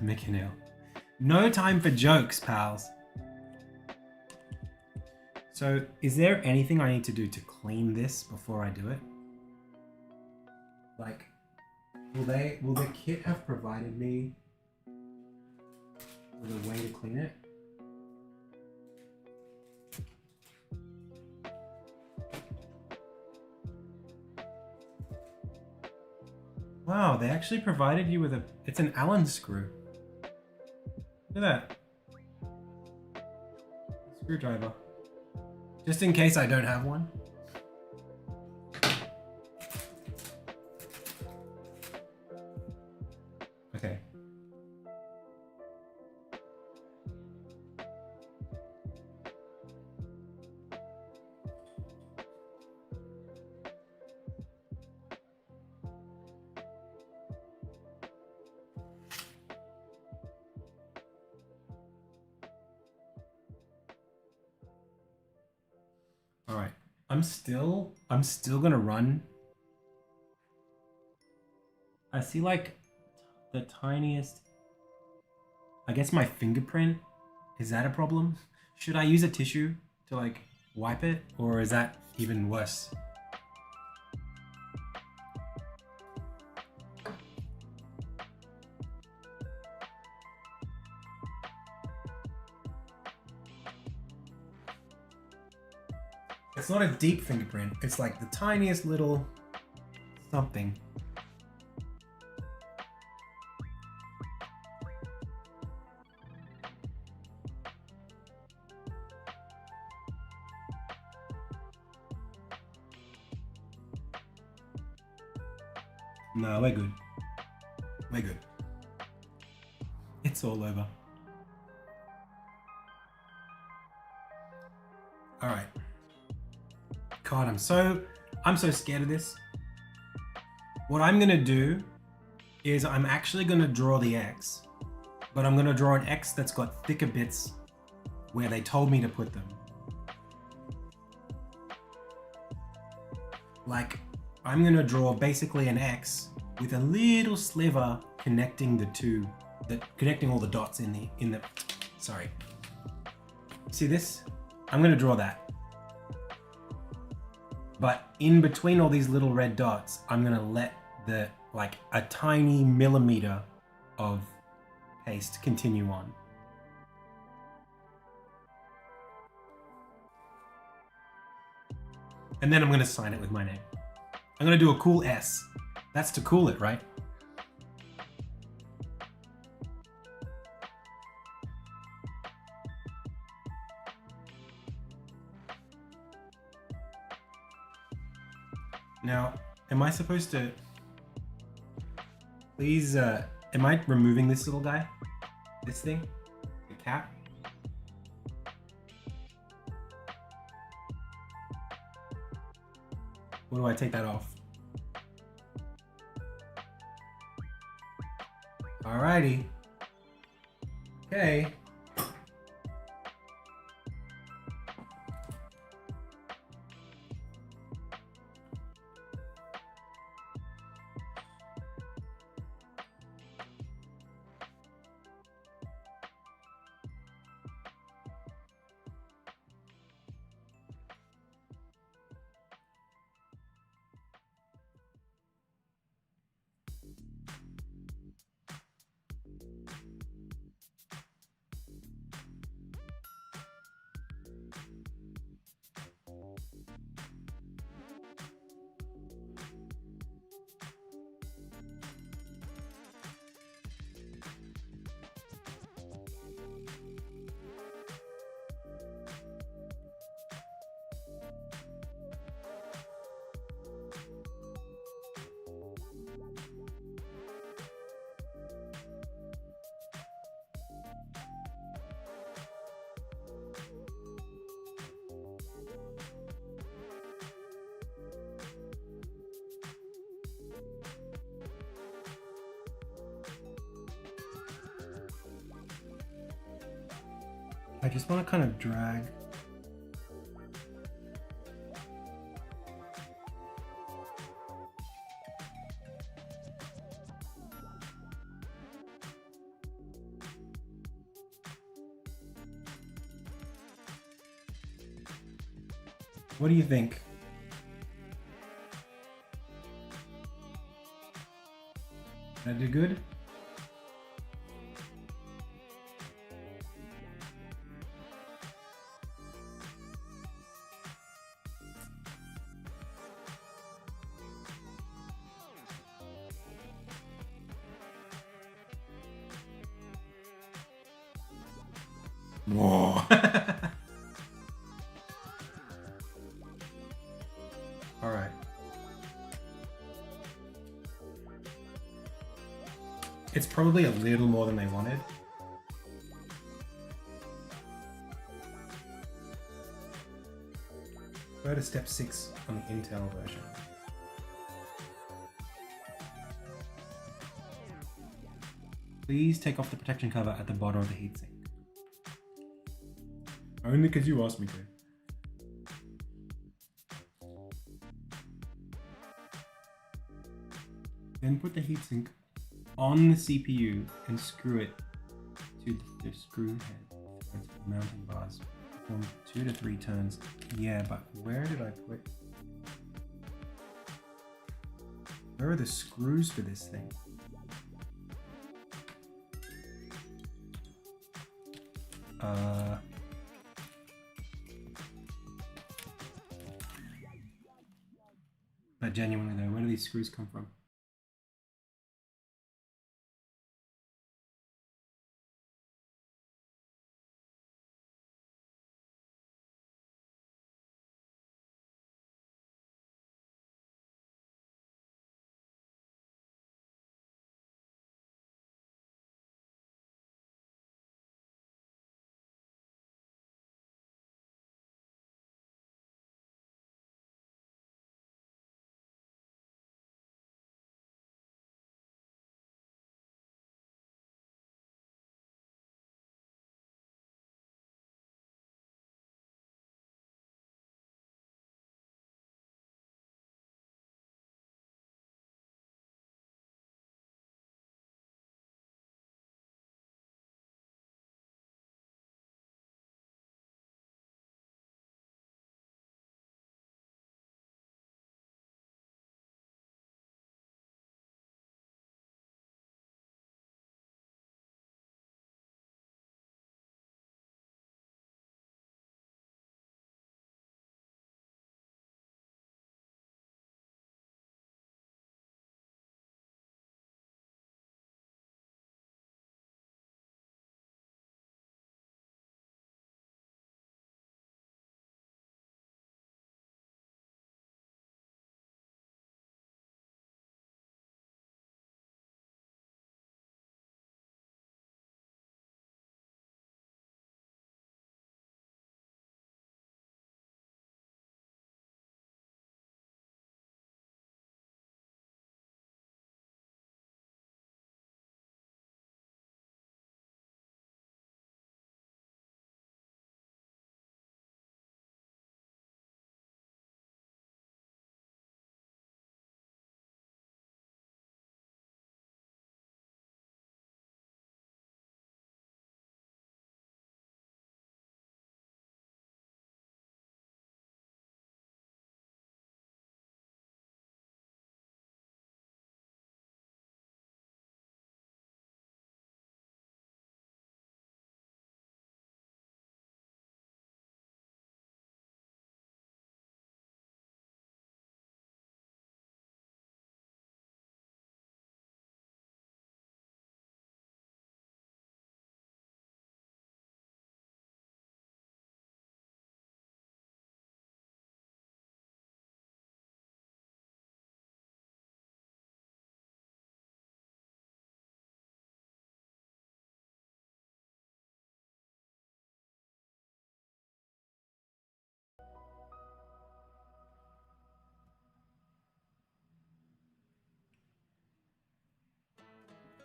Mechanil. No time for jokes, pals. So, is there anything I need to do to clean this before I do it? Like, will the kit have provided me with a way to clean it? Wow, they actually provided you with it's an Allen screw. Look at that. Screwdriver. Just in case I don't have one. Okay. All right. I'm still gonna run. I see like the tiniest. I guess my fingerprint. Is that a problem? Should I use a tissue to like wipe it, or is that even worse? It's not a deep fingerprint. It's like the tiniest little something. No, we're good. We're good. It's all over. All right. God, I'm so scared of this. What I'm gonna do is I'm actually gonna draw the X, but I'm gonna draw an X that's got thicker bits where they told me to put them. Like, I'm gonna draw basically an X with a little sliver connecting the two, connecting all the dots in the, sorry. See this? I'm gonna draw that. But in between all these little red dots, I'm gonna let like a tiny millimeter of paste continue on. And then I'm gonna sign it with my name. I'm gonna do a cool S. That's to cool it, right? Now, am I supposed to... Please, am I removing this little guy? This thing? The cap? Or do I take that off? Alrighty. Okay. I just want to kind of drag. What do you think? Did I do good? Whoa. All right. It's probably a little more than they wanted. Go to step 6 on the Intel version. Please take off the protection cover at the bottom of the heatsink. Only because you asked me to. Then put the heatsink on the CPU and screw it to the screw head to the mounting bars. Perform 2 to 3 turns. Yeah, but where did I put? Where are the screws for this thing? But genuinely though, where do these screws come from?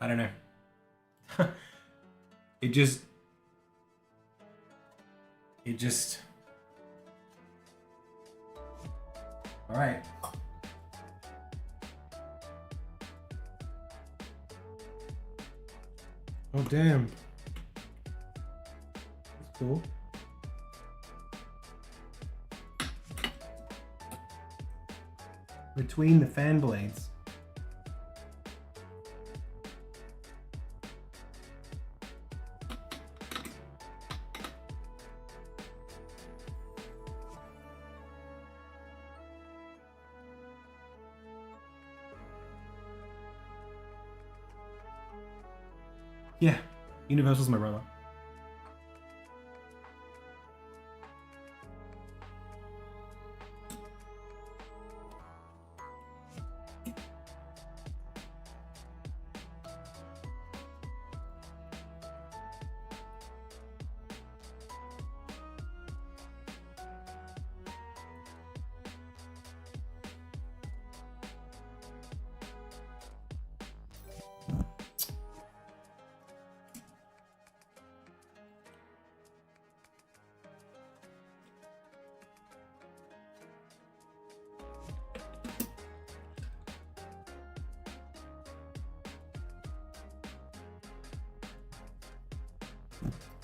I don't know. It just... All right. Oh, damn. That's cool. Between the fan blades. Yeah, Universal's my brother.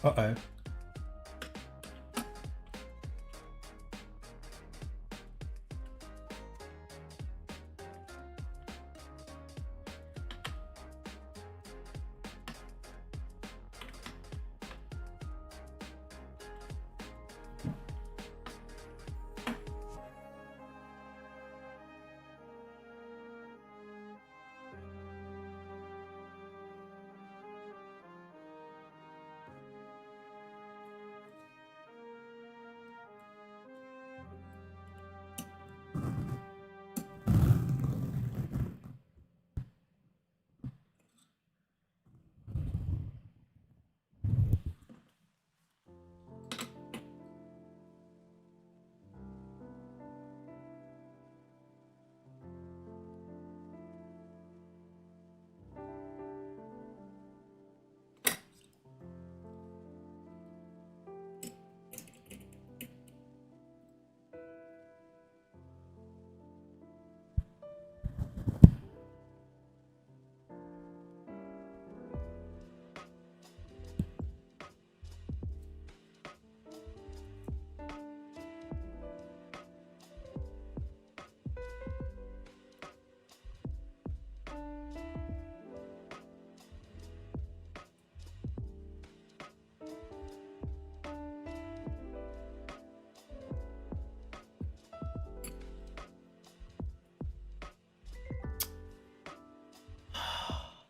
Uh-oh.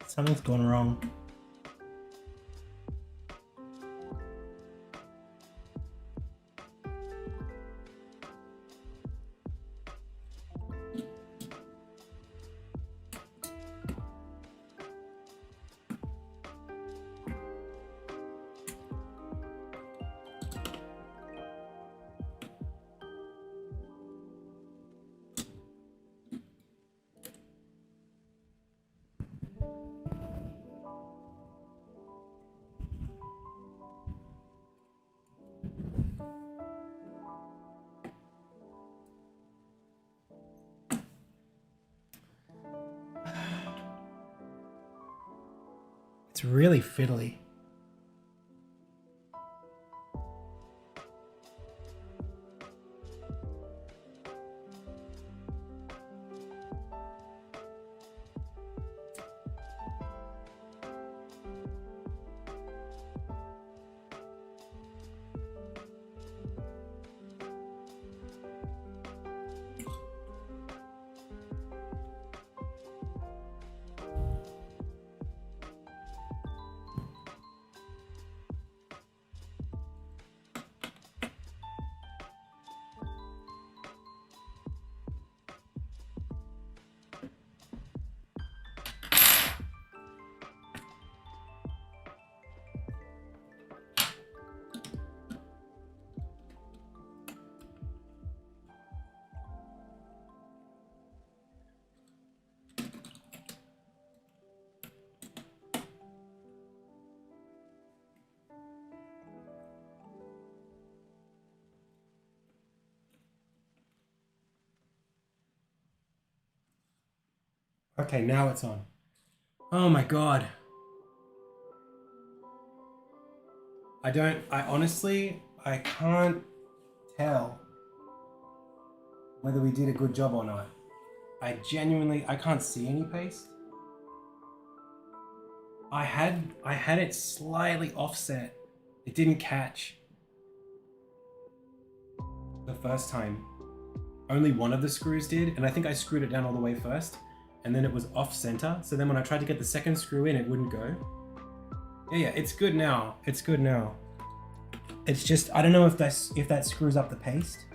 Something's gone wrong. It's really fiddly. Okay, now it's on. Oh my god. I can't tell whether we did a good job or not. I can't see any paste. I had it slightly offset. It didn't catch the first time. Only one of the screws did, and I think I screwed it down all the way first, and then it was off center. So then when I tried to get the second screw in, it wouldn't go. Yeah, it's good now. It's good now. It's just, I don't know if that screws up the paste.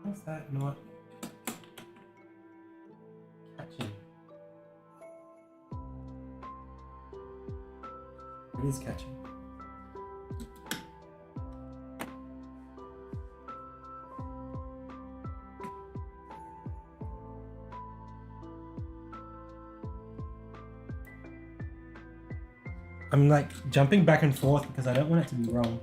Why is that not catching? It is catching. I'm like jumping back and forth because I don't want it to be wrong.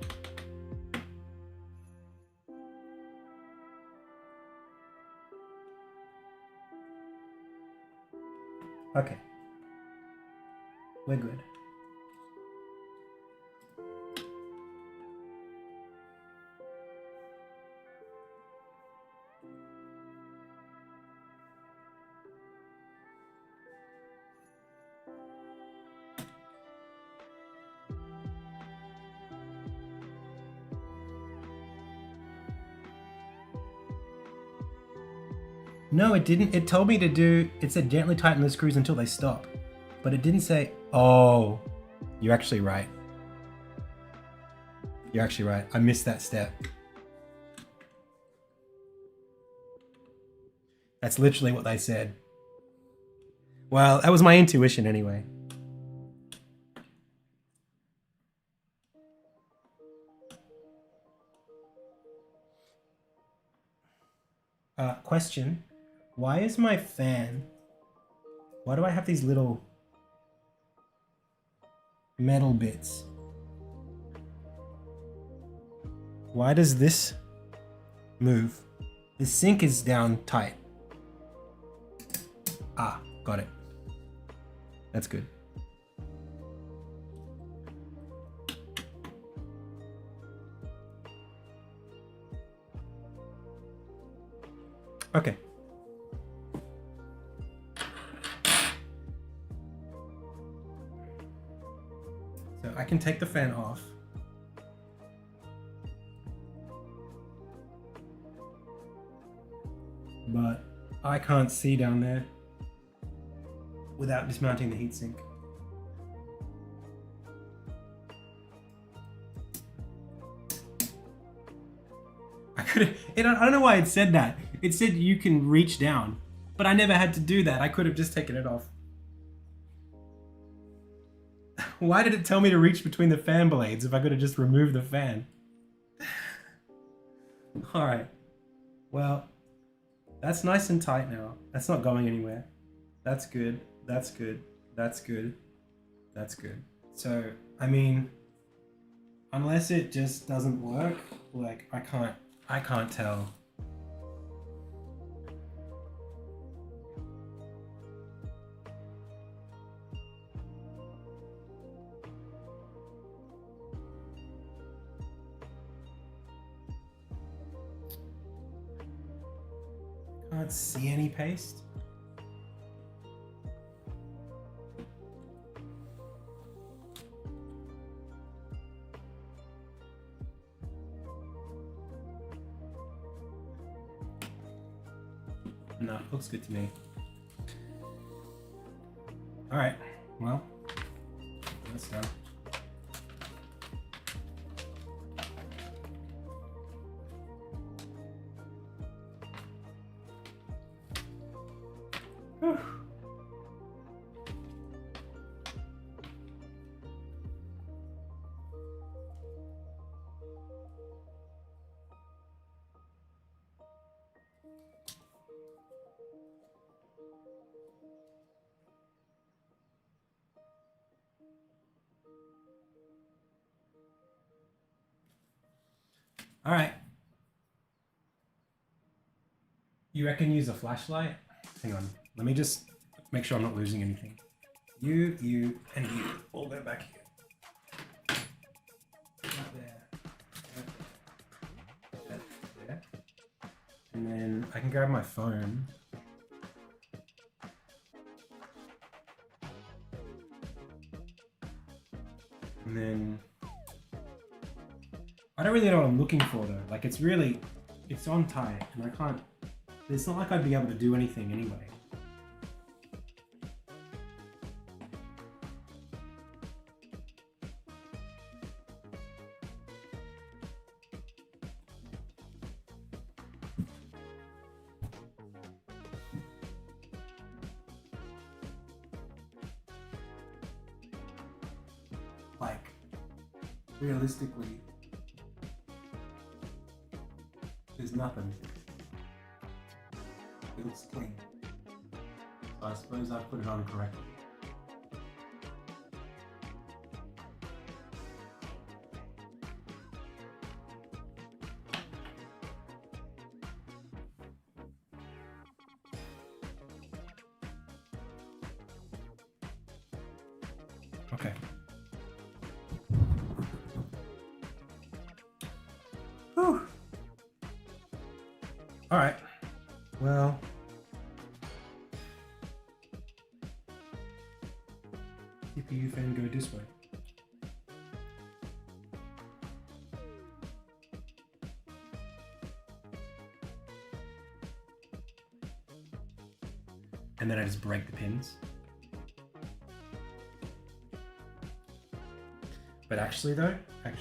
Okay. We're good. No, it didn't. It told me to do, it said gently tighten the screws until they stop. But it didn't say, oh, you're actually right. You're actually right. I missed that step. That's literally what they said. Well, that was my intuition anyway. Question. Why is my fan... Why do I have these little metal bits? Why does this move? The sink is down tight. Ah, got it. That's good. Okay. So I can take the fan off. But I can't see down there without dismounting the heatsink. I don't know why it said that. It said you can reach down, but I never had to do that. I could have just taken it off. Why did it tell me to reach between the fan blades if I could have just removed the fan? All right. Well, that's nice and tight now. That's not going anywhere. That's good. That's good. That's good. That's good. So, I mean, unless it just doesn't work, like I can't tell. Can't see any paste. No, looks good to me. All right, well, that's done. Whew. All right. You reckon use a flashlight? Hang on. Let me just make sure I'm not losing anything. You, and you all go back here. Right there. Right there. And then I can grab my phone. And then I don't really know what I'm looking for though. Like it's on tight and I can't, it's not like I'd be able to do anything anyway. Like, realistically, there's nothing. It looks clean. So I suppose I put it on correctly. Okay. Whew. All right. Well. CPU fan go this way. And then I just break the pins. But actually though, okay.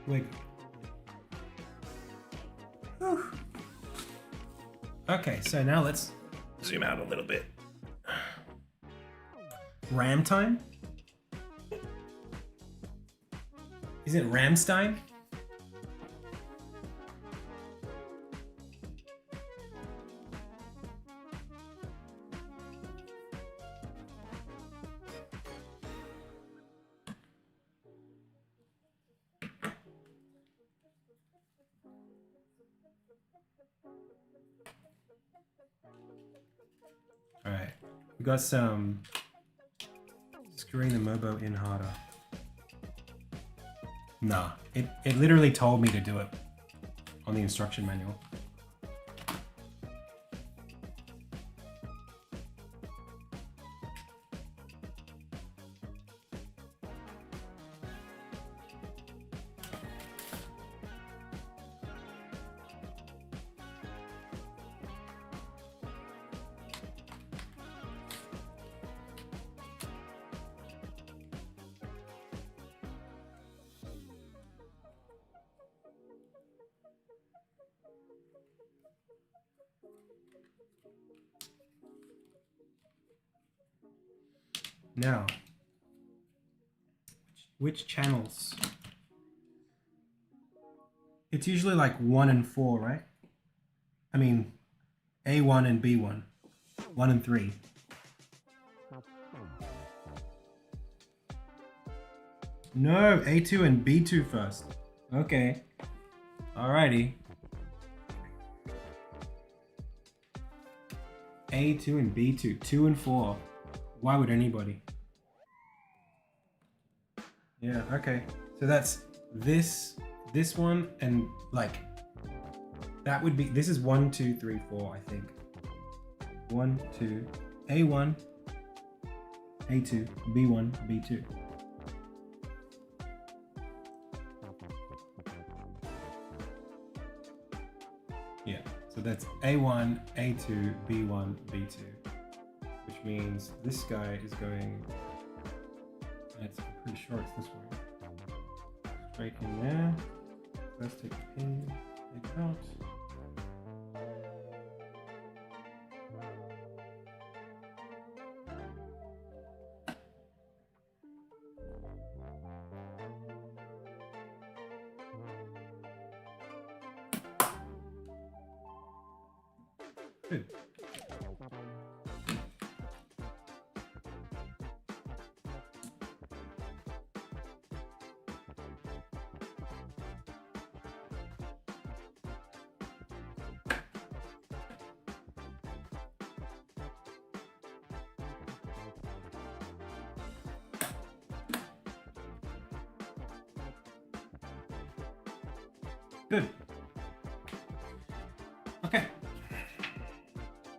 Wait. Whew. Okay, so now let's zoom out a little bit. RAM time? Is it Ramstein? All right, we got some screwing the Mobo in harder. Nah, it literally told me to do it on the instruction manual. Now, which channels? It's usually like 1 and 4, right? I mean, A1 and B1, 1 and 3. No, A2 and B2 first. Okay. Alrighty. A2 and B2, 2 and 4. Why would anybody? Yeah, okay. So that's this one, and like that would be, this is 1, 2, 3, 4, I think. 1, 2, A1, A2, B1, B2. Yeah, so that's A1, A2, B1, B2. Which means this guy is going, I'm pretty sure it's this way. Straight in there. Let's take the pin, take it out. Good. Good. Okay.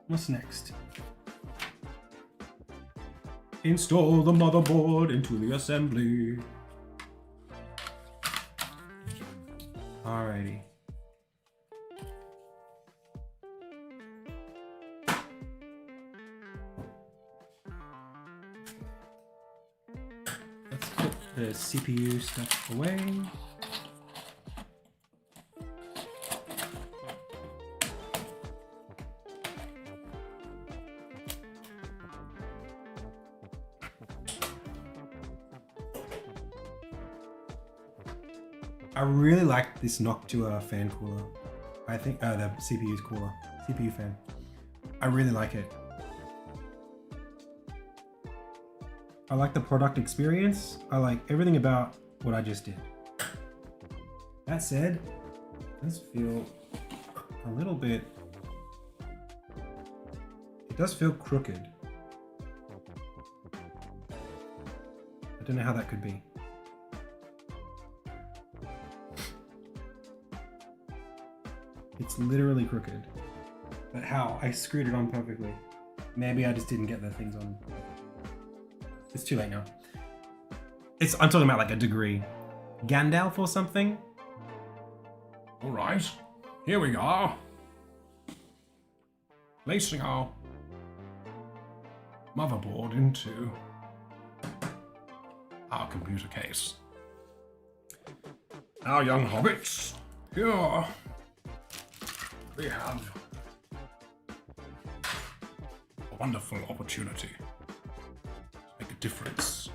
What's next? Install the motherboard into the assembly. Alrighty. Let's put the CPU stuff away. I really like this Noctua fan cooler. I think the CPU's cooler, CPU fan. I really like it. I like the product experience. I like everything about what I just did. That said, it does feel a little bit... It does feel crooked. I don't know how that could be. It's literally crooked. But how? I screwed it on perfectly. Maybe I just didn't get the things on. It's too late now. I'm talking about like a degree. Gandalf or something? All right, here we are. Placing our motherboard into our computer case. Now, young hobbits, here we have a wonderful opportunity to make a difference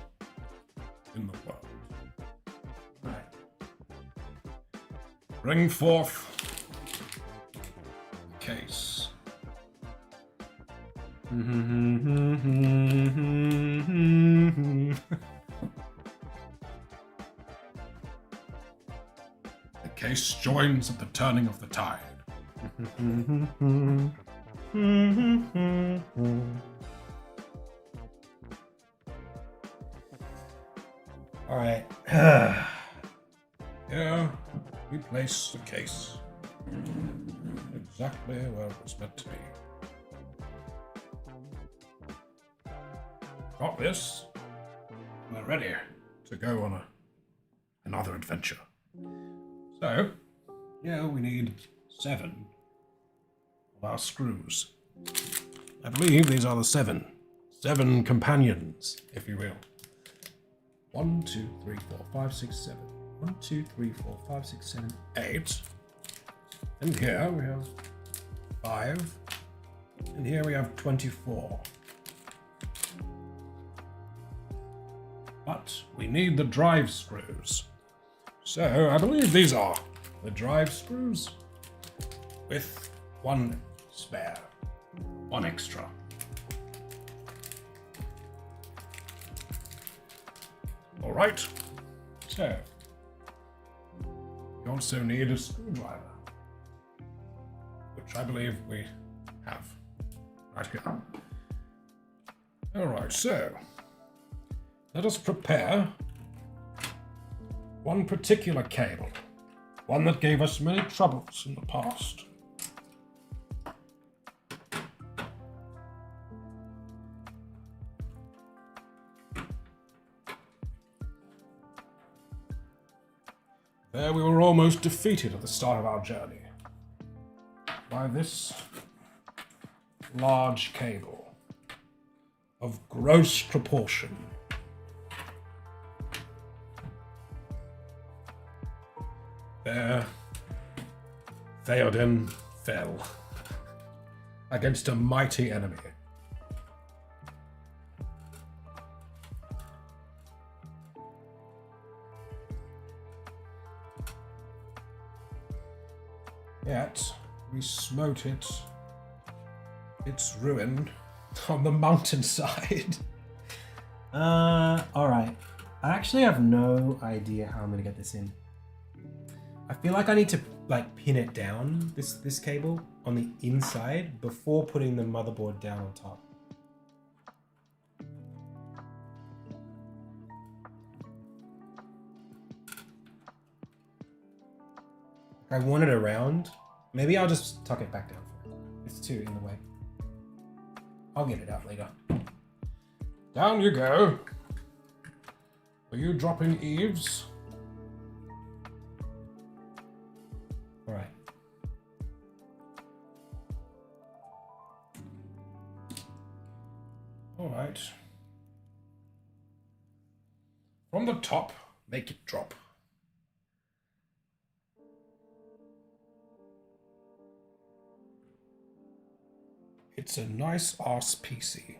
in the world. Right. Bring forth the case. The case joins at the turning of the tide. All right. Here we place the case exactly where it was meant to be. Got this. We're ready to go on another adventure. So, here we need 7 of our screws. I believe these are the 7 companions, if you will. 1, 2, 3, 4, 5, 6, 7. 1, 2, 3, 4, 5, 6, 7, 8. And here we have 5. And here we have 24. But we need the drive screws. So I believe these are the drive screws with 1 spare, 1 extra. All right, so you also need a screwdriver, which I believe we have right here. All right, so let us prepare one particular cable, one that gave us many troubles in the past. There we were almost defeated at the start of our journey by this large cable of gross proportion. There, Theoden fell against a mighty enemy. Yet we smote its ruin on the mountainside. All right. I actually have no idea how I'm gonna get this in. I feel like I need to like pin it down, this cable, on the inside before putting the motherboard down on top. I want it around. Maybe I'll just tuck it back down. It's too in the way. I'll get it out later. Down you go. Are you dropping eaves? All right. All right. From the top, make it drop. It's a nice arse PC.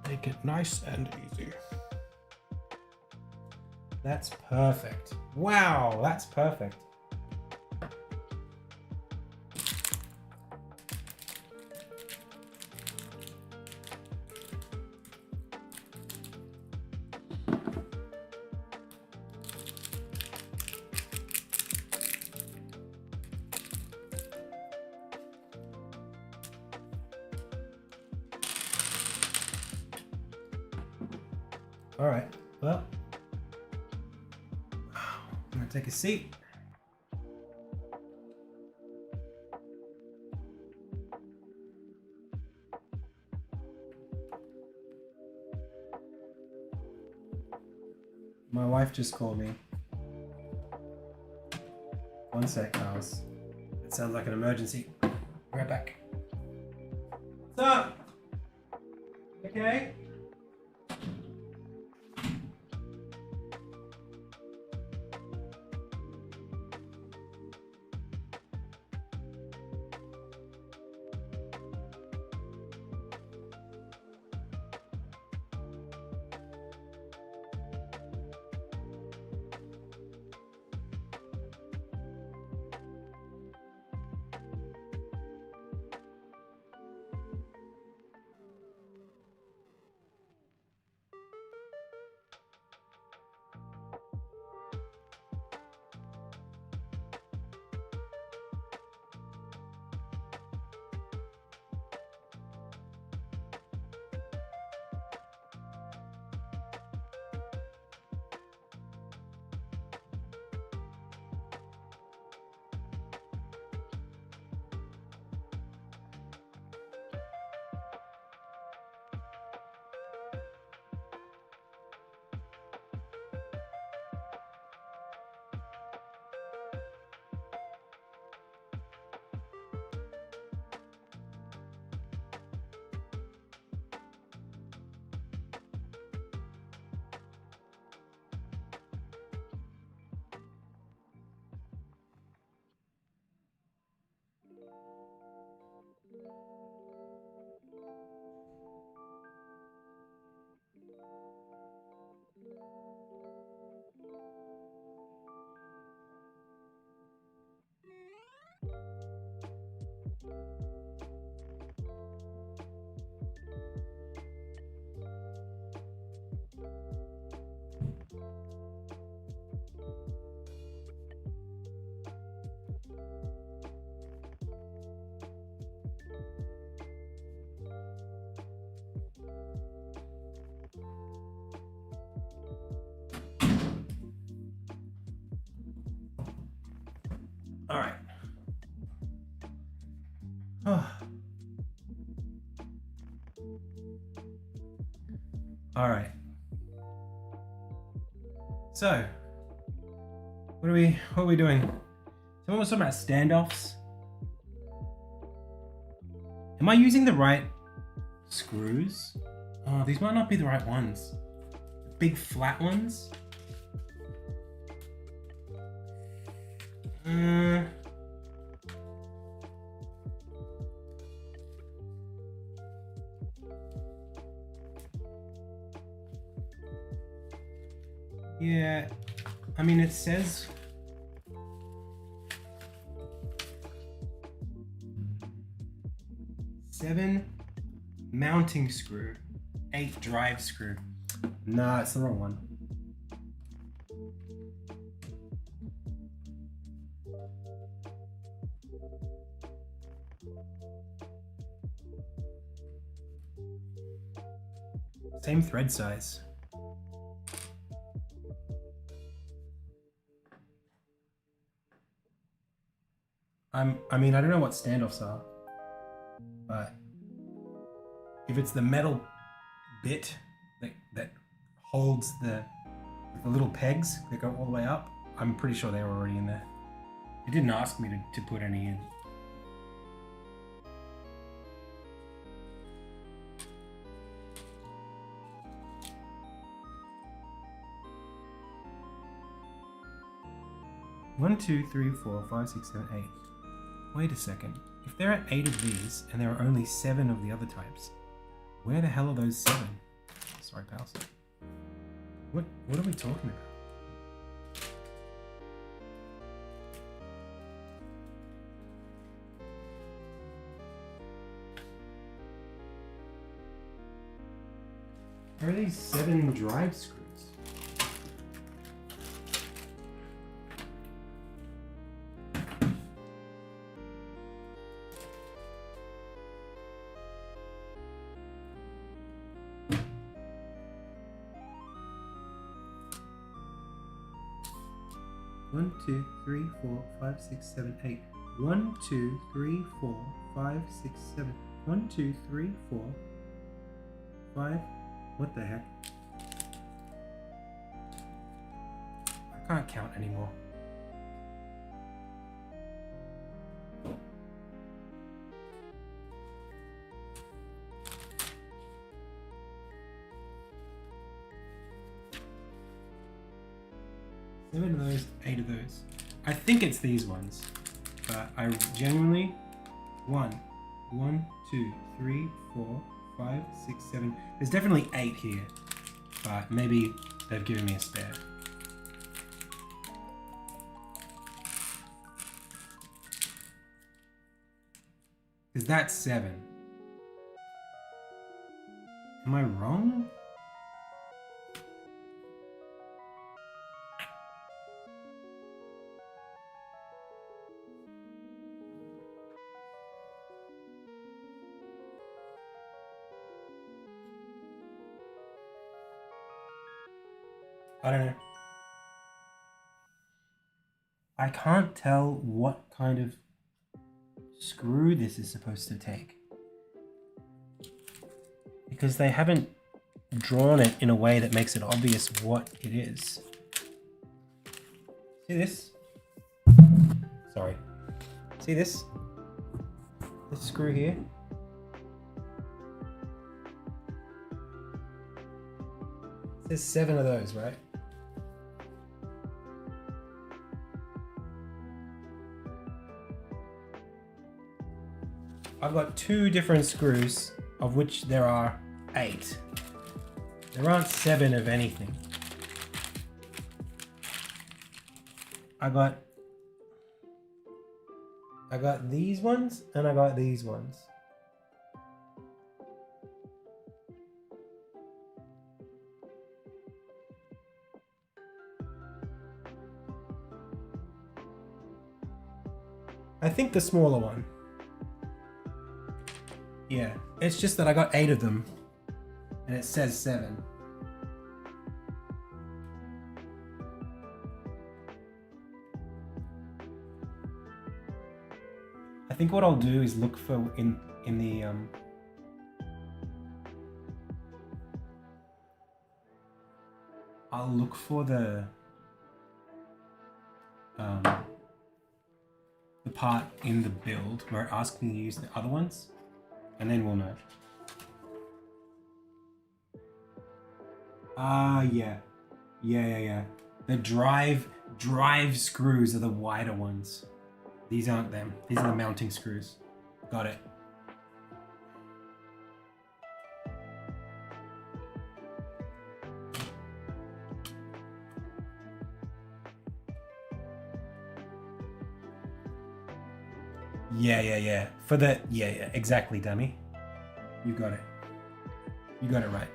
Make it nice and easy. That's perfect. Wow, that's perfect. All right, well, I'm gonna take a seat. My wife just called me. One sec, Miles. It sounds like an emergency. Be right back. What's up? Okay. All right. All right. So, what are we doing? Someone was talking about standoffs. Am I using the right screws? Oh, these might not be the right ones. Big flat ones. Yeah, I mean, it says seven mounting screw, 8 drive screw. Nah, it's the wrong one. Same thread size. I mean, I don't know what standoffs are, but if it's the metal bit that holds the little pegs that go all the way up, I'm pretty sure they were already in there. It didn't ask me to put any in. One, two, three, 4, 5, 6, 7, 8. Wait a second. If there are 8 of these and there are only 7 of the other types, where the hell are those 7? Sorry, pals. What are we talking about? Are these 7 drive screws? One, 2, 3, 4, 5, 6, 7, 8. 1, 2, 3, 4, 5, 6, 7. 1, 2, 3, 4, 5. What the heck? I can't count anymore. Seven of those, 8 of those. I think it's these ones, but I genuinely 1, 2, 3, 4, 5, 6, 7. There's definitely 8 here, but maybe they've given me a spare. Because that's 7. Am I wrong? I don't know. I can't tell what kind of screw this is supposed to take, because they haven't drawn it in a way that makes it obvious what it is. See this? Sorry. See this? This screw here? There's 7 of those, right? I've got 2 different screws, of which there are 8. There aren't 7 of anything. I got these ones, and I got these ones. I think the smaller one. Yeah, it's just that I got 8 of them, and it says 7. I think what I'll do is look for in the I'll look for the part in the build where it asks me to use the other ones, and then we'll know. Yeah. The drive screws are the wider ones. These aren't them. These are the mounting screws. Got it. Yeah. For the yeah, exactly, dummy. You got it. You got it right.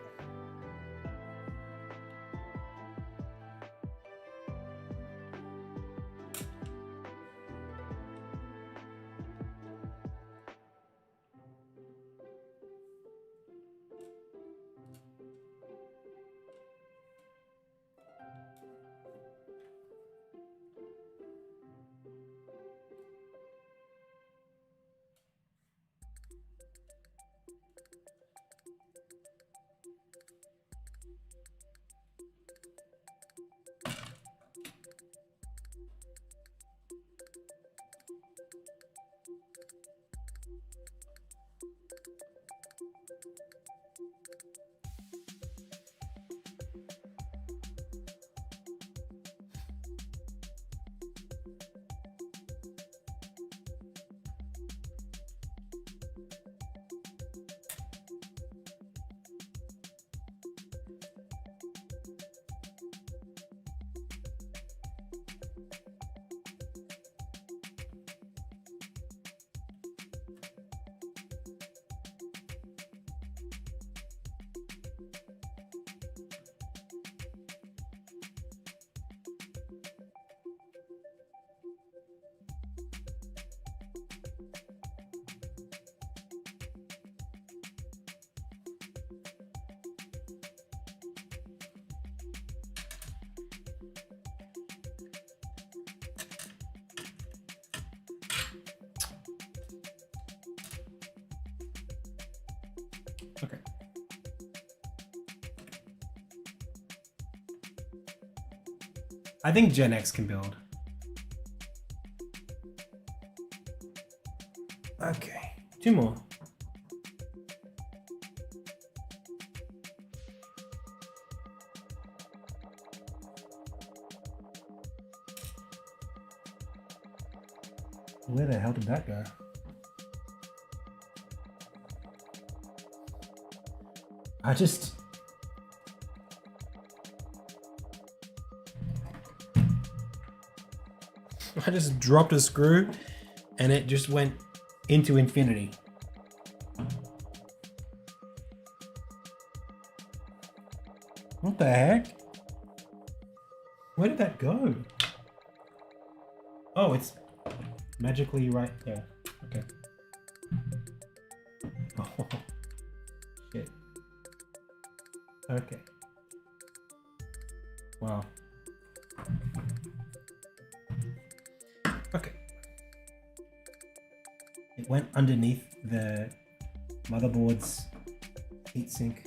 Okay. I think Gen X can build. Okay, 2 more. Where the hell did that go? I just dropped a screw and it just went into infinity. What the heck? Where did that go? Oh, it's magically right there. Okay. Oh, shit. Okay. Wow. Okay. It went underneath the motherboard's heatsink.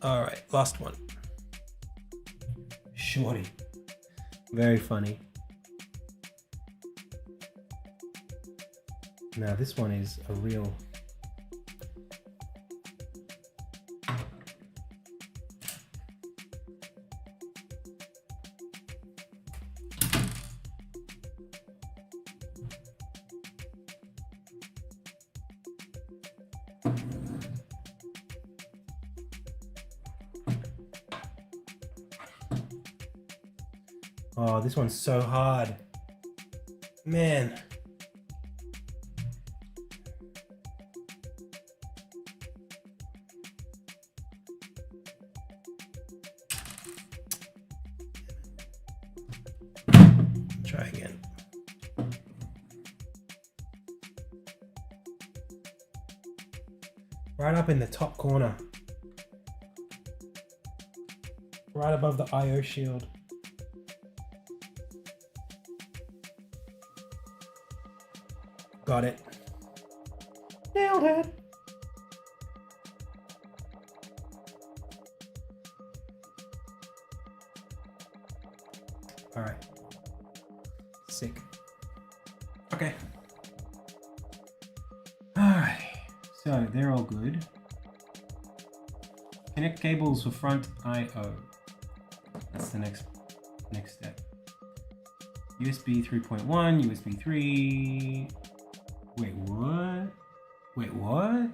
All right, last one. Shorty. Very funny. Now this one is a real... Oh, this one's so hard. Man. Try again. Right up in the top corner. Right above the IO shield. Got it. Nailed it. All right. Sick. Okay. All right. So they're all good. Connect cables for front I/O. That's the next step. USB 3.1, USB 3. Wait, what? Wait, what?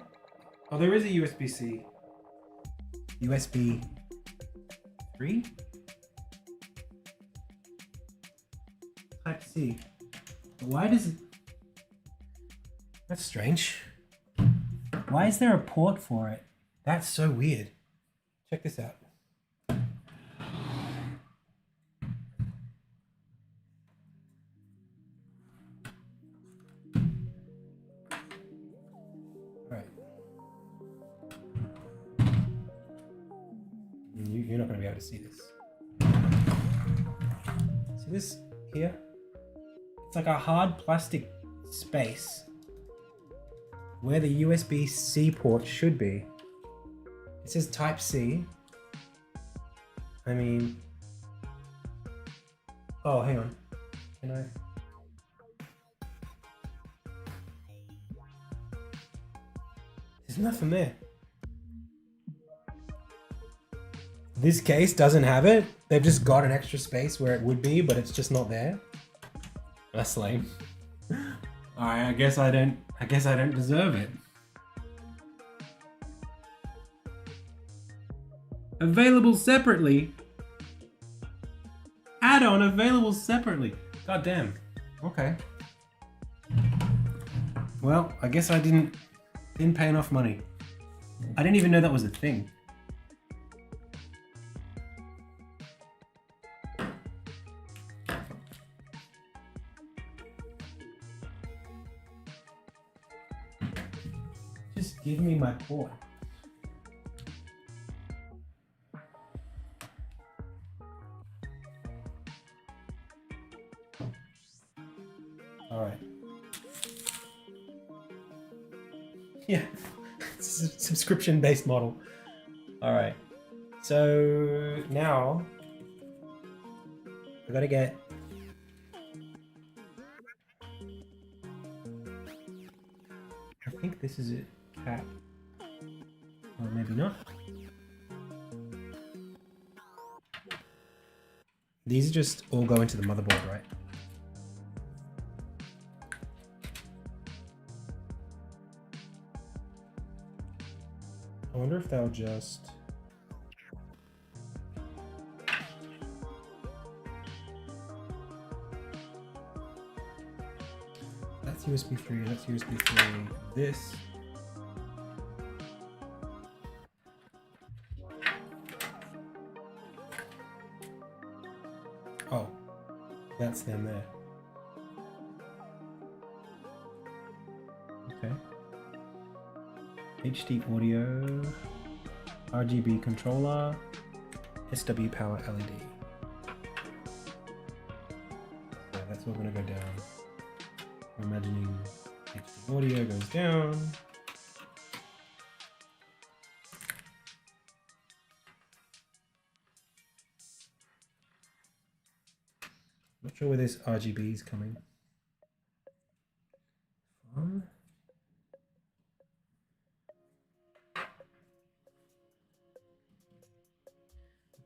Oh, there is a USB-C. USB 3? Type C. Why does it... That's strange. Why is there a port for it? That's so weird. Check this out. You're not going to be able to see this. See this here? It's like a hard plastic space where the USB-C port should be. It says Type C. I mean... Oh, hang on. Can I... There's nothing there. This case doesn't have it. They've just got an extra space where it would be, but it's just not there. That's lame. Alright, I guess I don't deserve it. Available separately. Add-on available separately. God damn. Okay. Well, I guess I didn't pay enough money. I didn't even know that was a thing. Just give me my port. All right. Yeah, it's a subscription-based model. All right, so now I gotta get. I think this is a cap, or maybe not. These just all go into the motherboard, right? I wonder if they'll just... That's USB 3, that's USB 3, this... Oh, that's them there. Okay. HD audio, RGB controller, SW power LED. So that's all gonna go down. I'm imagining HD audio goes down. Not sure where this RGB is coming from.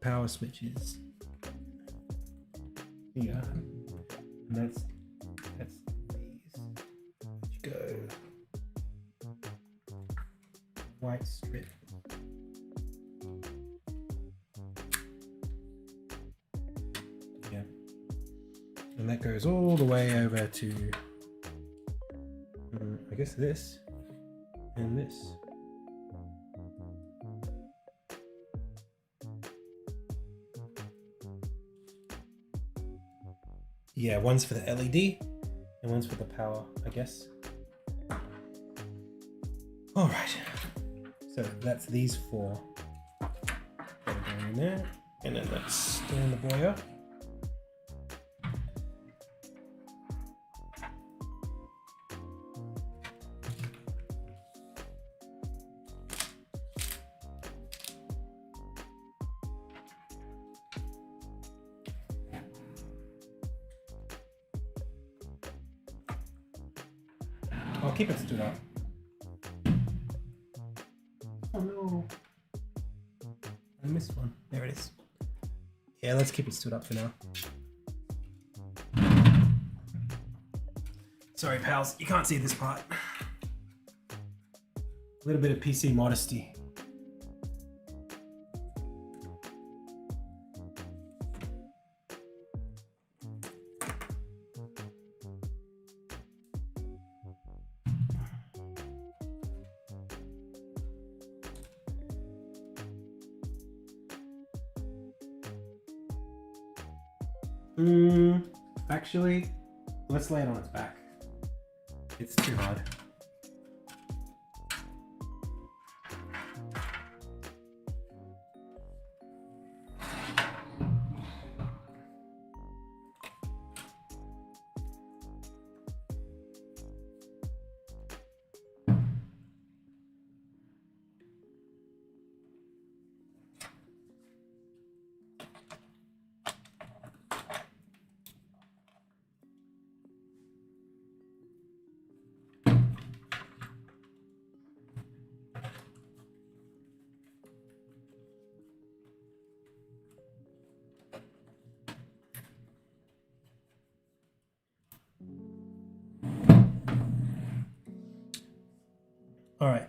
Power switches here, and that's these. Which go white strip. Yeah, and that goes all the way over to I guess this and this. Yeah, one's for the LED and one's for the power, I guess. All right, so that's these four. Go in there, and then let's stand the boy up. I'll keep it stood up. Oh no. I missed one. There it is. Yeah, let's keep it stood up for now. Sorry, pals, you can't see this part. A little bit of PC modesty. Actually, let's lay it on its back. It's too hard. All right.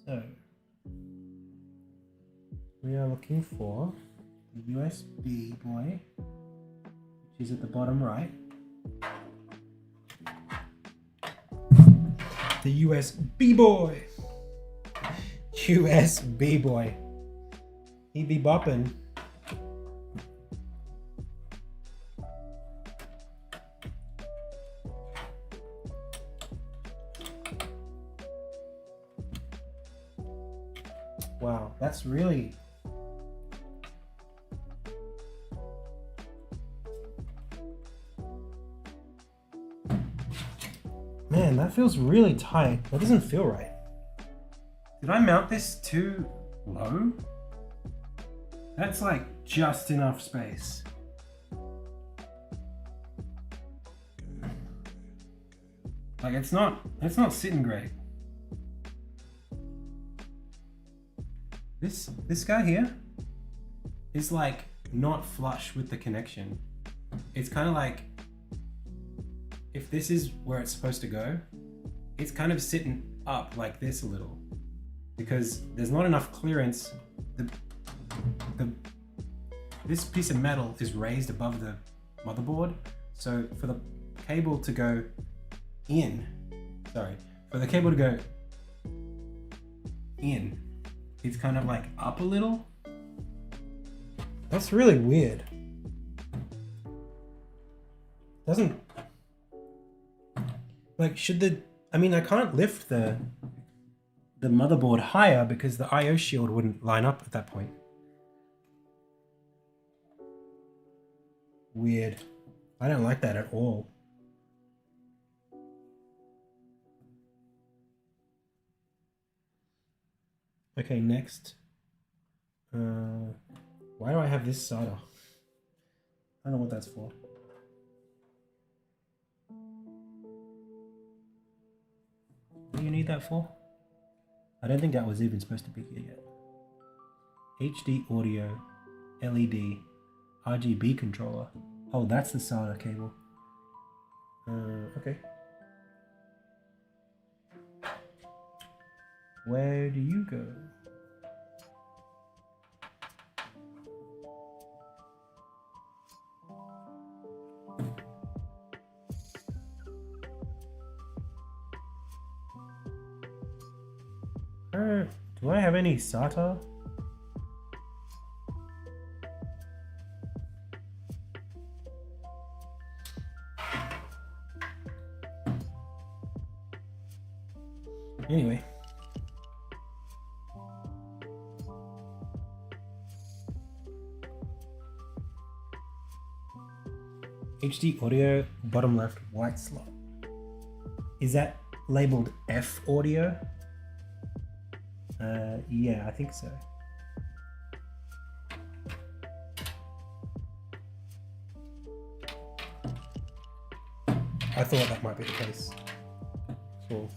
So we are looking for the USB boy, which is at the bottom right. The USB boy. USB boy. He be bopping. Wow, that's really... Man, that feels really tight. That doesn't feel right. Did I mount this too low? That's like just enough space. Like it's not sitting great. This guy here is like not flush with the connection. It's kind of like, if this is where it's supposed to go, it's kind of sitting up like this a little because there's not enough clearance. This piece of metal is raised above the motherboard, so for the cable to go in, it's kind of like up a little. That's really weird. Doesn't, like, I mean, I can't lift the motherboard higher because the IO shield wouldn't line up at that point. Weird. I don't like that at all. Okay, next. Why do I have this solder? I don't know what that's for. What do you need that for? I don't think that was even supposed to be here yet. HD audio, LED, RGB controller. Oh, that's the SATA cable. Okay. Where do you go? Do I have any SATA? Anyway. HD audio, bottom left, white slot. Is that labeled F audio? Yeah, I think so. I thought that might be the case. Cool.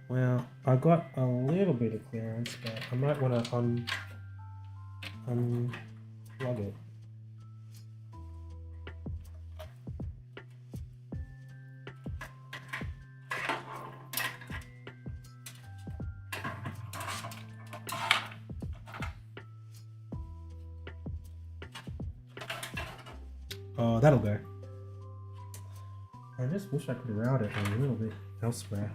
Well, I got a little bit of clearance, but I might want to unplug it. Oh, that'll go. I just wish I could route it a little bit elsewhere.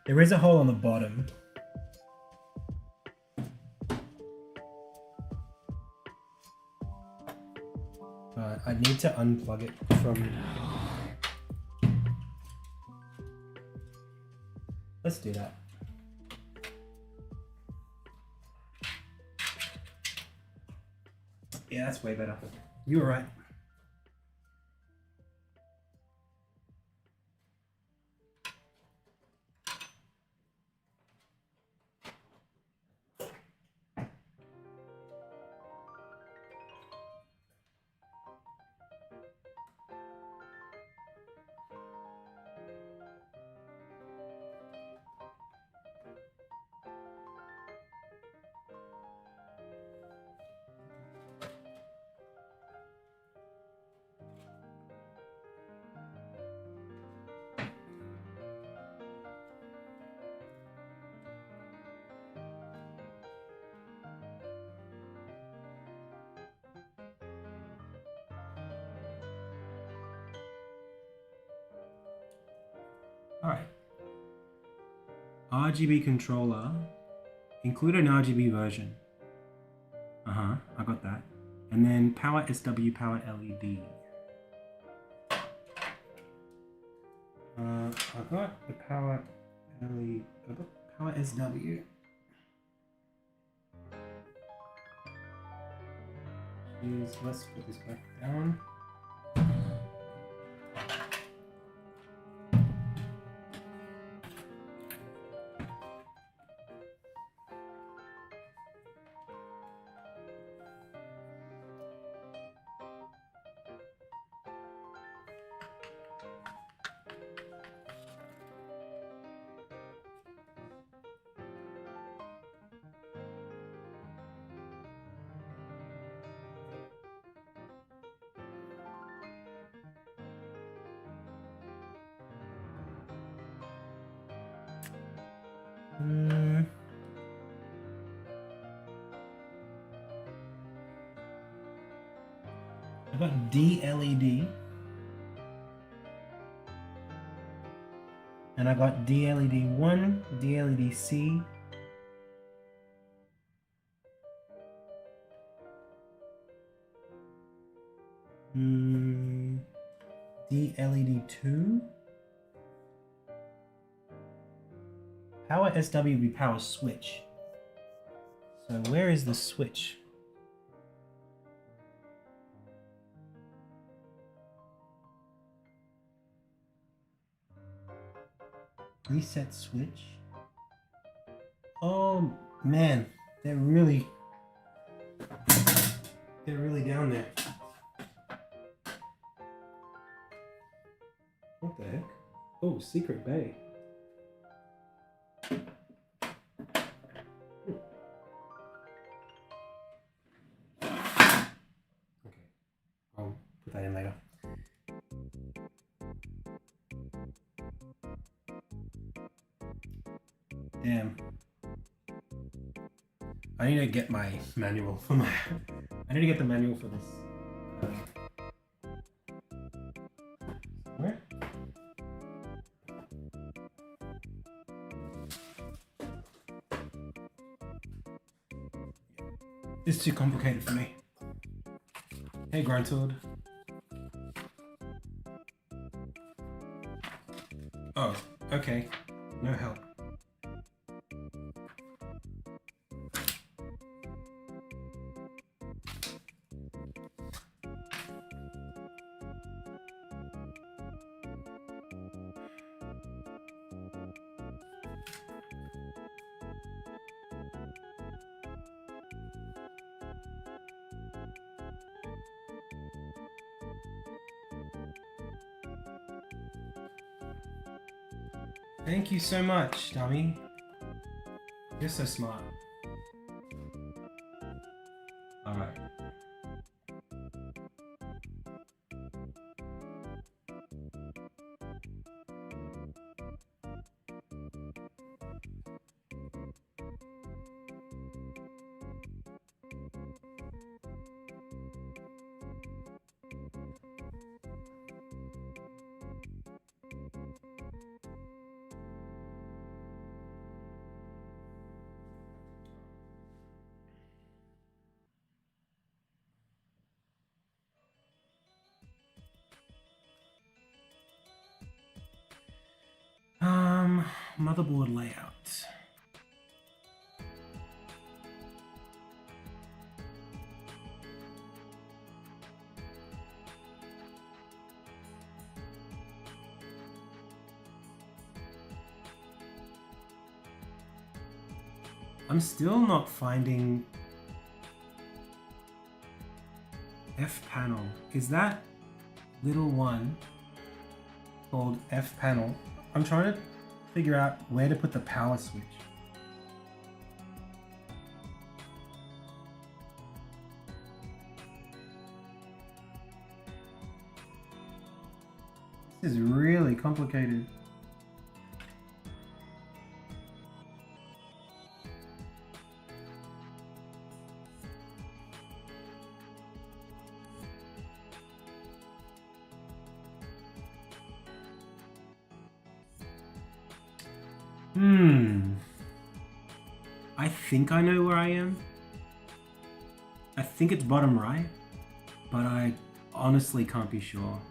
There is a hole on the bottom. But I need to unplug it from... Let's do that. Yeah, that's way better. You were right. Alright. RGB controller. Include an RGB version. I got that. And then power SW, power LED. I got the power LED. I got power SW. Jeez, let's put this back down. I got D-LED. And I got D-LED1, D-LED-C. D-LED2. Power SW would be power switch. So where is the switch? Reset switch. Oh man, they're really down there. What the heck? Oh, secret bay. Okay, I'll put that in later. Damn. I need to get my manual for my... I need to get the manual for this. Where? It's too complicated for me. Hey, Gruntled. Oh, okay. No help. Thank you so much, dummy. You're so smart. Alright. Motherboard layout. I'm still not finding F panel. Is that little one called F panel? I'm trying to figure out where to put the power switch. This is really complicated. I think I know where I am. I think it's bottom right, but I honestly can't be sure.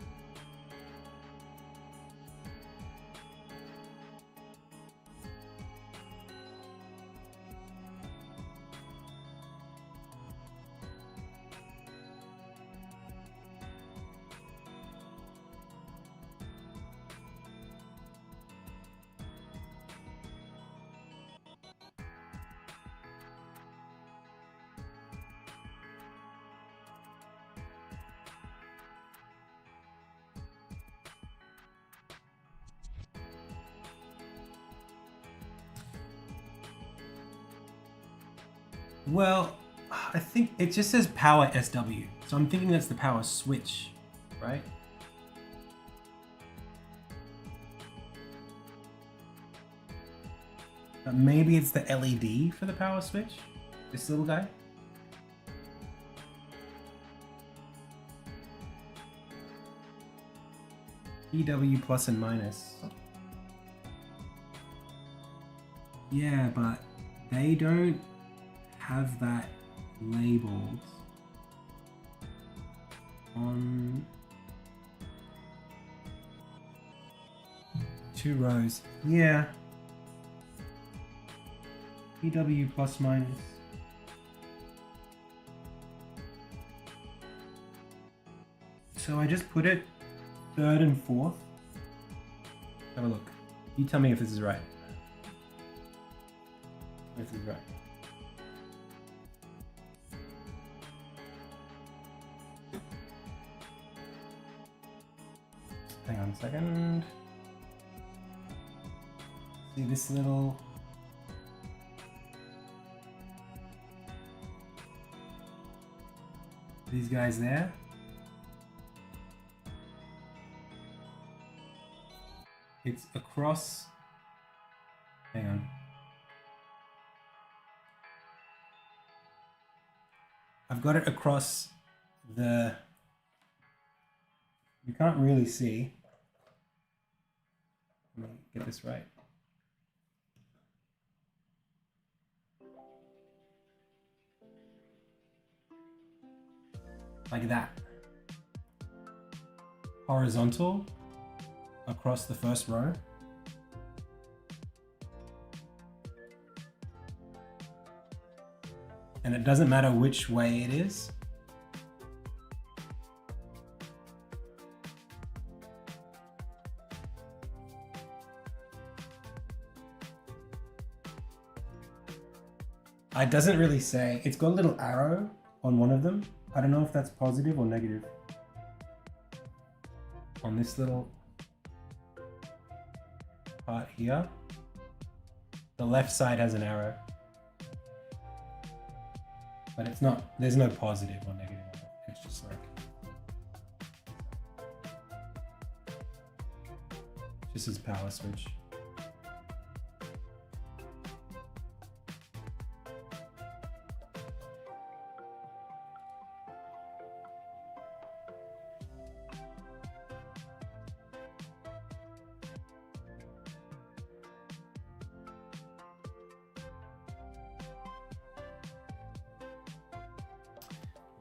Well, I think it just says power SW, so I'm thinking that's the power switch, right? Maybe it's the LED for the power switch? This little guy? PW plus and minus. Yeah, but they don't have that labeled on 2 rows. Yeah. PW plus minus. So I just put it 3rd and 4th. Have a look. You tell me if this is right. This is right. Hang on a second. See this little... These guys there? It's across... Hang on. I've got it across the... You can't really see. Let me get this right. Like that. Horizontal across the first row. And it doesn't matter which way it is. It doesn't really say. It's got a little arrow on one of them. I don't know if that's positive or negative. On this little part here, the left side has an arrow. But it's not, there's no positive or negative on it. It's just like, just as power switch.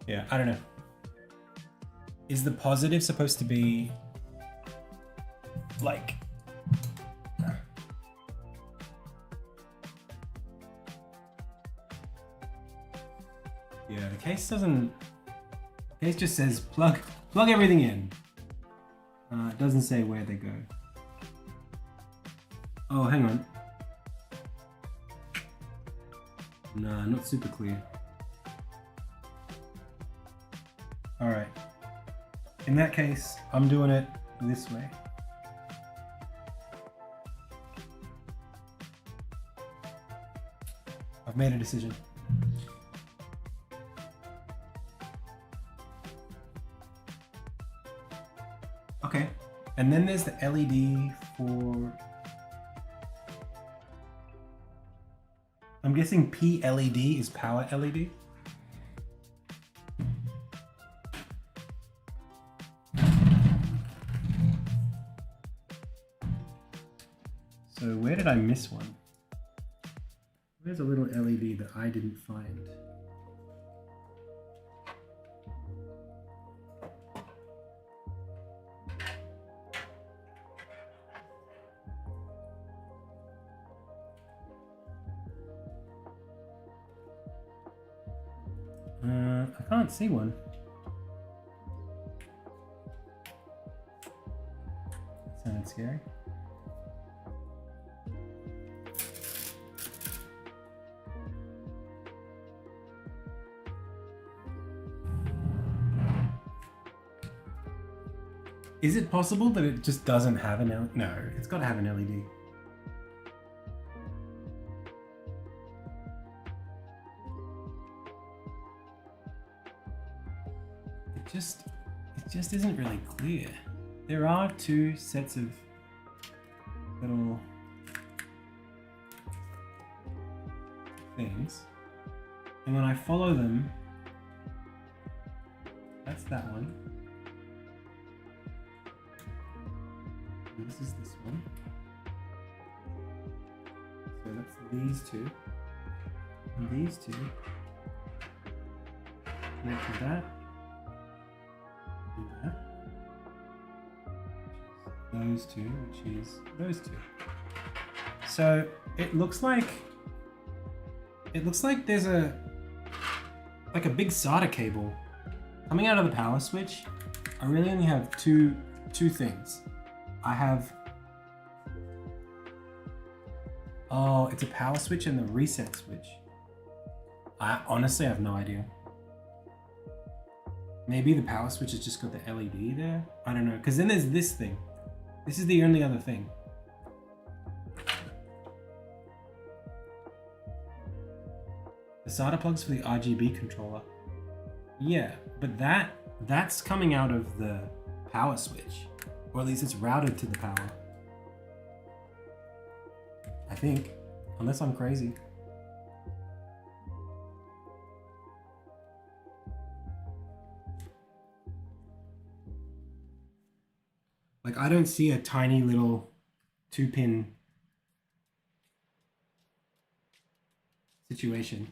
Yeah, I don't know. Is the positive supposed to be like... Yeah, the case doesn't... The case just says plug everything in. It doesn't say where they go. Oh, hang on. Nah, not super clear. Alright. In that case, I'm doing it this way. I've made a decision. Okay. And then there's the LED for... I'm guessing P-LED is power LED? So where did I miss one? Where's a little LED that I didn't find? I can't see one. That sounded scary. Is it possible that it just doesn't have an LED? No, it's got to have an LED. It just isn't really clear. There are two sets of little things, and when I follow them, that's that one. And this is this one. So that's these two. And these two connect to that. And that. Those two, which is those two. So it looks like there's a big SATA cable coming out of the power switch. I really only have two things. I have, oh, it's a power switch and the reset switch. I honestly have no idea. Maybe the power switch has just got the LED there. I don't know, because then there's this thing. This is the only other thing. The SATA plugs for the RGB controller. Yeah, but that's coming out of the power switch. Or at least it's routed to the power. I think. Unless I'm crazy. Like, I don't see a tiny little 2-pin situation.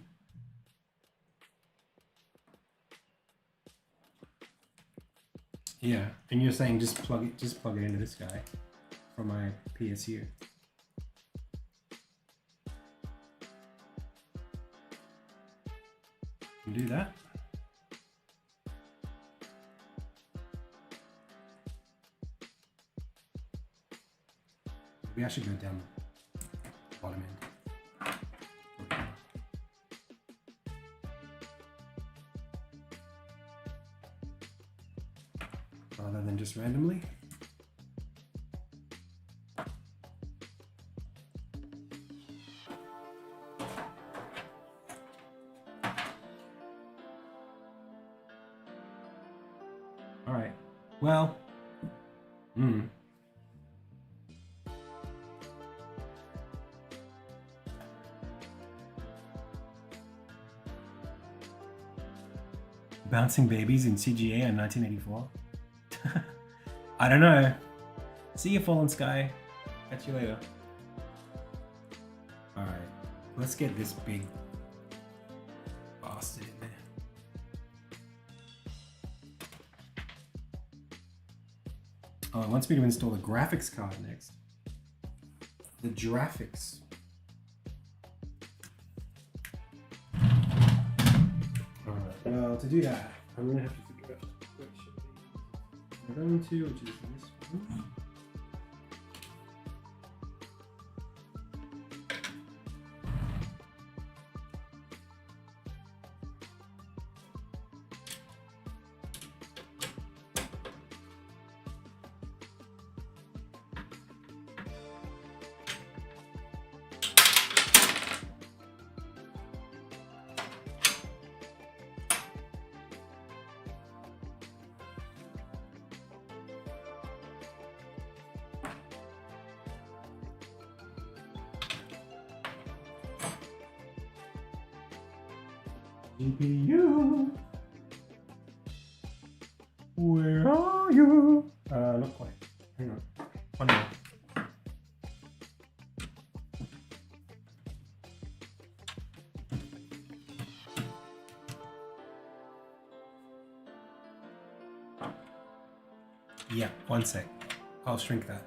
Yeah, and you're saying just plug it into this guy from my PSU. You can do that. Maybe I should go down the bottom end. Rather than just randomly. All right, well, Bouncing babies in CGA in 1984. I don't know. See you, Fallen Sky. Catch you later. Alright, let's get this big bastard in there. Oh, it wants me to install the graphics card next. The graphics. Alright, well, to do that, I'm gonna have to figure out what it should be. I'm going to, which is this one. GPU, where are you? Not quite. Hang on. One more. Yeah, one sec. I'll shrink that.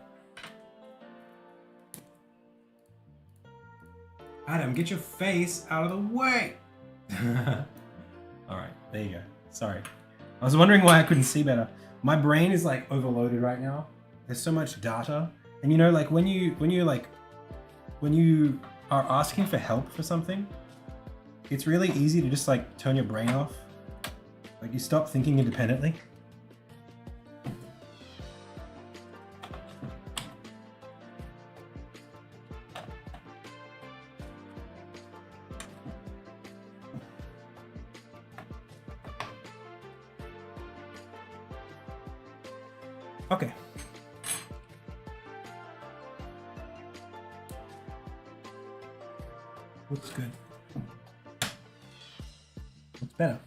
Adam, get your face out of the way! Alright, there you go. Sorry. I was wondering why I couldn't see better. My brain is like overloaded right now. There's so much data. And you know, like when you are asking for help for something, it's really easy to just like turn your brain off. Like you stop thinking independently. Okay. Looks good. Looks better.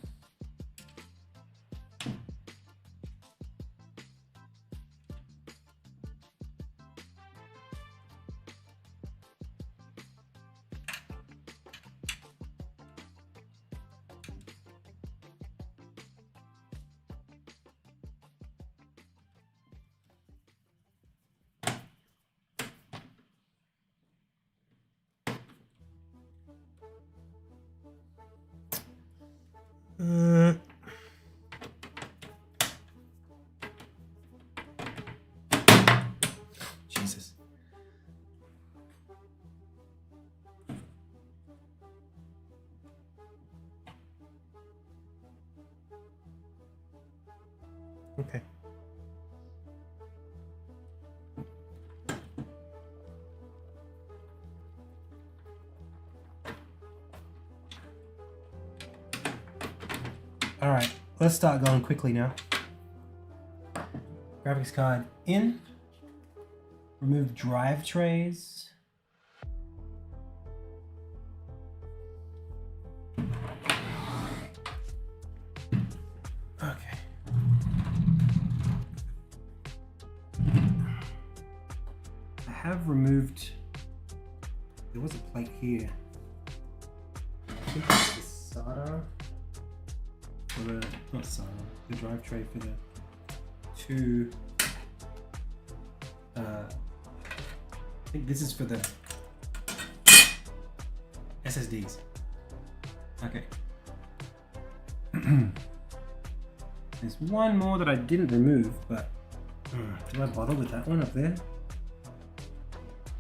Jesus. Okay. All right, let's start going quickly now. Graphics card in. Remove drive trays. Okay. I have removed. There was a plate here. I think it's the SATA. Or the, not SATA, the drive tray for the two. I think this is for the SSDs. Okay. There's one more that I didn't remove, but do I bother with that one up there?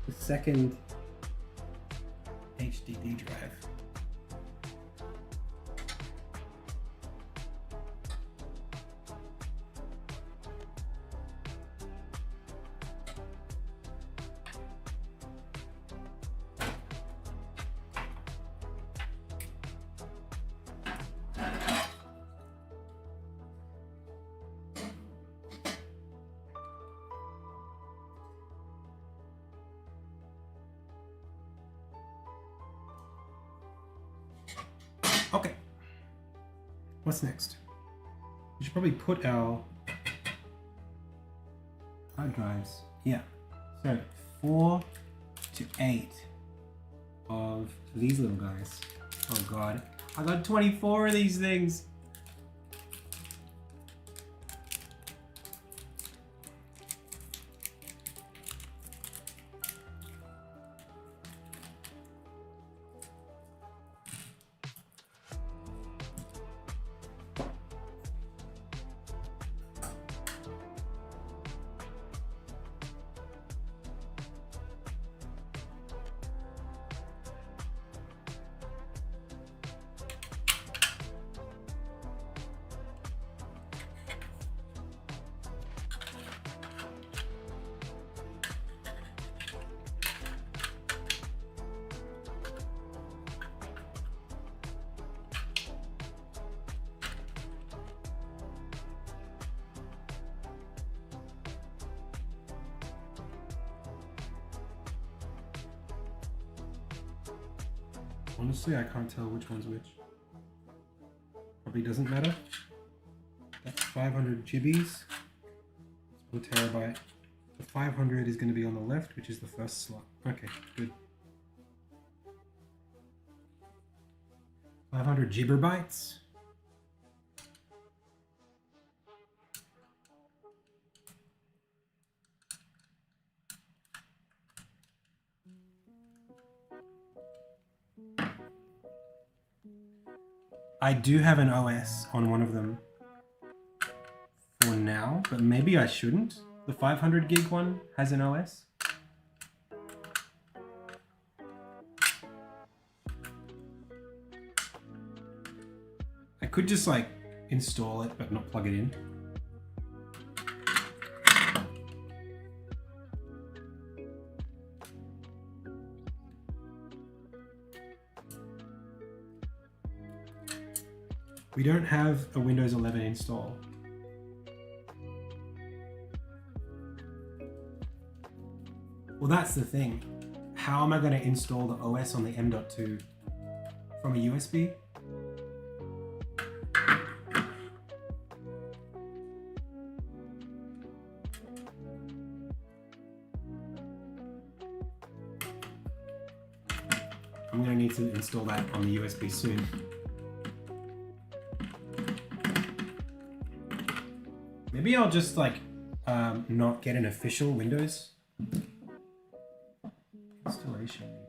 The second HDD drive. Okay. What's next? We should probably put our hard drives. Yeah. So 4 to 8 of these little guys. Oh god. I got 24 of these things. Honestly, I can't tell which one's which. Probably doesn't matter. That's 500 gibbies. 1 terabyte. The 500 is going to be on the left, which is the first slot. Okay, good. 500 gigabytes. I do have an OS on one of them for now, but maybe I shouldn't. The 500 gig one has an OS. I could just like install it but not plug it in. We don't have a Windows 11 install. Well, that's the thing. How am I going to install the OS on the M.2 from a USB? I'm going to need to install that on the USB soon. Maybe I'll just like not get an official Windows installation media.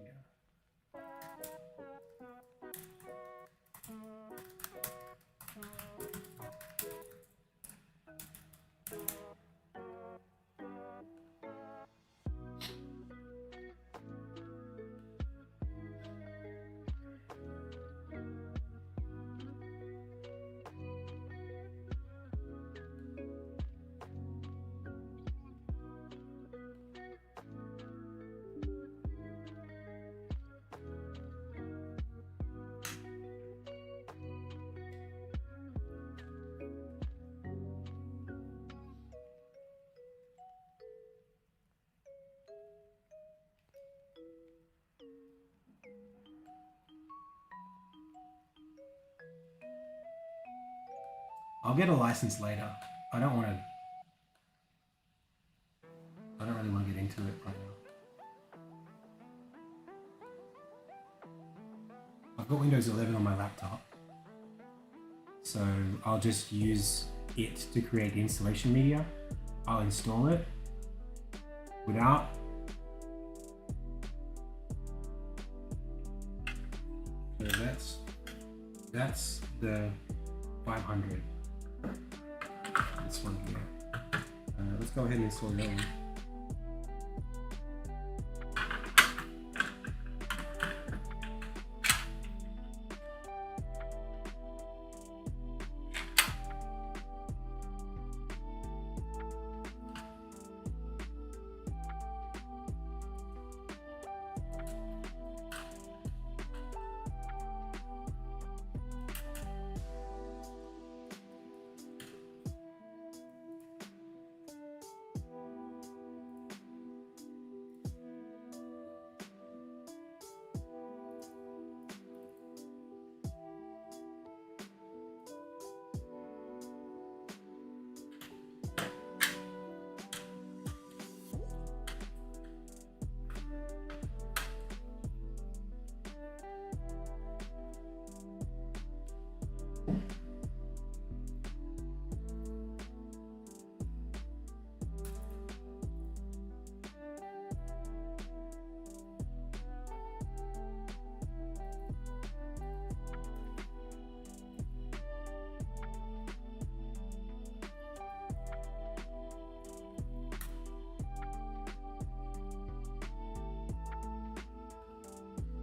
I'll get a license later. I don't really want to get into it right now. I've got Windows 11 on my laptop, so I'll just use it to create the installation media. I'll install it without that's the 500. This one here. Let's go ahead and install that one.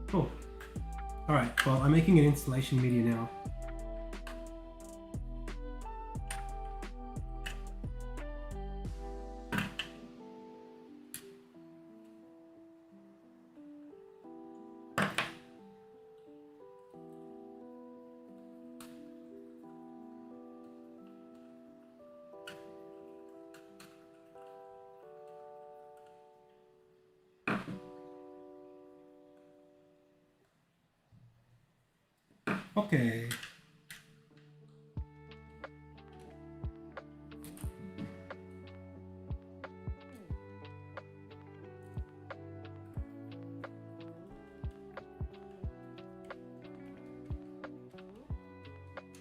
Cool. Alright, well, I'm making an installation media now. Okay.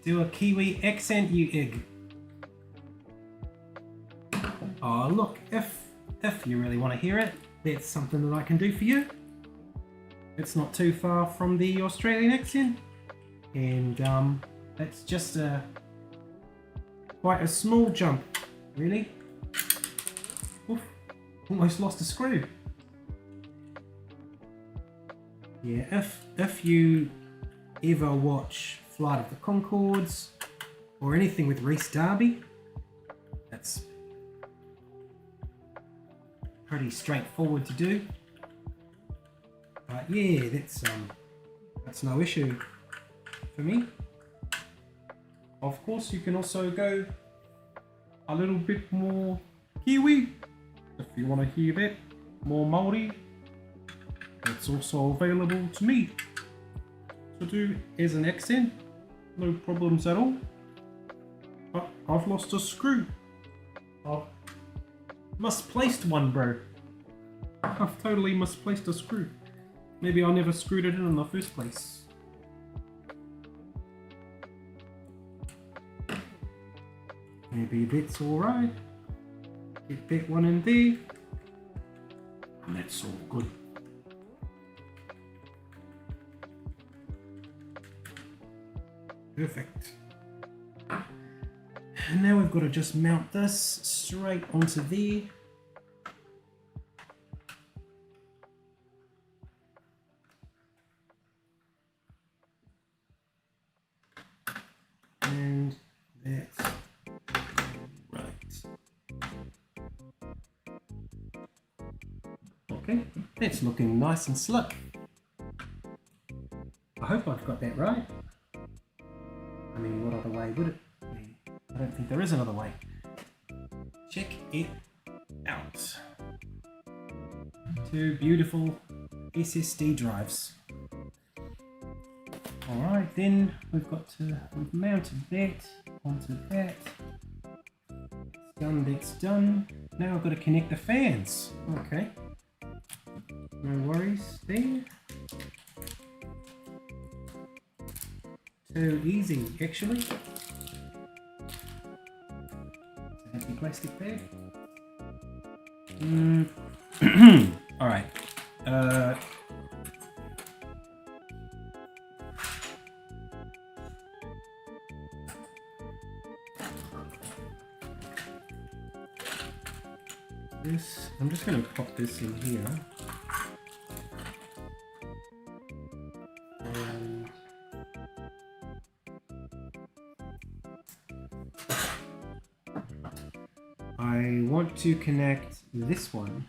Do a Kiwi accent, you egg. Oh, look, if you really want to hear it, that's something that I can do for you. It's not too far from the Australian accent. And That's just quite a small jump, really. Oof, almost lost a screw. Yeah, if you ever watch Flight of the Conchords or anything with Rhys Darby, that's pretty straightforward to do. But yeah, that's no issue for me. Of course, you can also go a little bit more Kiwi if you want to hear that, more Māori. It's also available to me to do as an accent, no problems at all. But I've lost a screw. I've misplaced one, bro. I've totally misplaced a screw. Maybe I never screwed it in the first place. Maybe that's alright. Get that one in there. And that's all good. Perfect. And now we've got to just mount this straight onto there. And that's right. Okay, that's looking nice and slick. I hope I've got that right. I mean, what other way would it be? I don't think there is another way. Check it out. Two beautiful SSD drives. Alright, then we've mounted that onto that. That's done. Now I've got to connect the fans. Okay. No worries there. Too easy, actually. Empty plastic bag. Alright. I'm just going to pop this in here. And I want to connect this one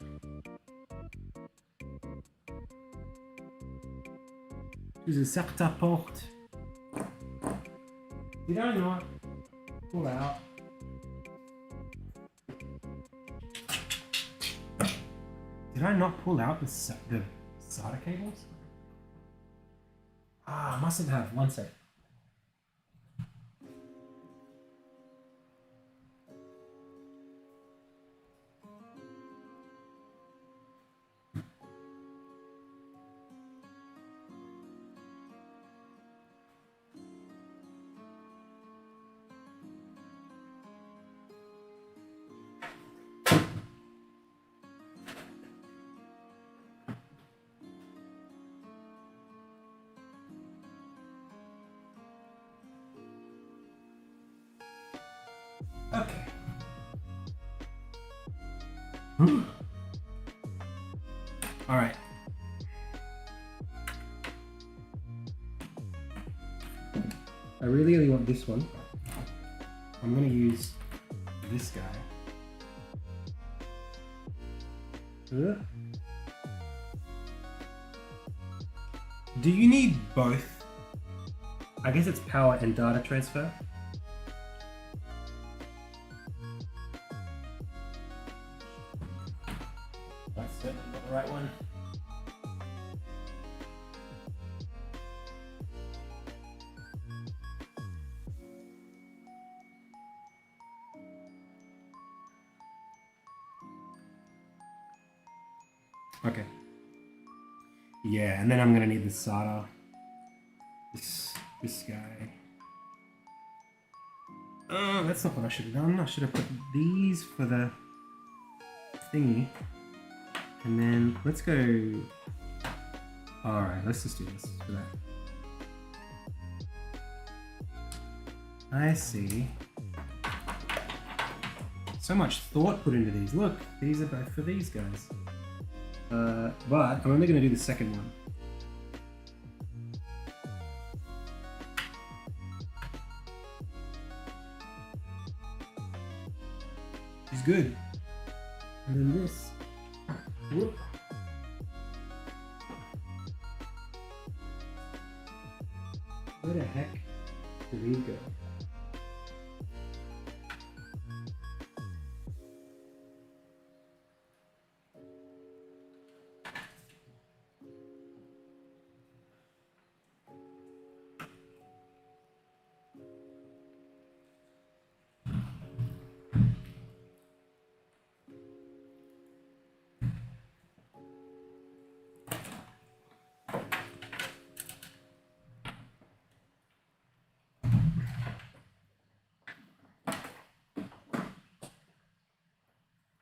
to the SATA port. Did I not pull out? Did I not pull out the SATA cables? Ah, I mustn't have. One sec. Okay. All right. I really want this one. I'm gonna use this guy. Do you need both? I guess it's power and data transfer. That's certainly not the right one. Okay. Yeah, and then I'm gonna need the SATA. This guy. Oh, that's not what I should have done. I should have put these for the thingy. And then let's go. Alright, let's just do this for that. I see. So much thought put into these. Look, these are both for these guys. But I'm only going to do the second one. She's good. And then this. Whoop. Where the heck did these go?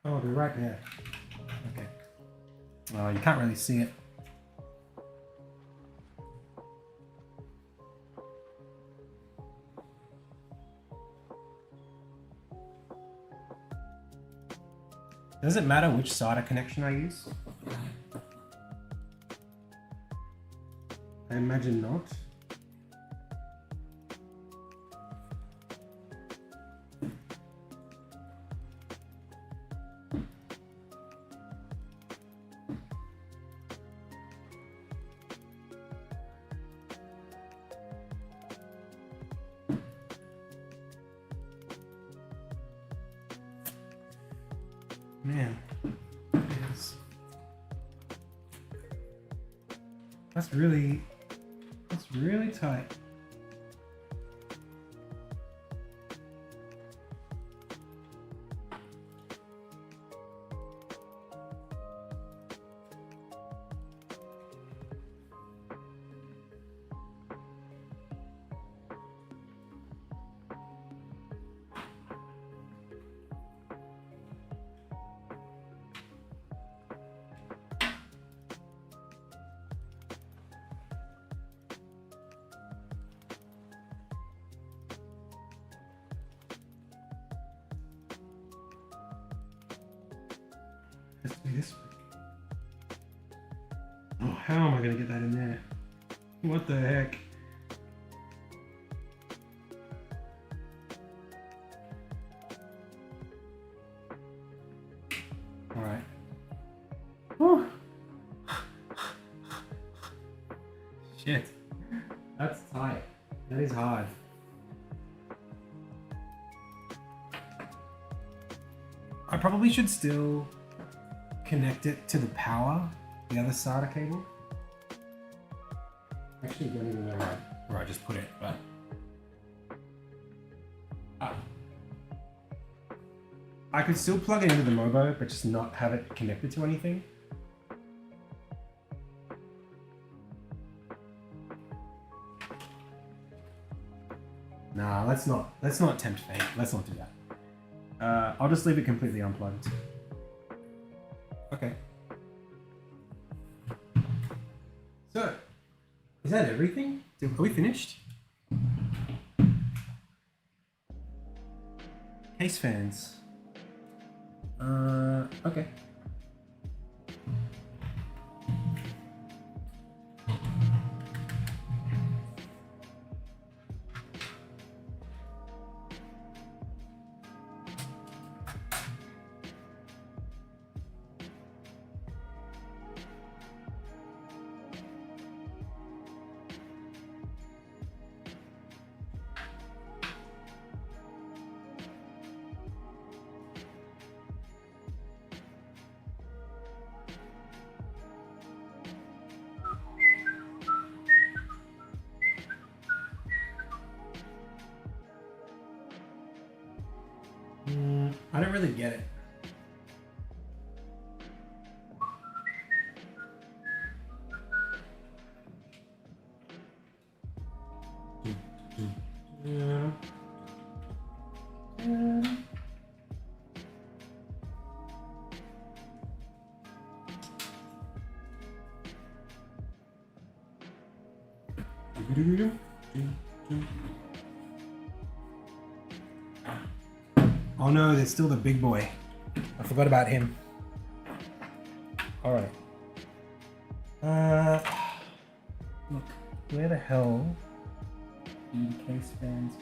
Oh, they're right there. Okay. Oh, you can't really see it. Does it matter which solder connection I use? I imagine not. Man, that's really tight. Let's do this way. Oh, how am I gonna get that in there? What the heck? Alright. Whew. Shit. That's tight. That is hard. I probably should still connect it to the power, the other SATA cable. Actually, don't even know where I just put it, but I could still plug it into the Mobo, but just not have it connected to anything. Nah, let's not tempt fate. Let's not do that. I'll just leave it completely unplugged. Okay. So, is that everything? Are we finished? Case fans. Okay. I don't really get it. Oh no, there's still the big boy. I forgot about him. Alright. Look, where the hell do the case fans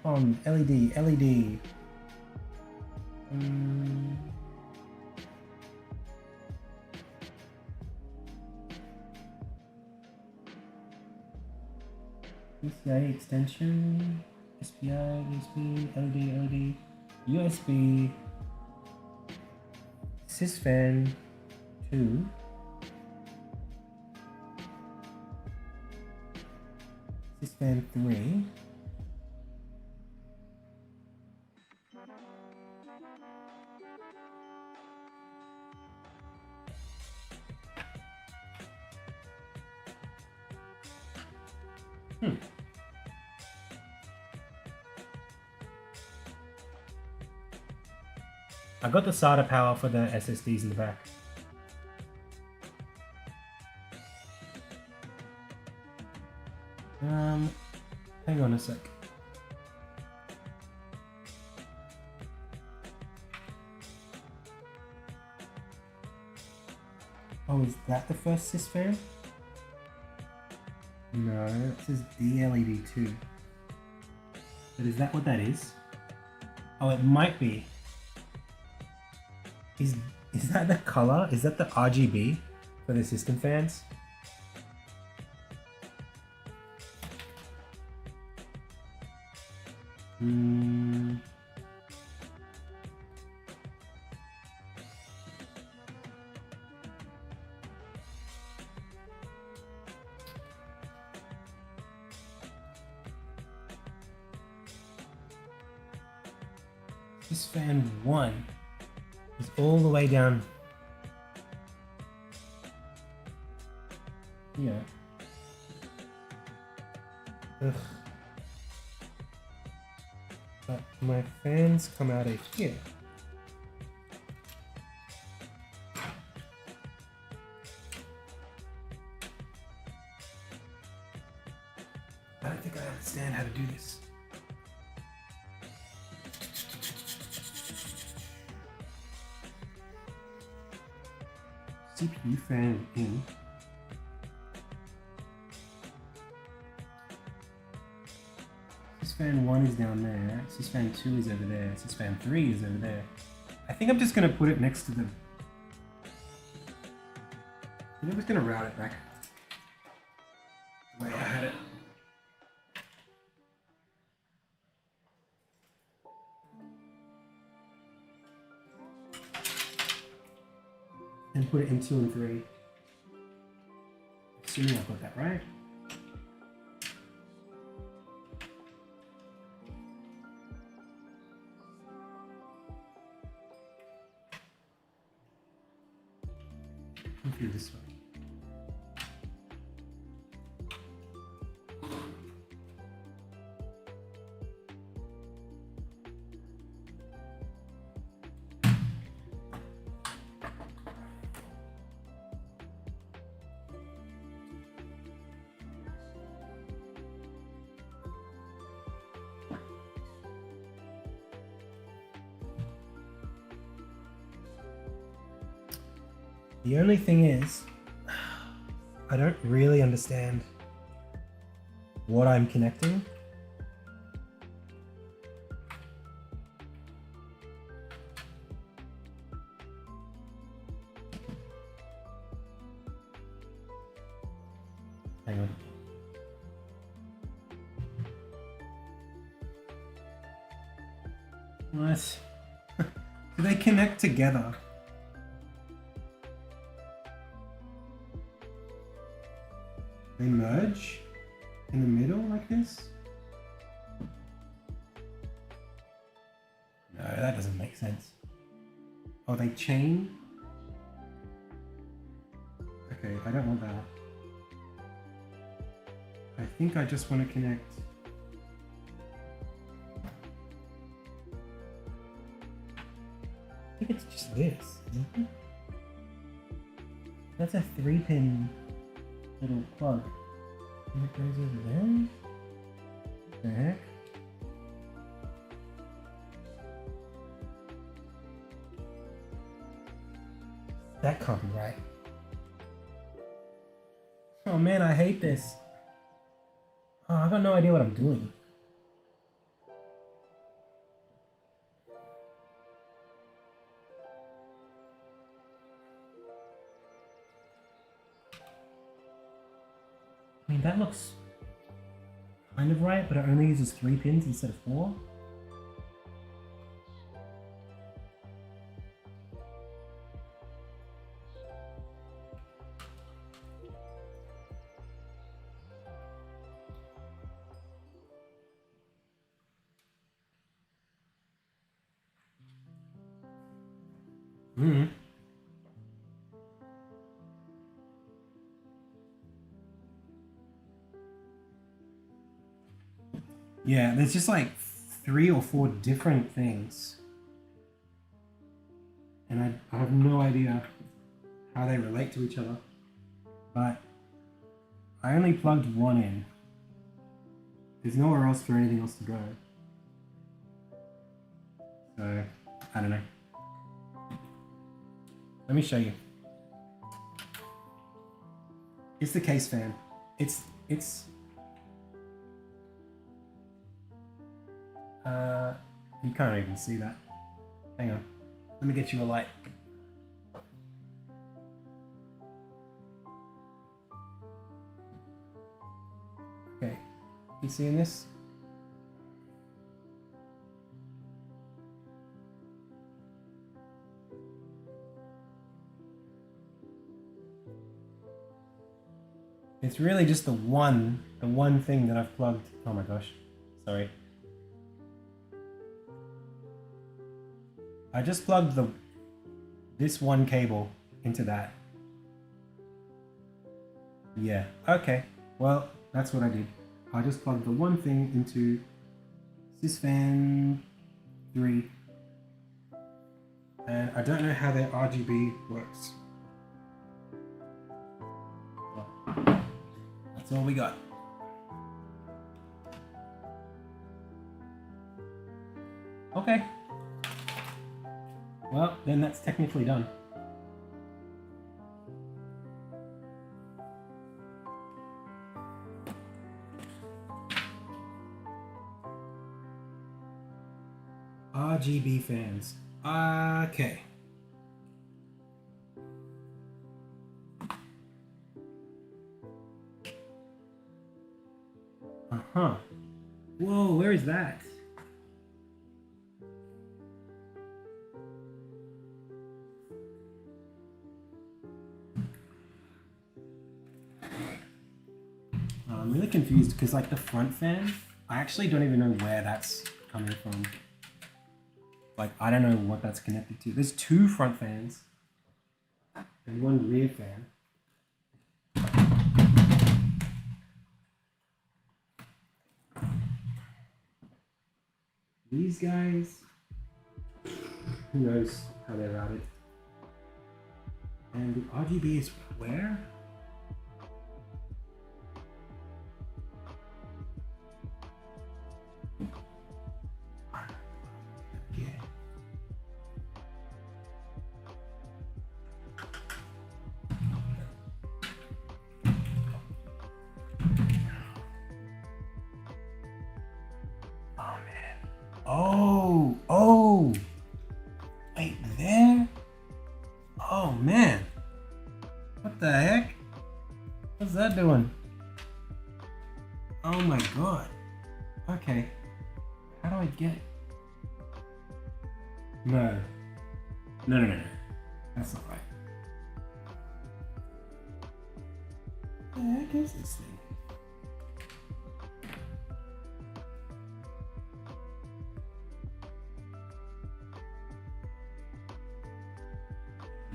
go? LED. PCI extension, SPI, USB, LED, USB, sysfan 2, sysfan 3, I got the SATA power for the SSDs in the back. Hang on a sec. Oh, is that the first sysfan? No, it says DLED2. But is that what that is? Oh, it might be. Is that the color? Is that the RGB for the system fans? This fan 1 is all the way down here. Ugh. But my fans come out of here. I don't think I understand how to do this. CPU fan in. Sysfan 1 is down there, Sysfan 2 is over there, Sysfan 3 is over there. I think I'm just going to put it next to them. I'm just going to route it back the way I had it. And put it in 2 and 3. Assuming I got that right. Come through this way. The only thing is, I don't really understand what I'm connecting. Hang on. What? Do they connect together? They merge in the middle like this? No, that doesn't make sense. Oh, they chain? Okay, I don't want that. I think I just want to connect. I think it's just this, isn't it? That's a 3-pin little plug. And it goes over there? What the heck? That can't be right. Oh man, I hate this. Oh, I got no idea what I'm doing. I mean, that looks kind of right, but it only uses 3 pins instead of 4. Hmm. Yeah, there's just like 3 or 4 different things. And I have no idea how they relate to each other. But I only plugged one in. There's nowhere else for anything else to go. So, I don't know. Let me show you. It's the case fan. You can't even see that. Hang on. Let me get you a light. Okay. You seeing this? It's really just the one thing that I've plugged. Oh my gosh. Sorry. I just plugged this one cable into that. Yeah, okay. Well, that's what I did. I just plugged the one thing into Sysfan 3. And I don't know how their RGB works. Well, that's all we got. Okay. Well, then that's technically done. RGB fans. Okay. Uh-huh. Whoa, where is that? I'm really confused because like the front fan, I actually don't even know where that's coming from. Like, I don't know what that's connected to. There's 2 front fans and 1 rear fan. These guys, who knows how they're routed. And the RGB is where? Oh, wait, there? Oh man, what the heck? What's that doing? Oh my god. Okay, how do I get it? No, that's not right. What the heck is this thing?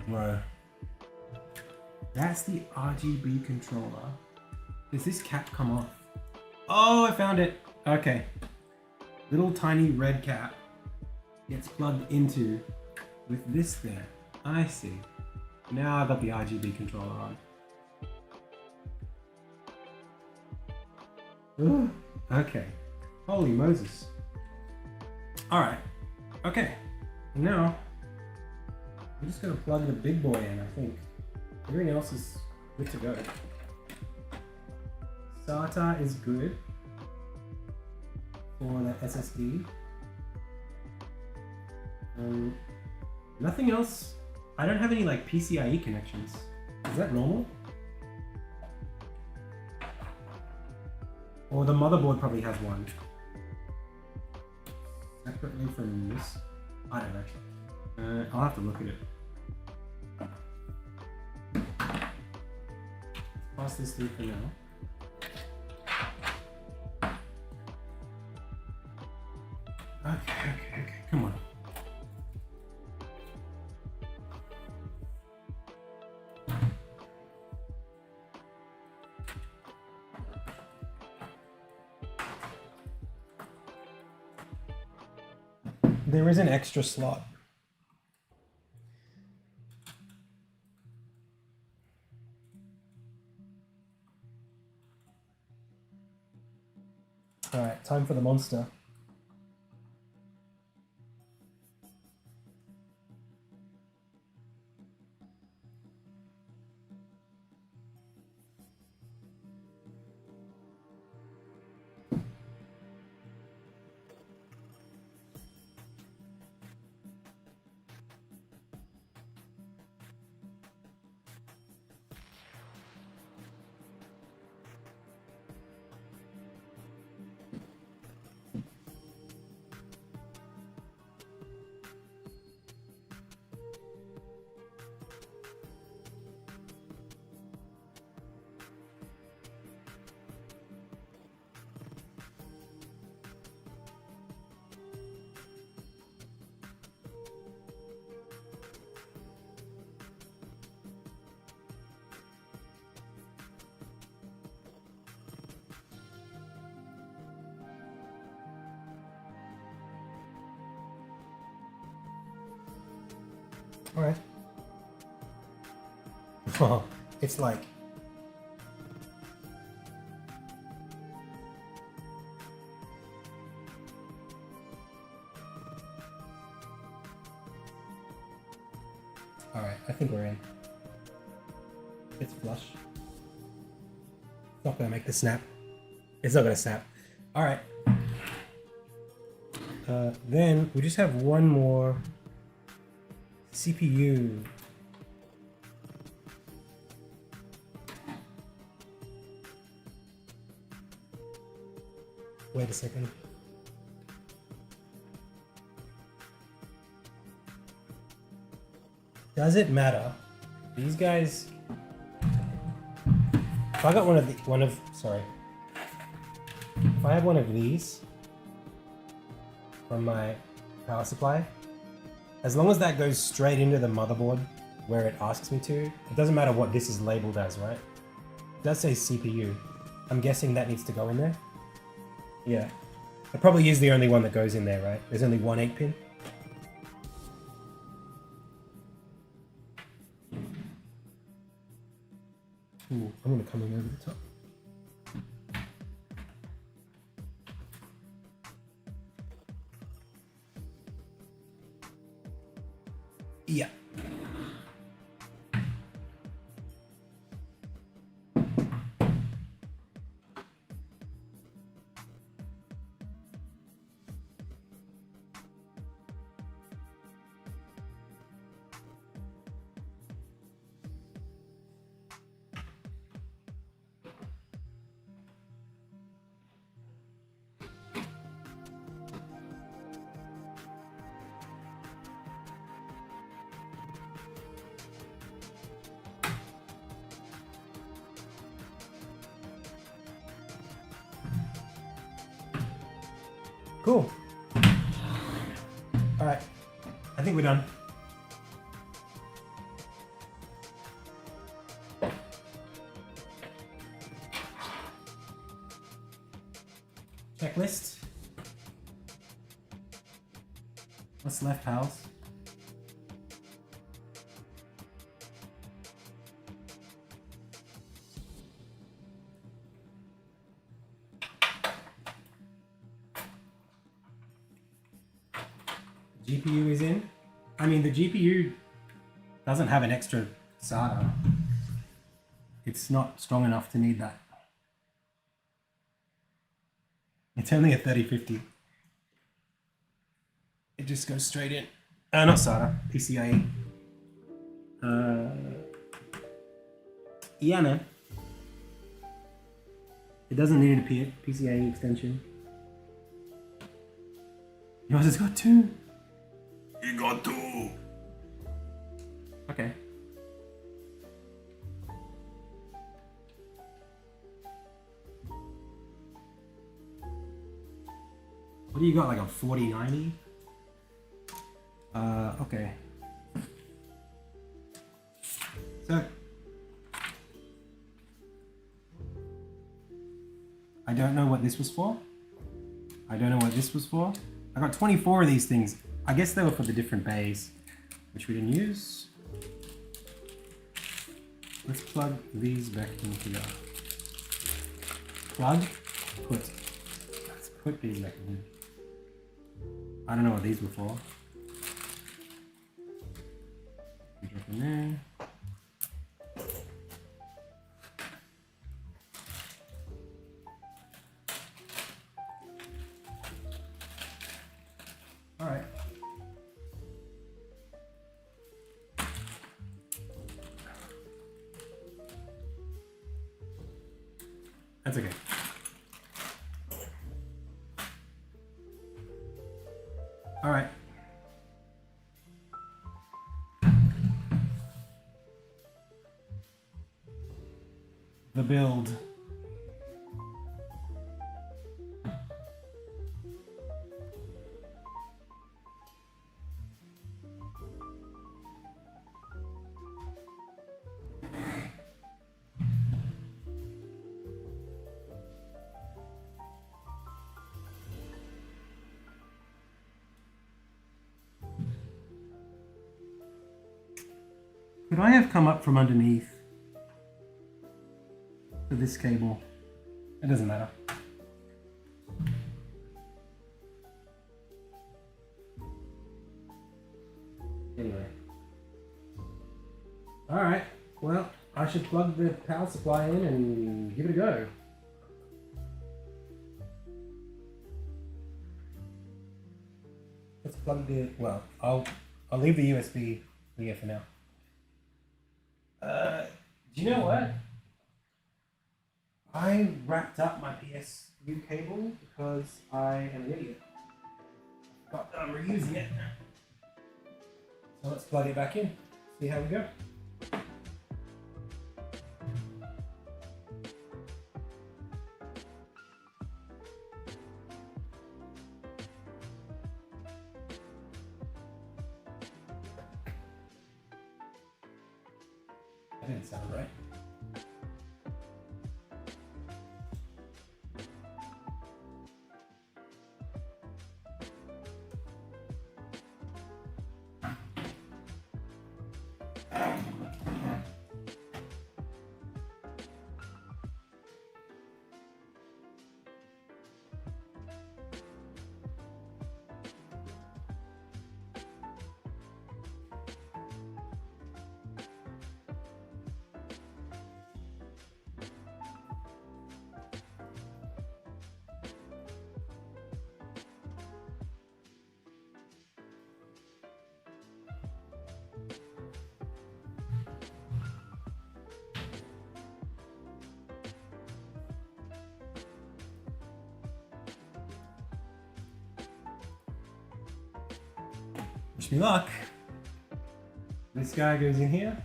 Bro, that's the RGB controller. Does this cap come off? Oh, I found it. Okay. Little tiny red cap gets plugged into with this there. I see. Now I've got the RGB controller on. Ooh, okay. Holy Moses. Alright. Okay. Now I'm just gonna plug the big boy in, I think. Everything else is good to go. SATA is good for the SSD. Nothing else. I don't have any like PCIe connections. Is that normal? Or the motherboard probably has one. Separately from this? I don't know. I'll have to look at it. Pass this through for now. Okay, come on. There is an extra slot. All right, time for the monster. All right. Oh, it's like all right, I think we're in. It's flush. It's not gonna make the snap. It's not gonna snap. All right. Then we just have one more CPU. Wait a second. Does it matter? These guys. If I got if I have one of these from my power supply, as long as that goes straight into the motherboard where it asks me to, it doesn't matter what this is labeled as, right? It does say CPU. I'm guessing that needs to go in there. Yeah. It probably is the only one that goes in there, right? There's only one 8-pin. Ooh, I'm gonna come in over the top. Yeah. Cool. All right, I think we're done. Checklist. What's left, pals? GPU is in. I mean, the GPU doesn't have an extra SATA. It's not strong enough to need that. It's only a 3050. It just goes straight in. Not SATA, PCIe. Yeah, man. It doesn't need a PCIe extension. Yours has got 2. You got 2. Okay. What do you got, like a 4090? Okay. So, I don't know what this was for. I don't know what this was for. I got 24 of these things. I guess they were for the different bays, which we didn't use. Let's plug these back in here. Plug, put. Let's put these back in here. I don't know what these were for. We drop in there. All right. That's okay. All right. The build. Could I have come up from underneath for this cable? It doesn't matter. Anyway. Alright, well, I should plug the power supply in and give it a go. Let's plug the, well, I'll leave the USB here for now. Do you know what? I wrapped up my PSU cable because I am an idiot. I forgot that I'm reusing it. So let's plug it back in, see how we go. That didn't sound right. Wish me luck. This guy goes in here.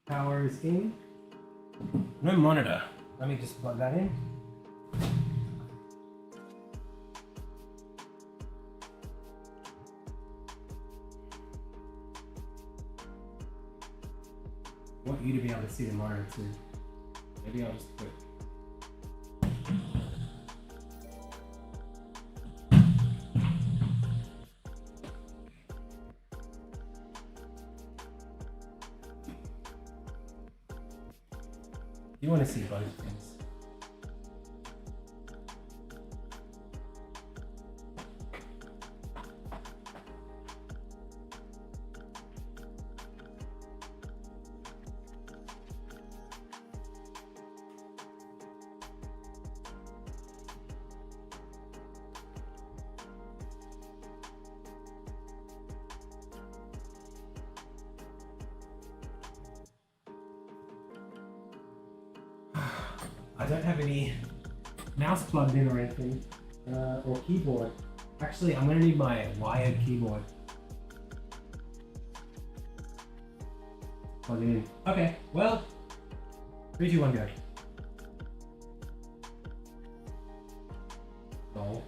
Power is in. No monitor. Let me just plug that in. I want you to be able to see the monitor too. Maybe I'll just put. You want to see both things. I don't have any mouse plugged in or anything, or keyboard. Actually, I'm gonna need my wired keyboard. Plug it in. Okay, well, 3, 2, 1, go. Roll.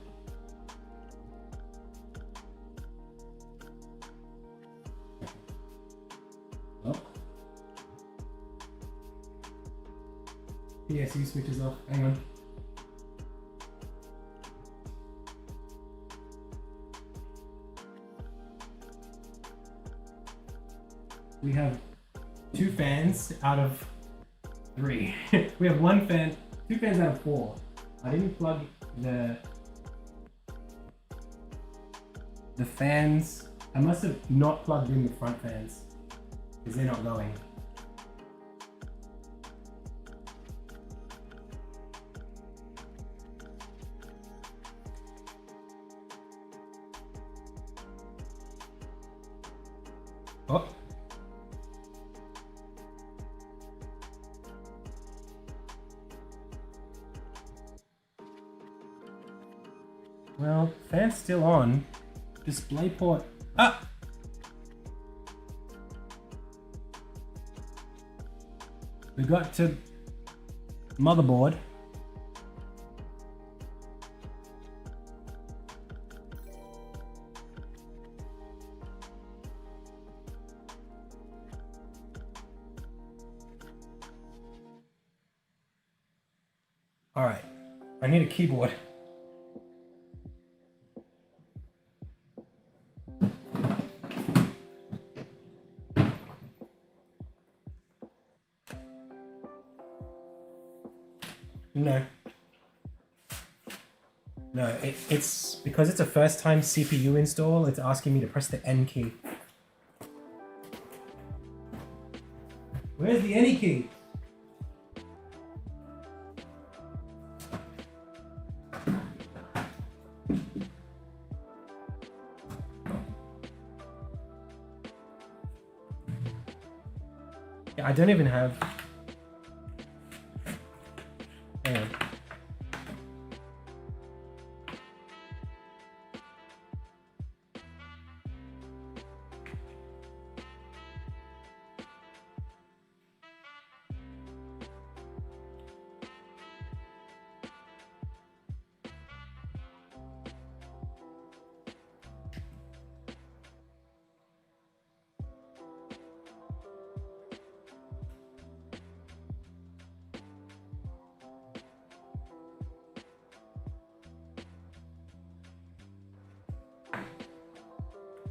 Oh. PSU switches off. Hang on. We have 2 fans out of 3. We have 1 fan, 2 fans out of 4. I didn't plug the fans. I must have not plugged in the front fans because they're not going. Oh. Well, fan's still on. Display port. Ah! We got to motherboard. All right, I need a keyboard. No, it's because it's a first time CPU install, it's asking me to press the N key. Where's the N key? Yeah, I don't even have... Hang on.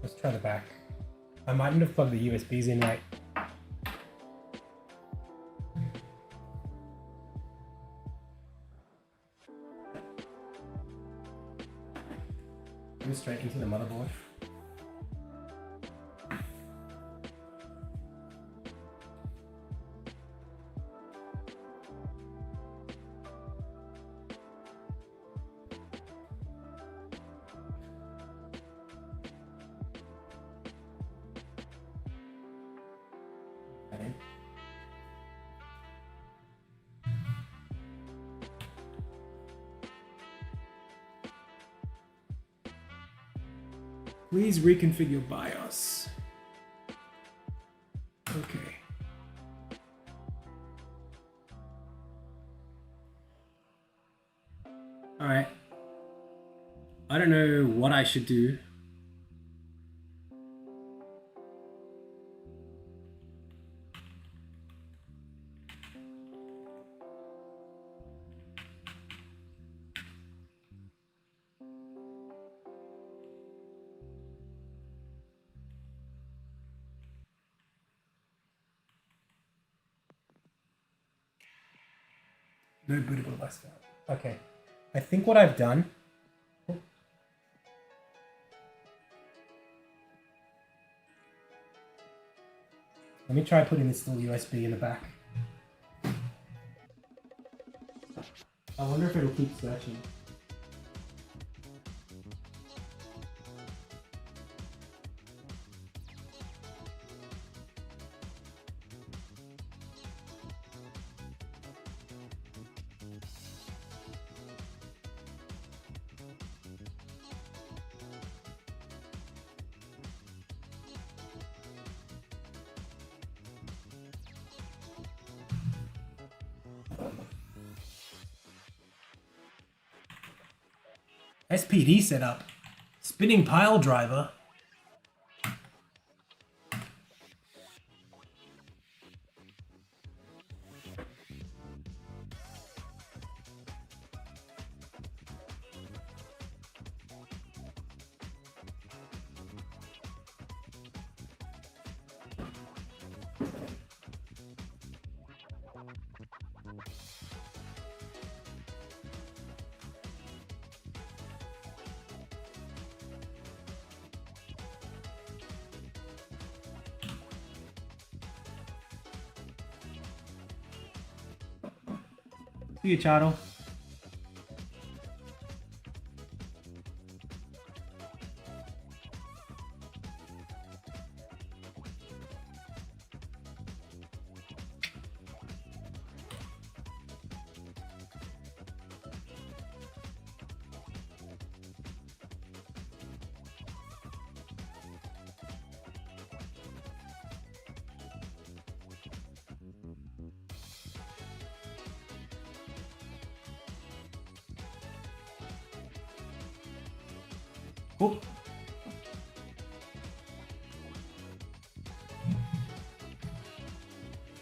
Let's try the back. I mightn't have plugged the USBs in right. Go straight into the motherboard. Okay. Please reconfigure BIOS. Okay. All right. I don't know what I should do. No bootable bus valve. Okay. I think what I've done. Let me try putting this little USB in the back. I wonder if it'll keep searching. SPD setup. Spinning pile driver. See you, Chado. Oh.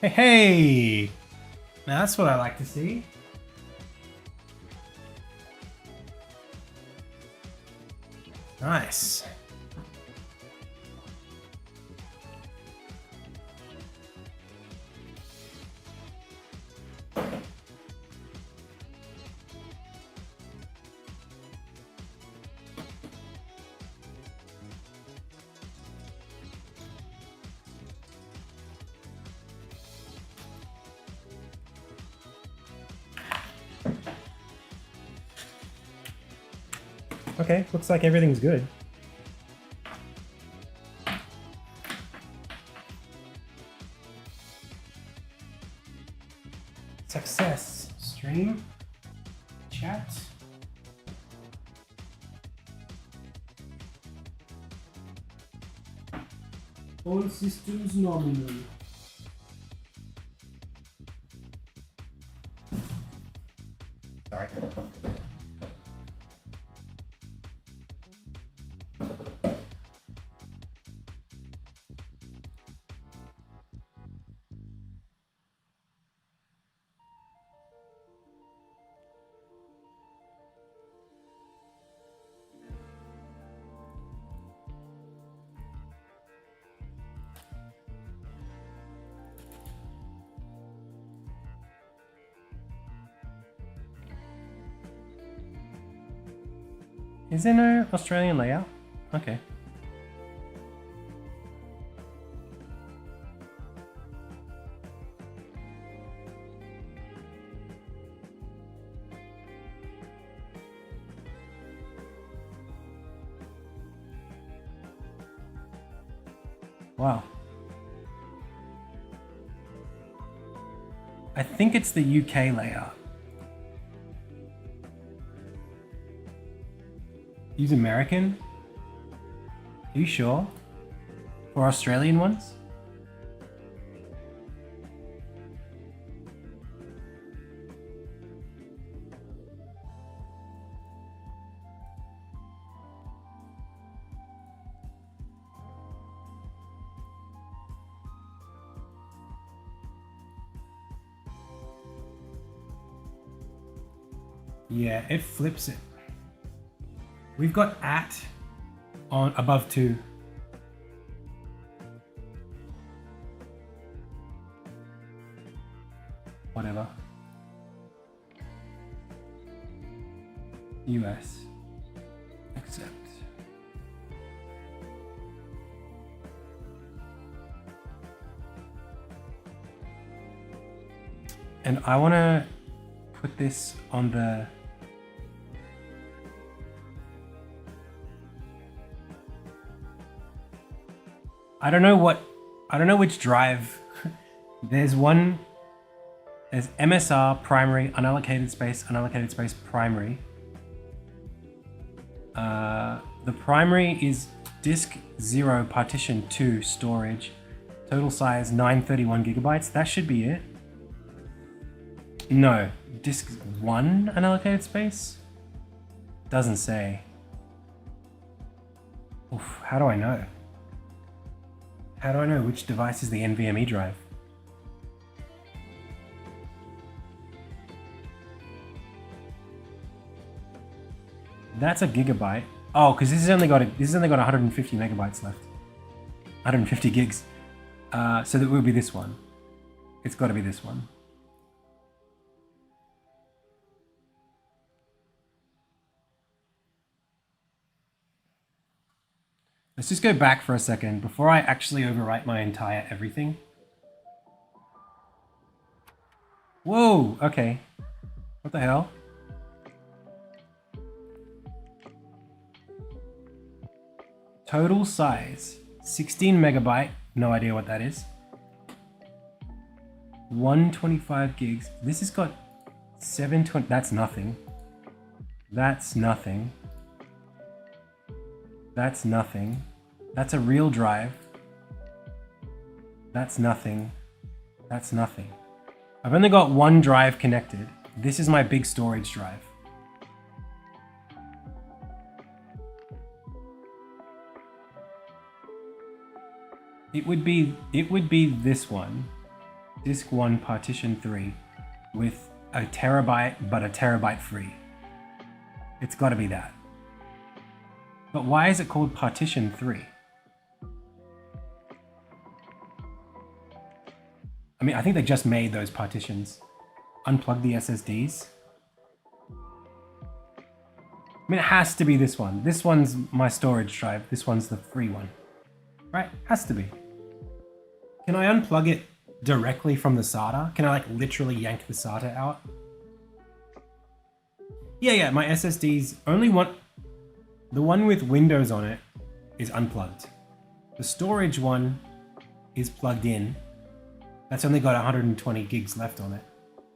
Hey, hey! Now that's what I like to see. Nice. Okay, looks like everything's good. Success. Stream. Chat. All systems nominal. Sorry. Is there no Australian layout? Okay. Wow. I think it's the UK layout. Use American? Are you sure? For Australian ones? Yeah, it flips it. We've got at on above 2. Whatever. US. Accept. And I want to put this on the I don't know which drive. There's MSR primary, unallocated space, primary. The primary is disk 0 partition 2 storage, total size 931 gigabytes. That should be it. No, disk 1 unallocated space. Doesn't say. Oof, how do I know? How do I know which device is the NVMe drive? That's a gigabyte. Oh, because this has only got 150 megabytes left. 150 gigs. So that will be this one. It's got to be this one. Let's just go back for a second before I actually overwrite my entire everything. Whoa, okay. What the hell? Total size, 16 megabyte, no idea what that is. 125 gigs. This has got 720, that's nothing. That's nothing. That's nothing. That's a real drive. That's nothing. That's nothing. I've only got one drive connected. This is my big storage drive. It would be this one. Disk 1 partition 3 with a terabyte, but a terabyte free. It's got to be that. But why is it called partition 3? I mean, I think they just made those partitions. Unplug the SSDs. I mean, it has to be this one. This one's my storage drive. This one's the free one. Right? Has to be. Can I unplug it directly from the SATA? Can I like literally yank the SATA out? Yeah, my SSDs only one. The one with Windows on it is unplugged. The storage one is plugged in. That's only got 120 gigs left on it.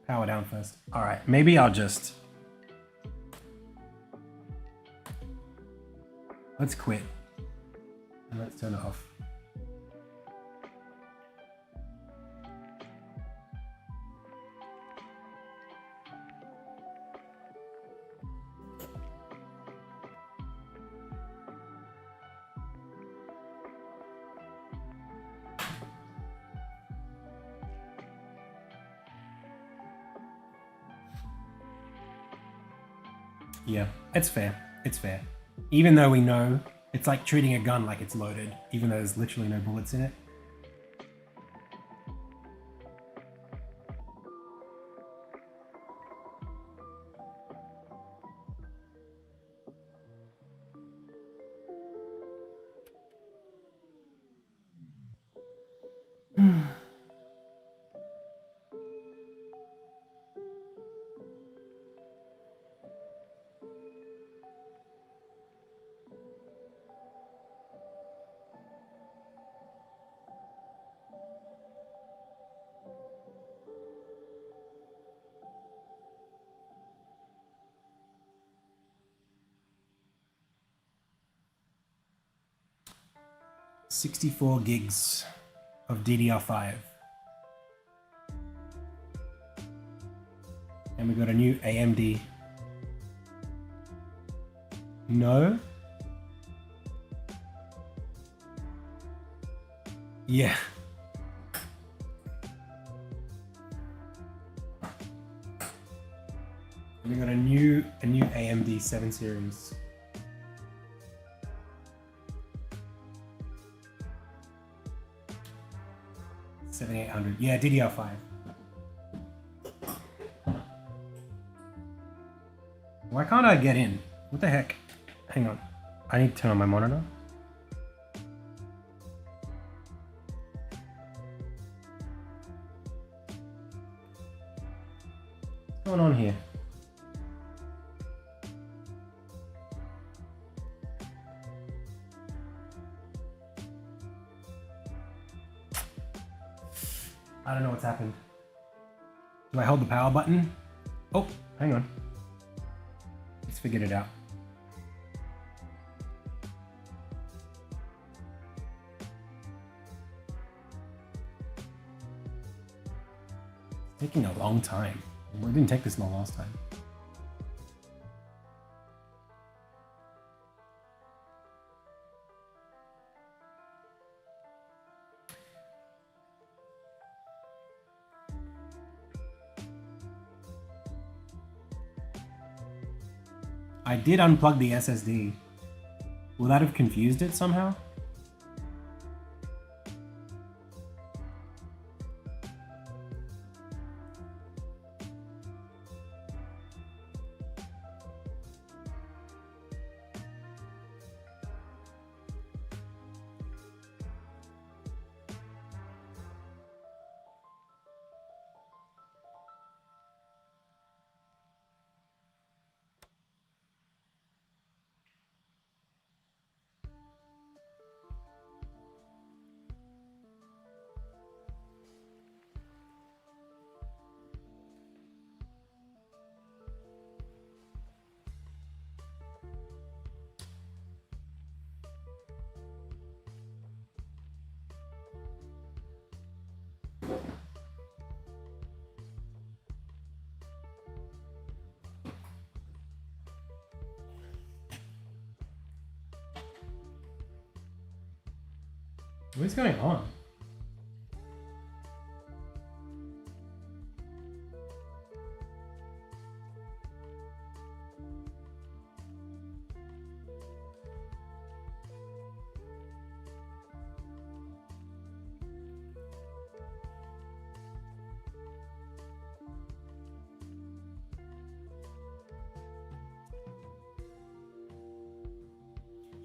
Power down first. All right, maybe I'll just... Let's quit. And let's turn it off. Yeah, it's fair. It's fair. Even though we know it's like treating a gun like it's loaded, even though there's literally no bullets in it. $64 gigs of DDR5. And we got a new AMD. No? Yeah. We got a new AMD 7 series. $7,800. Yeah, DDR5. Why can't I get in? What the heck? Hang on. I need to turn on my monitor. What's going on here? I don't know what's happened. Do I hold the power button? Oh, hang on. Let's figure it out. It's taking a long time. It didn't take this long last time. I did unplug the SSD. Will that have confused it somehow? What's going on?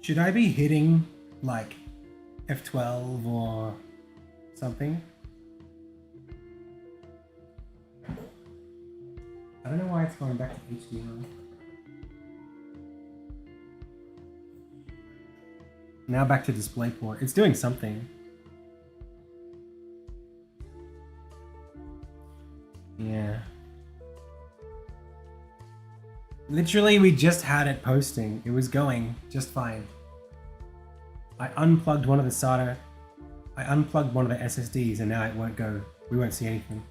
Should I be hitting like F12 or something? I don't know why it's going back to HDR. Now back to DisplayPort. It's doing something. Yeah. Literally, we just had it posting. It was going just fine. I unplugged one of the SATA. I unplugged one of the SSDs and now it won't go. We won't see anything.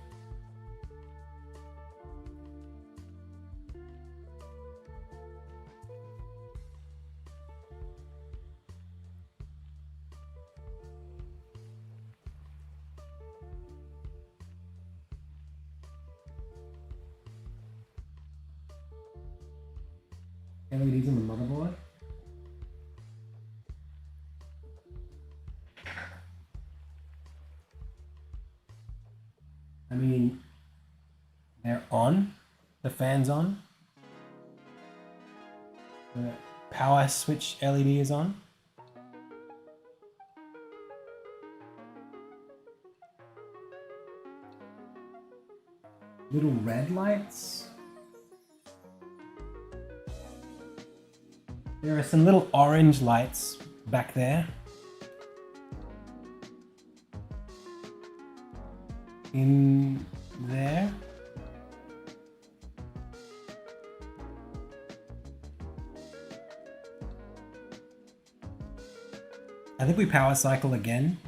LEDs on the motherboard. I mean, they're on. The fan's on. The power switch LED is on. Little red lights. There are some little orange lights back there. In there. I think we power cycle again.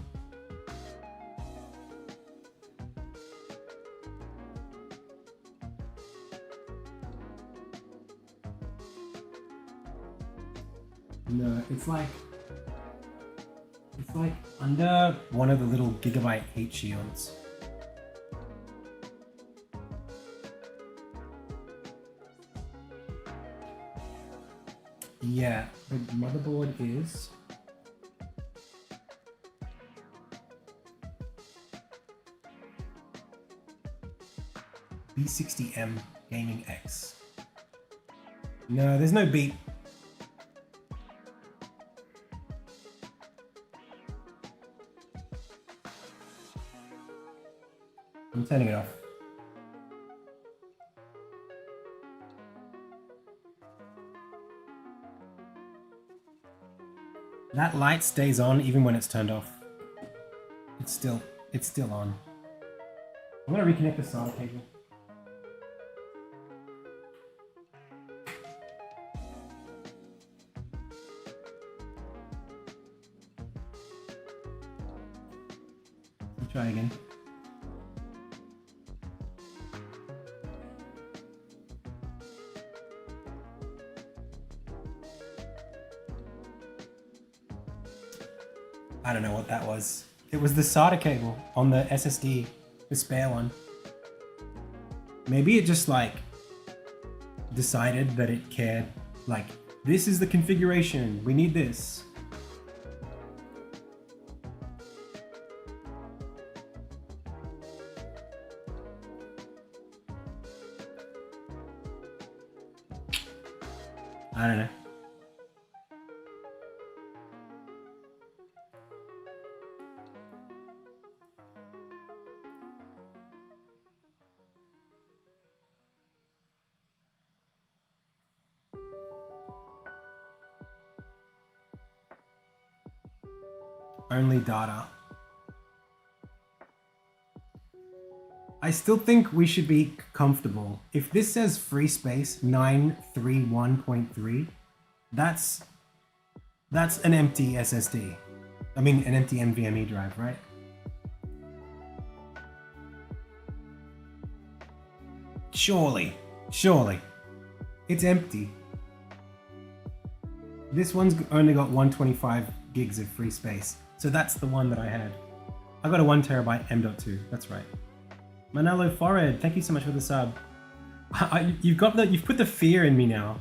No, it's like under one of the little gigabyte heat shields. Yeah, the motherboard is B60M Gaming X. No, there's no beep. I'm turning it off. That light stays on even when it's turned off. It's still on. I'm gonna reconnect the SATA cable. Let's try again. I don't know what that was. It was the SATA cable on the SSD, the spare one. Maybe it just like decided that it cared Like, this is the configuration. We need this. I don't know. Only data. I still think we should be comfortable. If this says free space 931.3, that's an empty SSD. I mean, an empty NVMe drive, right? Surely. It's empty. This one's only got 125 gigs of free space. So that's the one that I had. I got a 1 terabyte M.2, that's right. Manalo Forehead, thank you so much for the sub. You've put the fear in me now.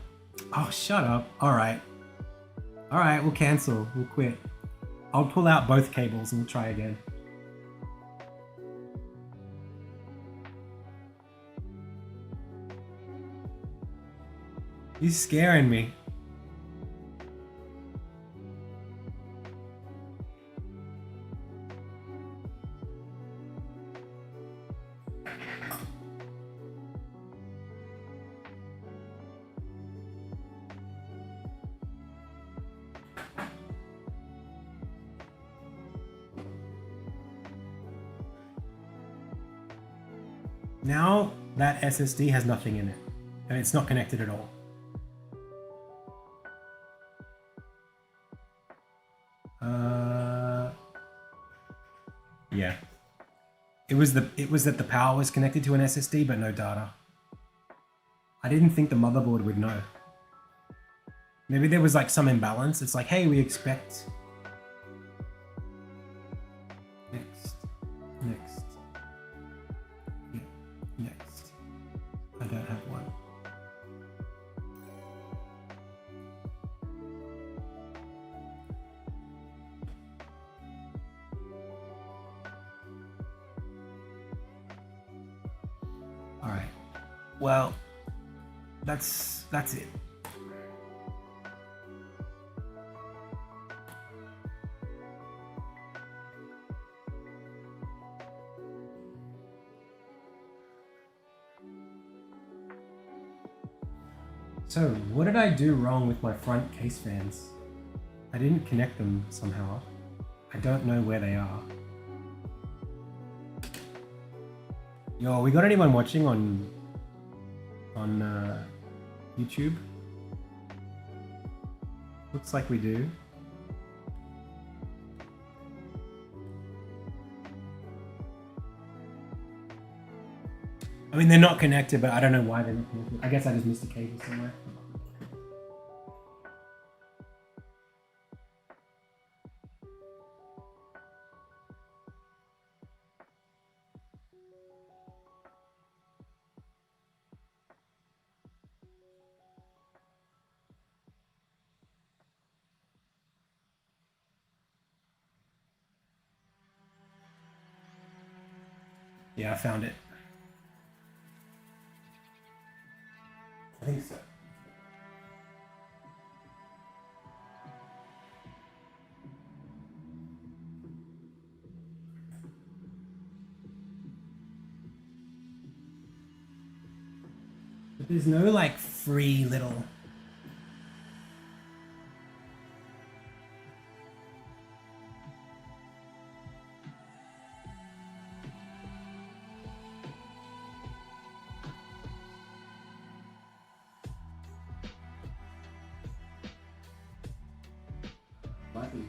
Oh, shut up. Alright, we'll cancel. We'll quit. I'll pull out both cables and we'll try again. You're scaring me. Now that SSD has nothing in it, and it's not connected at all. Yeah. It was that the power was connected to an SSD, but no data. I didn't think the motherboard would know. Maybe there was like some imbalance. It's like, hey, we expect. Next. Yeah, next. I don't have one. All right. Well, that's it. So, what did I do wrong with my front case fans? I didn't connect them somehow. I don't know where they are. Yo, we got anyone watching on YouTube? Looks like we do. I mean, they're not connected, but I don't know why they're not connected. I guess I just missed a cable somewhere. Yeah, I found it. I think so. But there's no like free little. Button.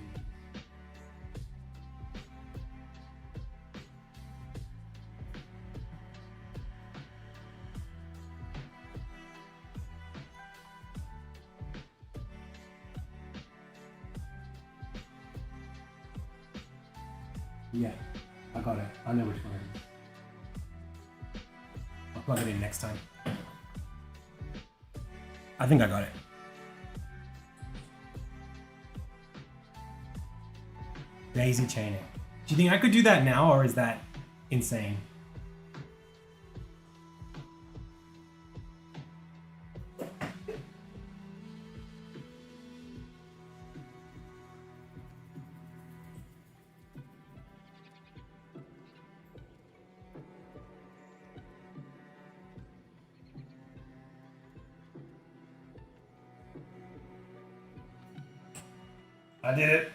Yeah, I got it. I know which one it is. I'll plug it in next time. I think I got it. daisy chaining. Do you think I could do that now, or is that insane? I did it.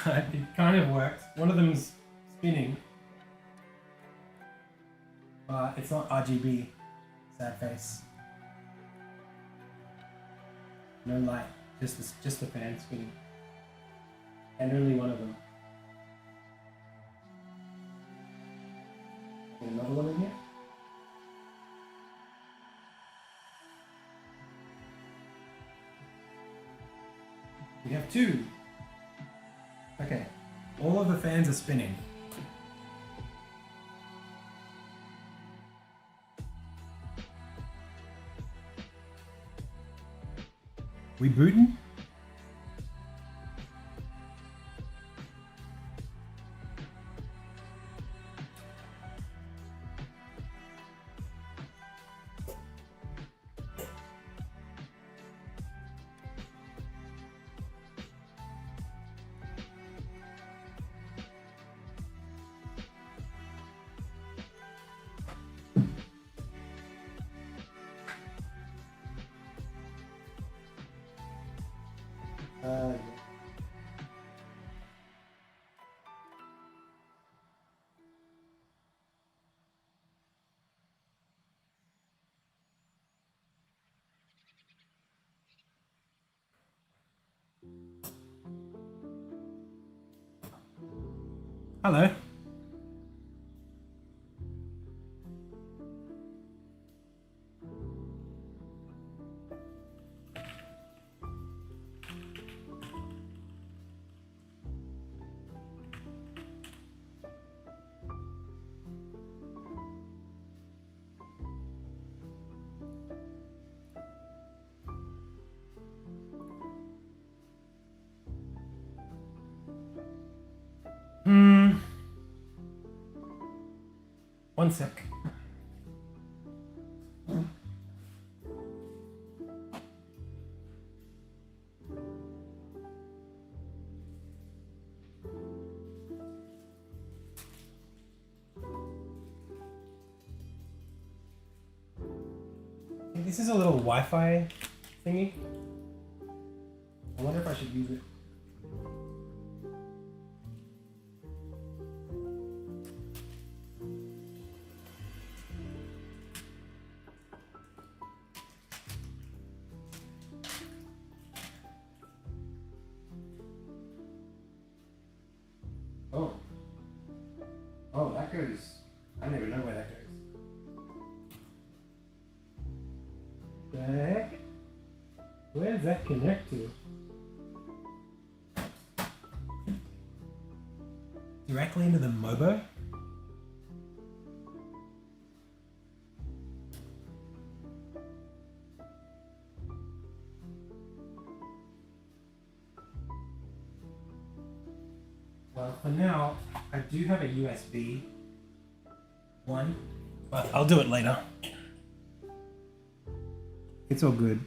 It kind of worked. One of them's spinning. But it's not RGB. Sad face. No light. Just the fan spinning. And only one of them. Get another one in here. We have two. Okay. All of the fans are spinning. We booting? Yeah. Hello. One sec. This is a little Wi-Fi thingy. I wonder if I should use it. Oh. Oh, that goes. I don't even know where that goes. The heck? Where does that connect to? Directly into the Mobo? Well, for now, I do have a USB one, but I'll do it later. It's all good.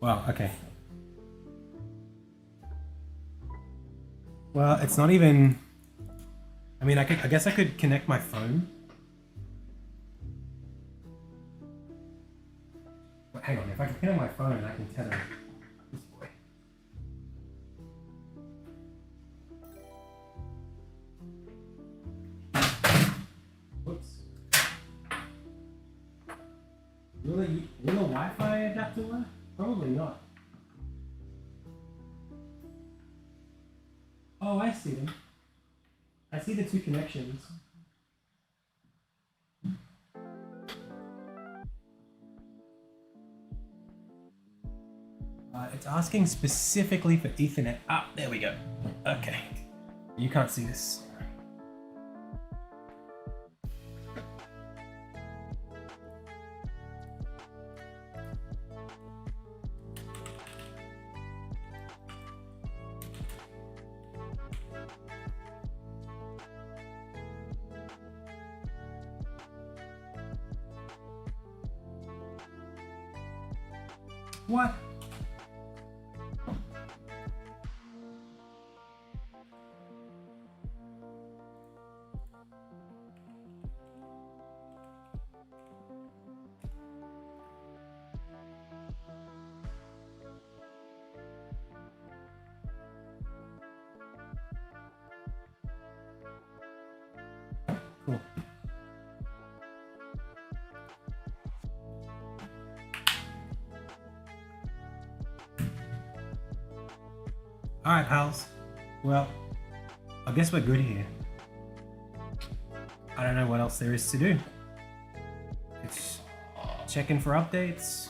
Wow, okay. Well, it's not even... I mean, I guess I could connect my phone. But hang on, if I can connect my phone, I can tether this boy. Whoops. Will a Wi-Fi adapter work? Probably not. Oh, I see them. I see the two connections. It's asking specifically for Ethernet. Ah, there we go. Okay. You can't see this. What? Cool. Alright, pals. Well, I guess we're good here. I don't know what else there is to do. It's checking for updates.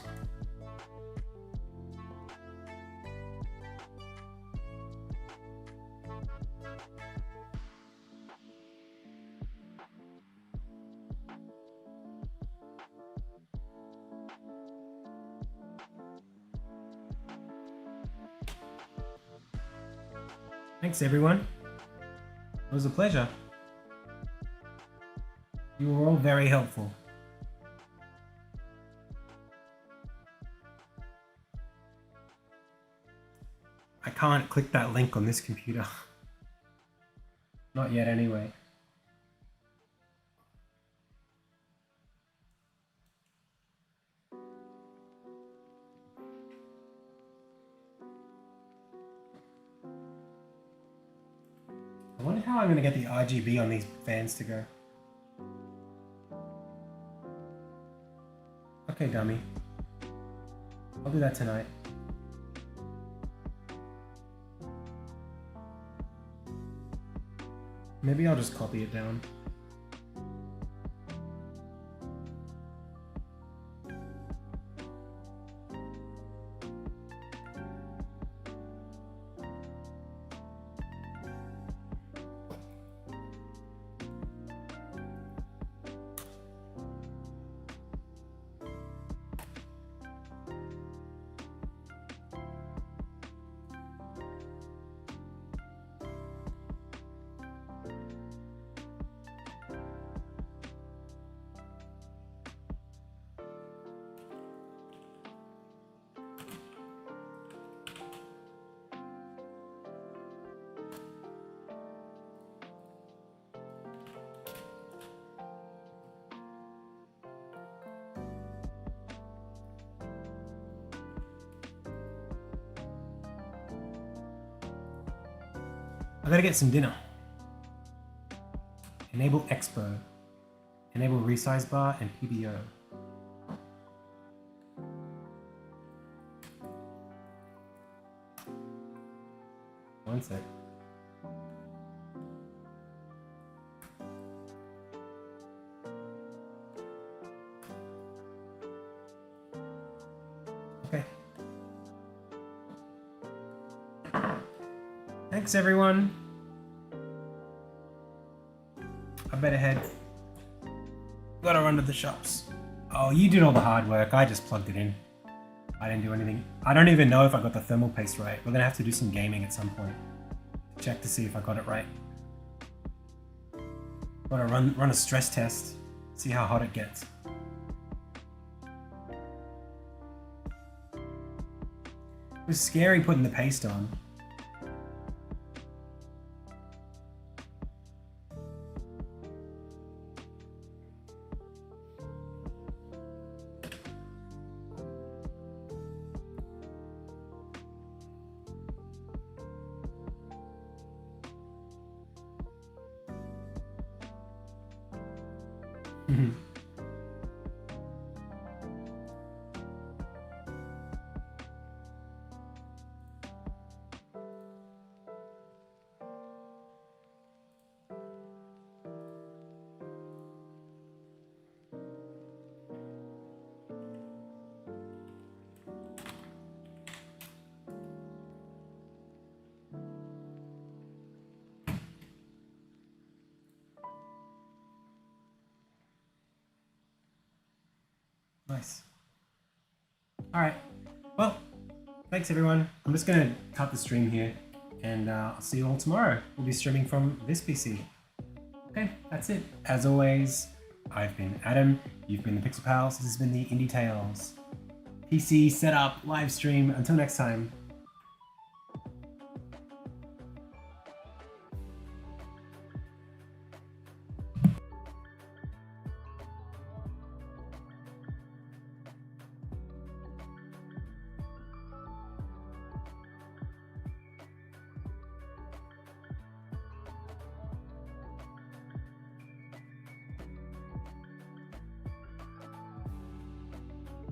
Thanks, everyone. It was a pleasure. You were all very helpful. I can't click that link on this computer. Not yet, anyway. I wonder how I'm going to get the RGB on these fans to go. Okay, dummy. I'll do that tonight. Maybe I'll just copy it down. I gotta get some dinner. Enable Expo. Enable resize bar and PBO. One sec. Okay. Thanks, everyone. I better head. Gotta run to the shops. Oh, you did all the hard work. I just plugged it in. I didn't do anything. I don't even know if I got the thermal paste right. We're gonna have to do some gaming at some point. Check to see if I got it right. Gotta run a stress test. See how hot it gets. It was scary putting the paste on. Nice. Alright. Well, thanks everyone. I'm just going to cut the stream here and I'll see you all tomorrow. We'll be streaming from this PC. Okay, that's it. As always, I've been Adam, you've been the Pixel Pals, this has been the Indie Tales. PC setup live stream. Until next time.